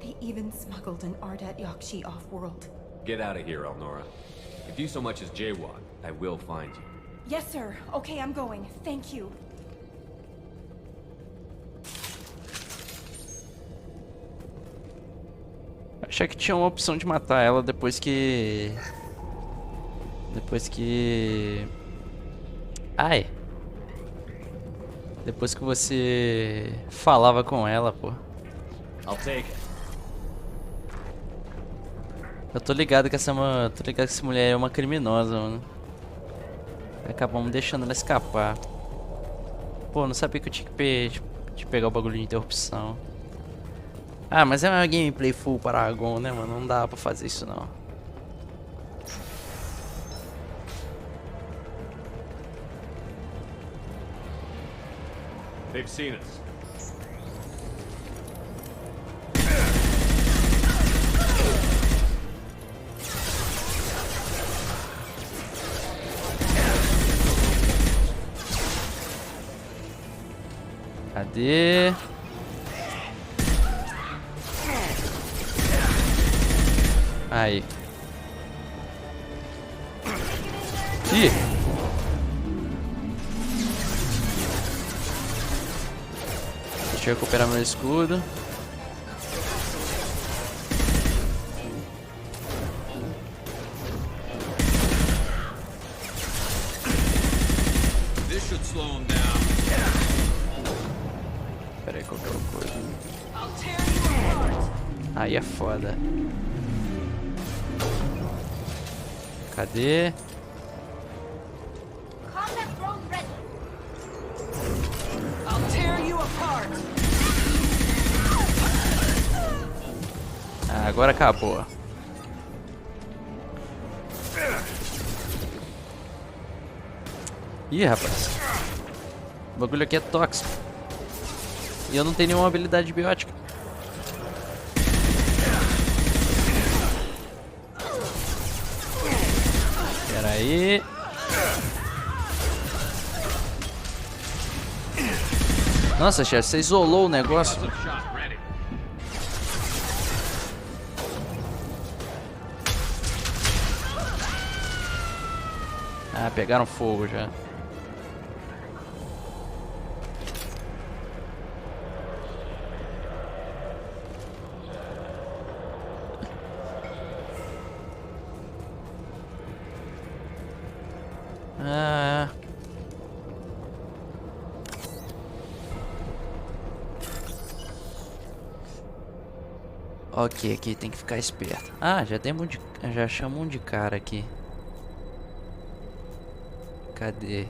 They even smuggled an Ardat Yakshi off-world. Get out of here, Elnora. If you so much as jaywalk, I will find you. Yes, sir. Okay, I'm going. Thank you. Achei que tinha uma opção de matar ela depois que... Ai! Depois que você falava com ela, pô. I'll take it. Eu tô ligado que essa mulher é uma criminosa, mano. Acabamos deixando ela escapar. Pô, não sabia que eu tinha que pegar o bagulho de interrupção. Ah, mas é uma gameplay full Paragon, né, mano? Não dá pra fazer isso, não. They've seen us. Cadê? Aí. Ih! Deixa eu recuperar meu escudo. This should slow him down. Pera aí, qualquer coisa. Aí é foda. Cadê? Ah, agora acabou. Ih, rapaz. O bagulho aqui é tóxico. E eu não tenho nenhuma habilidade biótica. Pera aí. Nossa, chefe, você isolou o negócio. Ah, pegaram fogo já. Ah. Ok, aqui tem que ficar esperto. Ah, já chamou um de cara aqui. Cadê?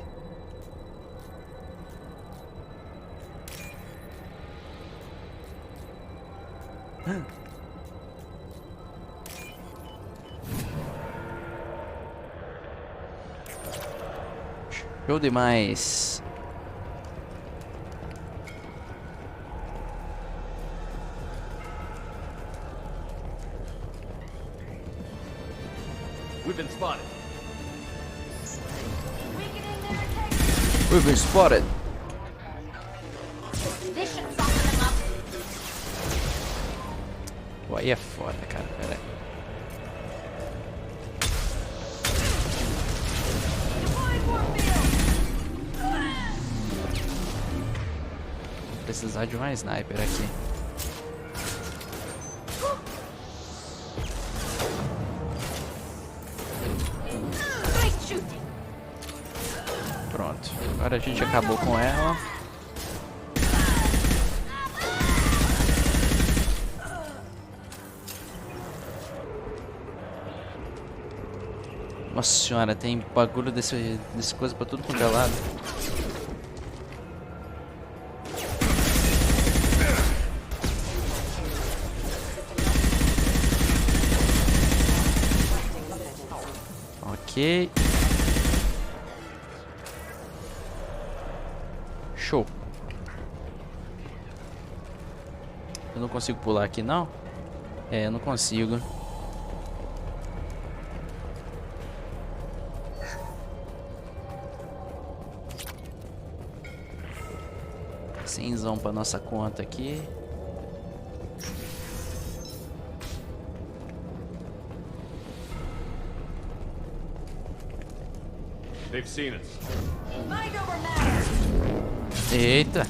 Show demais. We've been spotted. We've been spotted. Pô, aí é foda, cara. Pera aí. Vou precisar de uma sniper aqui. Pronto, agora a gente acabou com ela. Nossa senhora, tem bagulho desse coisa pra tudo quanto é lado. Ok. Show. Eu não consigo pular aqui, não? É, eu não consigo. Cenzão pra nossa conta aqui. They've seen us. Eita.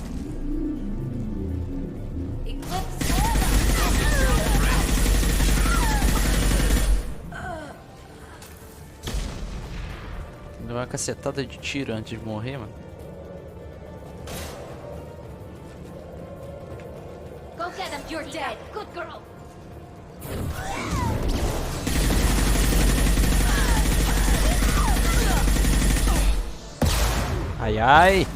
Deu uma cacetada de tiro antes de morrer, mano. Go get him. You're dead. Good girl. Ai, ai.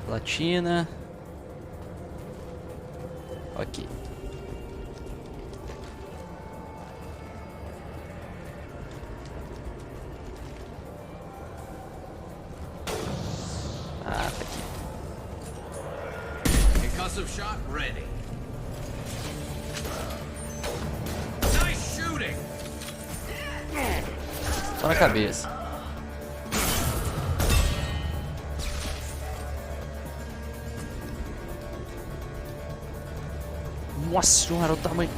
Platina. Ok. Ah, tá aqui. Concussive shot ready. Nice shooting. Só na cabeça. Nossa senhora, o tamanho.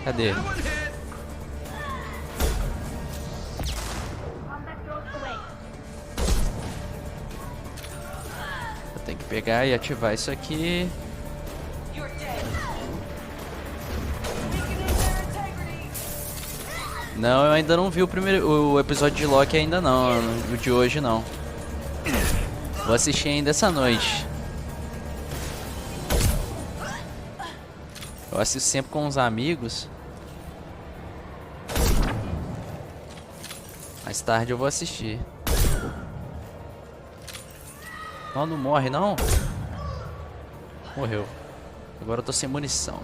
Cadê? Eu tenho que pegar e ativar isso aqui. Não, eu ainda não vi o episódio de Loki ainda não, o de hoje não. Vou assistir ainda essa noite. Eu assisto sempre com os amigos. Mais tarde eu vou assistir. Não, não morre não? Morreu. Agora eu tô sem munição.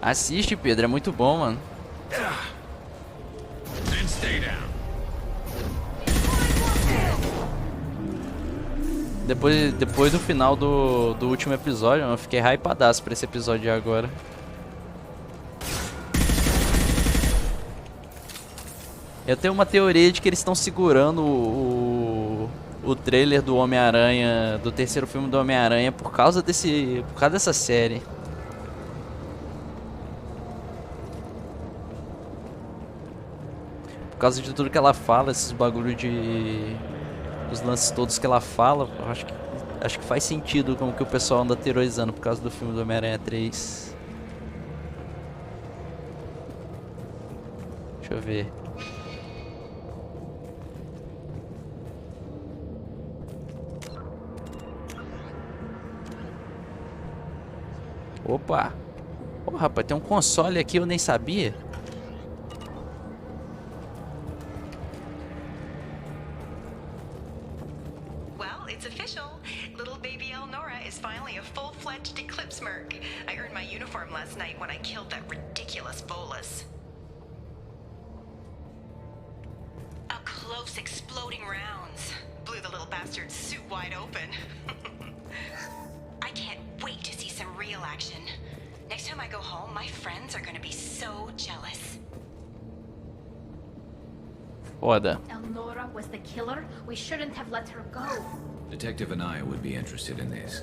Assiste, Pedro, é muito bom, mano. Depois do final do último episódio, eu fiquei hypadaço pra esse episódio de agora. Eu tenho uma teoria de que eles estão segurando o trailer do Homem-Aranha, do terceiro filme do Homem-Aranha, por causa dessa série. Por causa de tudo que ela fala, esses bagulho de... os lances todos que ela fala, eu acho que faz sentido como que o pessoal anda teorizando por causa do filme do Homem-Aranha 3. Deixa eu ver. Opa! Ô, rapaz, tem um console aqui, eu nem sabia. Exploding rounds blew the little bastard's suit wide open. I can't wait to see some real action. Next time I go home, my friends are gonna be so jealous. Foda. Elnora was the killer. We shouldn't have let her go. Detective Anaya would be interested in this.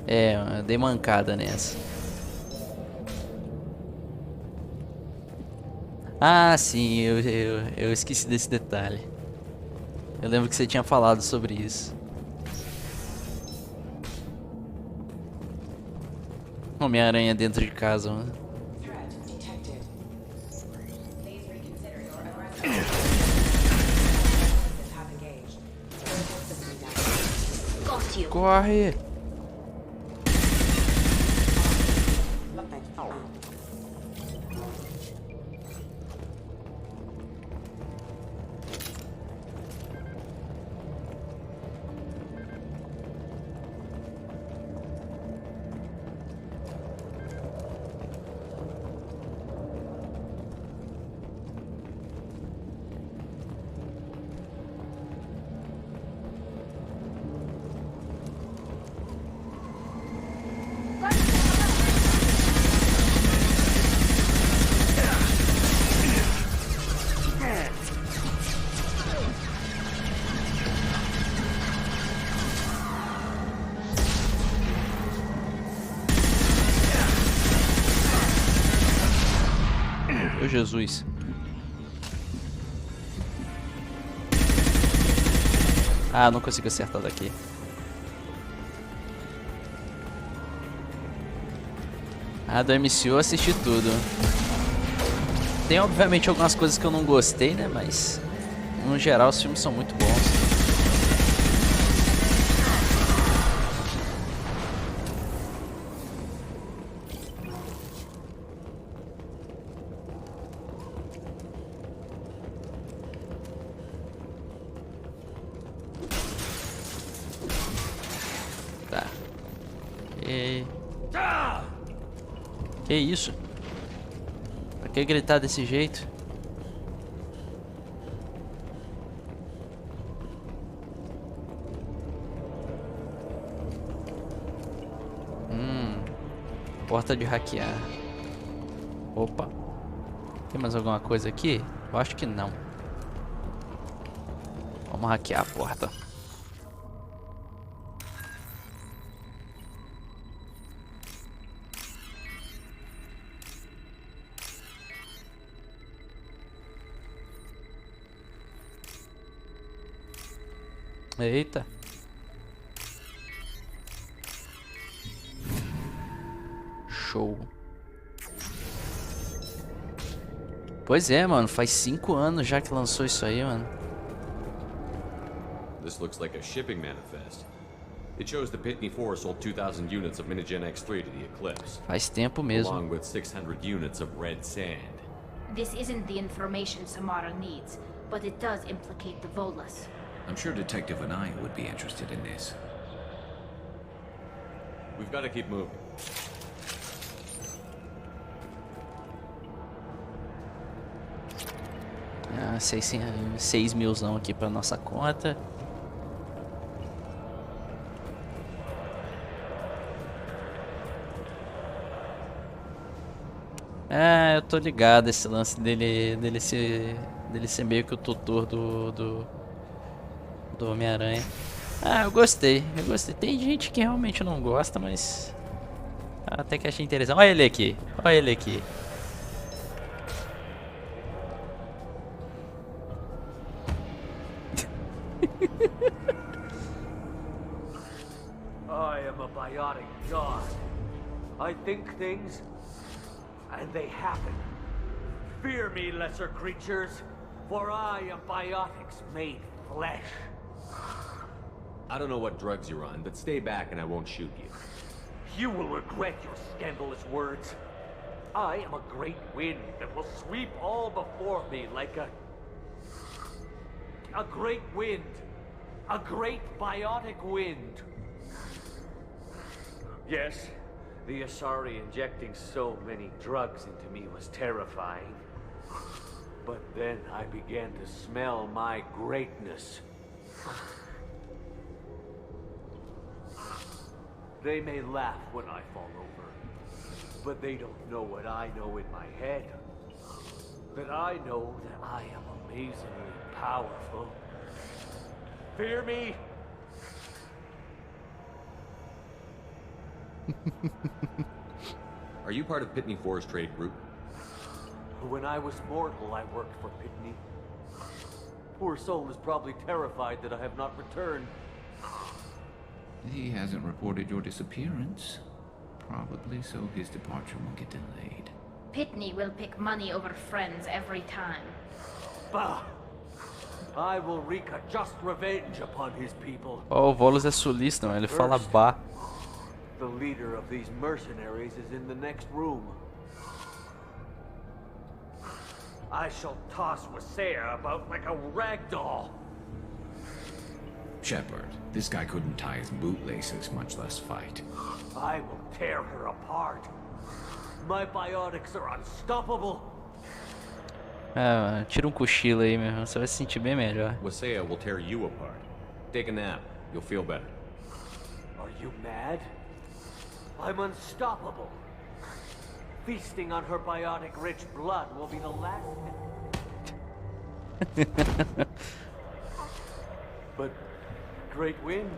É, dei mancada nessa. Ah, sim, eu esqueci desse detalhe. Eu lembro que você tinha falado sobre isso. Homem-Aranha dentro de casa, mano. Corre! Meu Jesus. Ah, não consigo acertar daqui. Ah, do MCU eu assisti tudo. Tem obviamente algumas coisas que eu não gostei, né? Mas no geral os filmes são muito bons. Que isso? Pra que gritar desse jeito? Porta de hackear. Opa. Tem mais alguma coisa aqui? Eu acho que não. Vamos hackear a porta. Eita. Show. Pois é, mano. Faz 5 anos já que lançou isso aí, mano. This looks like a shipping manifest. It shows the Pitney Force sold 2,000 units of Minigen X3 to the Eclipse. Faz tempo mesmo. Along with 600 units of red sand. This isn't the information Samara needs, but it does implicate the Volas. I'm sure Detective and I would be interested in this. We've got to keep moving. Ah, 6 milzão aqui pra nossa conta. Ah, eu tô ligado esse lance dele ser meio que o tutor do Homem-Aranha. Ah, eu gostei. Tem gente que realmente não gosta, mas até que achei interessante. Olha ele aqui. Olha ele aqui. I am a biotic god. I think things, and they happen. Fear me, lesser creatures, for I am biotics made flesh. I don't know what drugs you're on, but stay back and I won't shoot you. You will regret your scandalous words. I am a great wind that will sweep all before me like a great wind. A great biotic wind. Yes, the Asari injecting so many drugs into me was terrifying. But then I began to smell my greatness. They may laugh when I fall over, but they don't know what I know in my head. That I know that I am amazingly powerful. Fear me? Are you part of Pitney Force trade group? When I was mortal, I worked for Pitney. Poor soul is probably terrified that I have not returned. He hasn't reported your disappearance. Probably so his departure won't get delayed. Pitney will pick money over friends every time. Bah! I will wreak a just revenge upon his people. Oh, o Volos é sulista, não? Ele fala bah. The leader of these mercenaries is in the next room. I shall toss Wasea about like a rag doll. Shepard, this guy couldn't tie his bootlaces, much less fight. I will tear her apart. My biotics are unstoppable. Ah, tira cochilo aí, meu irmão. Você vai se sentir bem melhor. Wasea will tear you apart. Take a nap. You'll feel better. Are you mad? I'm unstoppable. Feasting on her biotic-rich blood will be the last... But... Great Wind...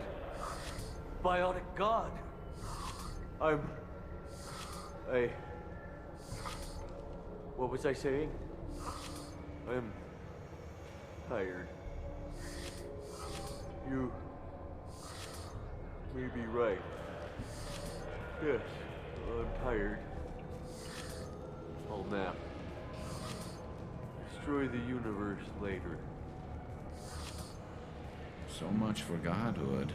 Biotic God... What was I saying? I'm... tired. You... may be right. Yes, I'm tired. I'll nap. Destroy the universe later. So much for godhood.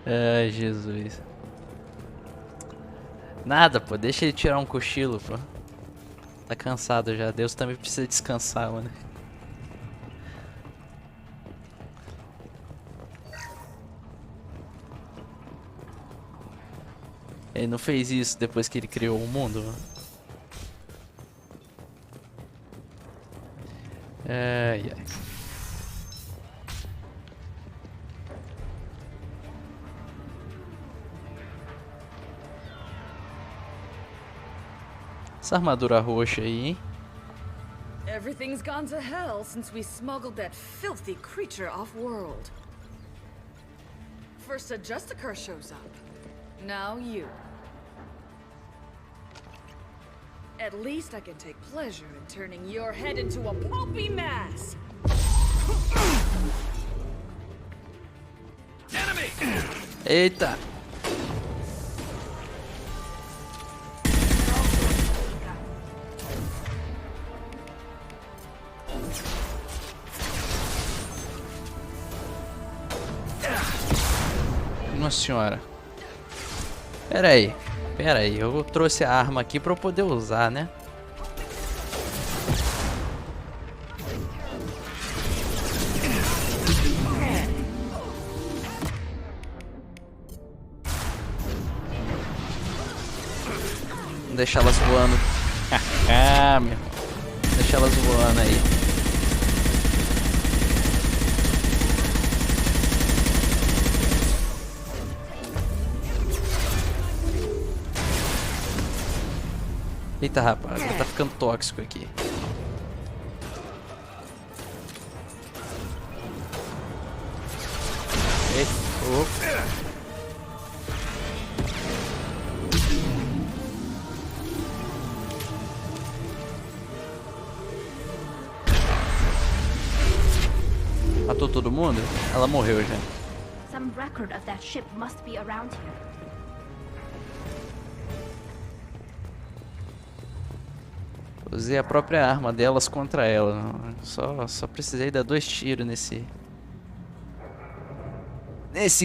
Ai, Jesus. Nada, pô. Deixa ele tirar cochilo, pô. Tá cansado já. Deus também precisa descansar, mano. Ele não fez isso depois que ele criou o mundo, mano. Ai, ai. Essa armadura roxa aí, hein? Everything's gone to hell since we smuggled that filthy creature off-world. First a Justicar shows up. Now you. At least I can take pleasure in turning your head into a pulpy mass. Enemy! Eita! Nossa senhora. Pera aí, eu trouxe a arma aqui pra eu poder usar, né? Vamos deixar elas voando. Ah, meu. Deixa elas voando aí. Eita, rapaz, tá ficando tóxico aqui. Matou todo mundo? Ela morreu já. Some record of that ship must be around here. Usei a própria arma delas contra ela. Só precisei dar 2 tiros nesse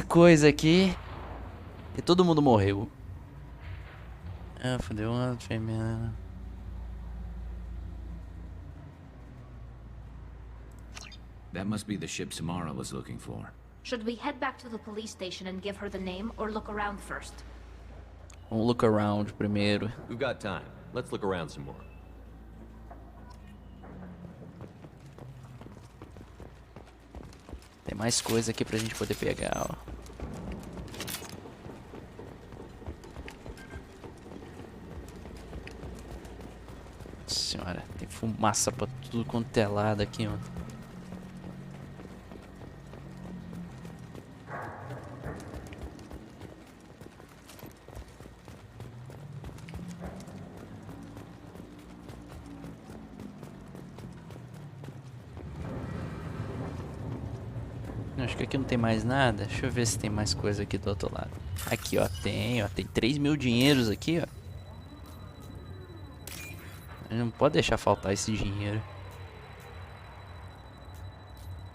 coisa aqui. E todo mundo morreu. Ah, fodeu uma fêmea. That must be the ship Samara was looking for. Should we head back to the police station and give her the name, or look around first? Vamos look around primeiro. We've got time. Let's look around some more. Tem mais coisa aqui pra gente poder pegar, ó. Nossa senhora, tem fumaça pra tudo quanto é lado aqui, ó. Acho que aqui não tem mais nada. Deixa eu ver se tem mais coisa aqui do outro lado. Aqui, ó. Tem 3.000 dinheiros aqui, ó. Não pode deixar faltar esse dinheiro.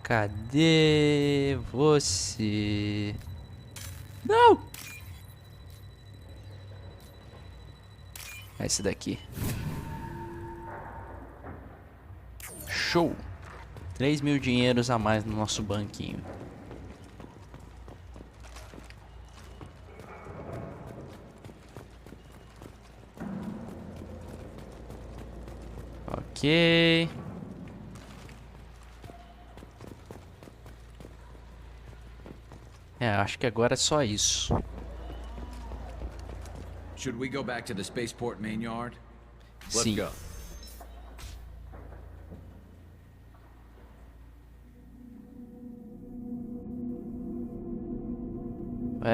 Cadê você? Não! É esse daqui. Show! 3.000 dinheiros a mais no nosso banquinho. Ok. Acho que agora é só isso. Should we go back to the spaceport main yard? Sim. Let's go.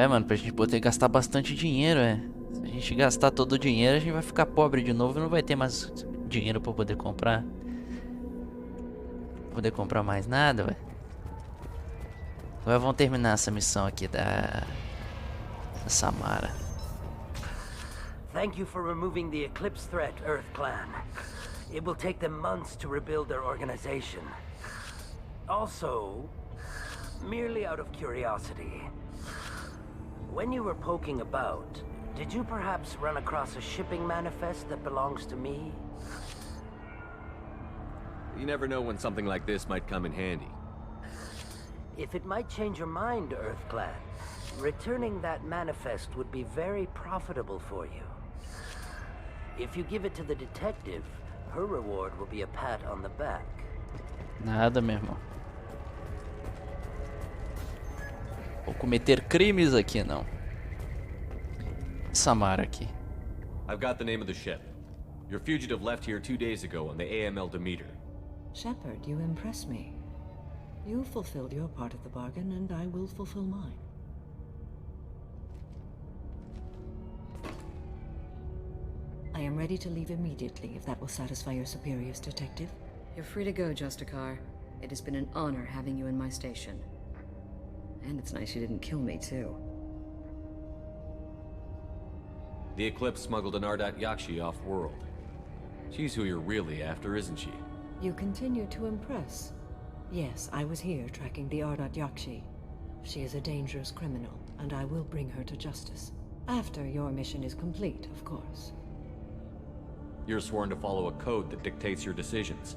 Mano, pra gente poder gastar bastante dinheiro, Se a gente gastar todo o dinheiro, a gente vai ficar pobre de novo e não vai ter mais dinheiro pra poder comprar. Poder comprar mais nada, ué. Agora vamos terminar essa missão aqui da Samara. Thank you for removing the Eclipse threat, Earth Clan. It will take them months to rebuild their organization. Also, merely out of curiosity, when you were poking about, did you perhaps run across a shipping manifest that belongs to me? You never know when something like this might come in handy. If it might change your mind, Earth Clan, returning that manifest would be very profitable for you. If you give it to the detective, her reward will be a pat on the back. Nada, meu irmão. Vou cometer crimes aqui, não. Samara aqui. I've got the name of the ship. Your fugitive left here 2 days ago on the AML Demeter. Shepard, you impress me. You fulfilled your part of the bargain, and I will fulfill mine. I am ready to leave immediately, if that will satisfy your superiors, Detective. You're free to go, Justicar. It has been an honor having you in my station. And it's nice you didn't kill me, too. The Eclipse smuggled an Ardat Yakshi off-world. She's who you're really after, isn't she? You continue to impress. Yes, I was here tracking the Ardat Yakshi. She is a dangerous criminal, and I will bring her to justice. After your mission is complete, of course. You're sworn to follow a code that dictates your decisions.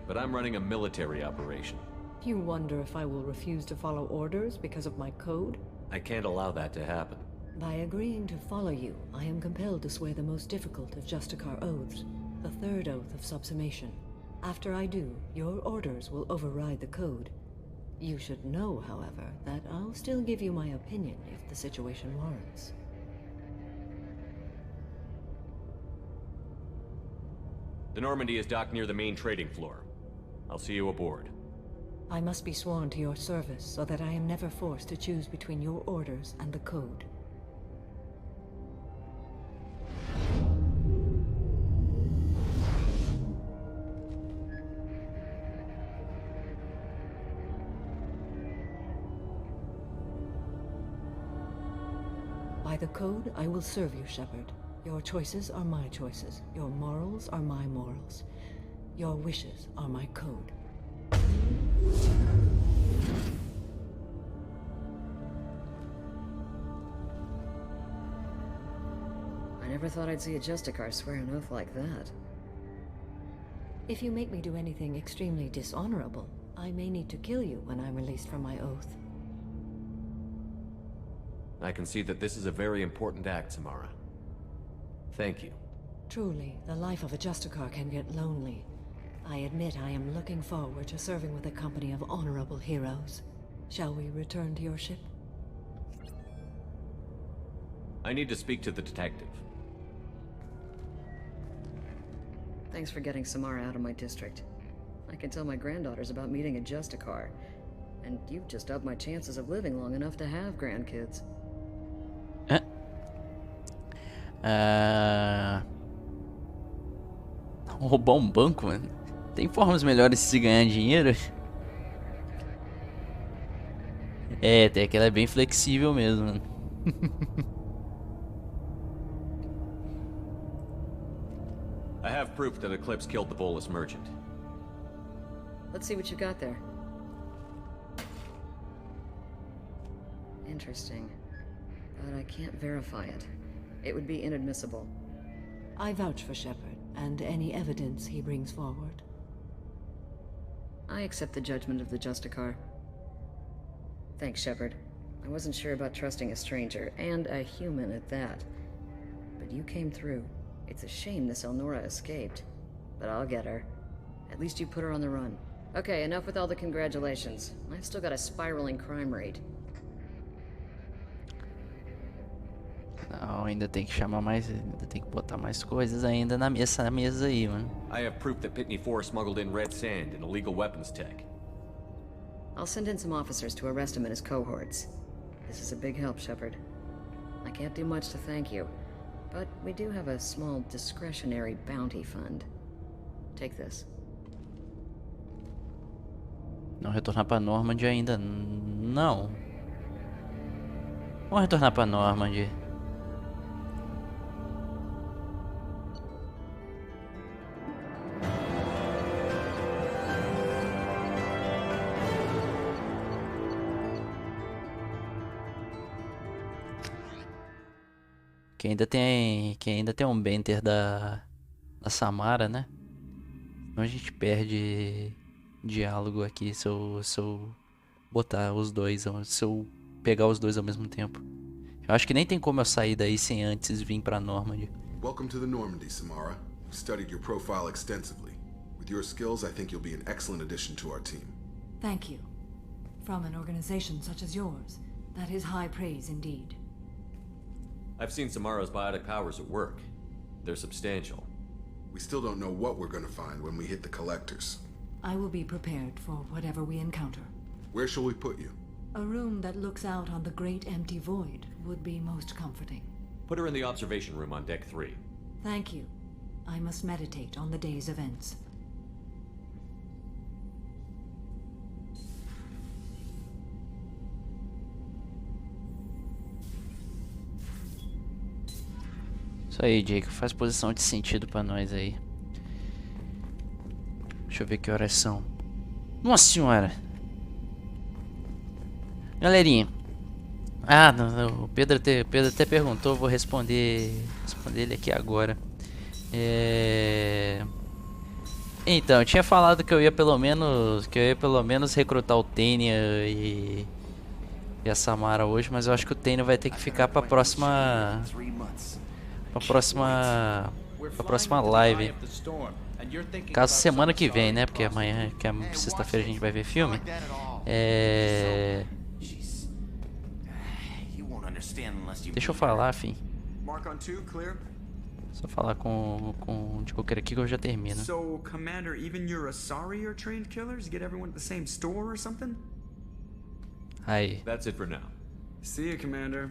But I'm running a military operation. You wonder if I will refuse to follow orders because of my code? I can't allow that to happen. By agreeing to follow you, I am compelled to swear the most difficult of Justicar oaths, the third oath of subsumation. After I do, your orders will override the code. You should know, however, that I'll still give you my opinion if the situation warrants. The Normandy is docked near the main trading floor. I'll see you aboard. I must be sworn to your service so that I am never forced to choose between your orders and the code. By the code, I will serve you, Shepard. Your choices are my choices. Your morals are my morals. Your wishes are my code. I never thought I'd see a Justicar swear an oath like that. If you make me do anything extremely dishonorable, I may need to kill you when I'm released from my oath. I can see that this is a very important act, Samara. Thank you. Truly, the life of a Justicar can get lonely. I admit I am looking forward to serving with a company of honorable heroes. Shall we return to your ship? I need to speak to the detective. Thanks for getting Samara out of my district. I can tell my granddaughters about meeting a Justicar. And you've just upped my chances of living long enough to have grandkids. Roubar um banco, mano. Tem formas melhores de se ganhar dinheiro? É, até que ela é bem flexível mesmo, mano. I have proof that Eclipse killed the Bolus merchant. Let's see what you got there. Interesting. But I can't verify it. It would be inadmissible. I vouch for Shepard and any evidence he brings forward. I accept the judgment of the Justicar. Thanks, Shepard. I wasn't sure about trusting a stranger, and a human at that. But you came through. It's a shame this Elnora escaped. But I'll get her. At least you put her on the run. Okay, enough with all the congratulations. I've still got a spiraling crime rate. Não, ainda tem que chamar mais, ainda tem que botar mais coisas ainda na mesa aí, mano. I have proof that Pitney Four smuggled in red sand and illegal weapons tech. I'll send in some officers to arrest him and his cohorts. This is a big help, Shepard. I can't do much to thank you, but we do have a small discretionary bounty fund. Take this. Não retornar pra Normandy ainda não. Vamos retornar pra Normandy. Que ainda tem um banter da Samara, né? Então a gente perde diálogo aqui se eu botar os dois, se eu pegar os dois ao mesmo tempo. Eu acho que nem tem como eu sair daí sem antes vir pra Normandy. Welcome to the Normandy, Samara. We've studied your profile extensively. With your skills, I think you'll be an excellent addition to our team. Thank you. From an organization such as yours, that is high praise indeed. I've seen Samara's biotic powers at work. They're substantial. We still don't know what we're gonna find when we hit the collectors. I will be prepared for whatever we encounter. Where shall we put you? A room that looks out on the great empty void would be most comforting. Put her in the observation room on deck 3. Thank you. I must meditate on the day's events. Isso aí, Jacob. Faz posição de sentido pra nós aí. Deixa eu ver que horas são. Nossa senhora! Galerinha. O Pedro até perguntou. Vou responder ele aqui agora. Então, eu tinha falado que eu ia pelo menos recrutar o Tênia e a Samara hoje, mas eu acho que o Tênia vai ter que ficar pra próxima live. Caso semana que vem, né? Porque amanhã, que é sexta-feira, a gente vai ver filme. Deixa eu falar, fim. Só falar com de qualquer aqui que eu já termino. So, Commander, even your Asari are trained killers? Get everyone at the same store or something? Aí. That's it for now. See you, Commander.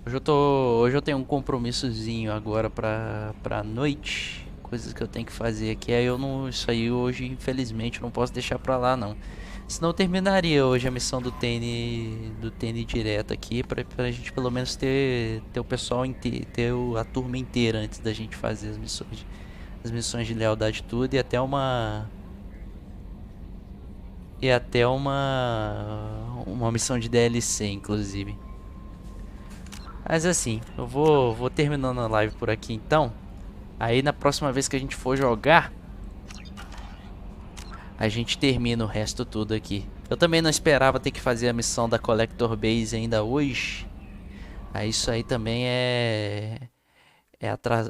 Mas hoje eu tenho um compromissozinho agora pra noite. Coisas que eu tenho que fazer aqui. Aí isso aí hoje, infelizmente, eu não posso deixar pra lá, não. Senão eu terminaria hoje a missão do TN direto aqui. Pra gente pelo menos ter o pessoal inteiro, ter a turma inteira antes da gente fazer as missões de lealdade e tudo. E até uma missão de DLC, inclusive. Mas assim, eu vou terminando a live por aqui então. Aí na próxima vez que a gente for jogar, a gente termina o resto tudo aqui. Eu também não esperava ter que fazer a missão da Collector Base ainda hoje. Aí isso aí também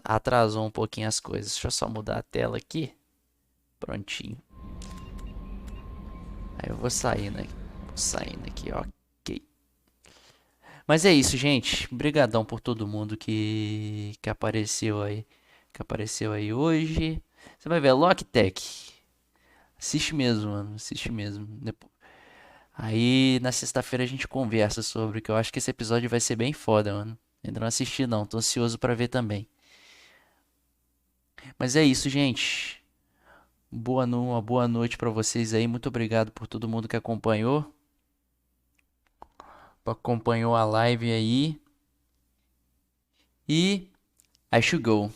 atrasou um pouquinho as coisas. Deixa eu só mudar a tela aqui. Prontinho. Aí eu vou saindo aqui, ok. Mas é isso, gente. Obrigadão por todo mundo que apareceu aí. Que apareceu aí hoje. Você vai ver, Locktech. Assiste mesmo, mano. Assiste mesmo. Aí na sexta-feira a gente conversa sobre. Que eu acho que esse episódio vai ser bem foda, mano. Ainda não assisti não. Tô ansioso pra ver também. Mas é isso, gente. uma boa noite pra vocês aí. Muito obrigado por todo mundo que acompanhou a live aí. E I should go.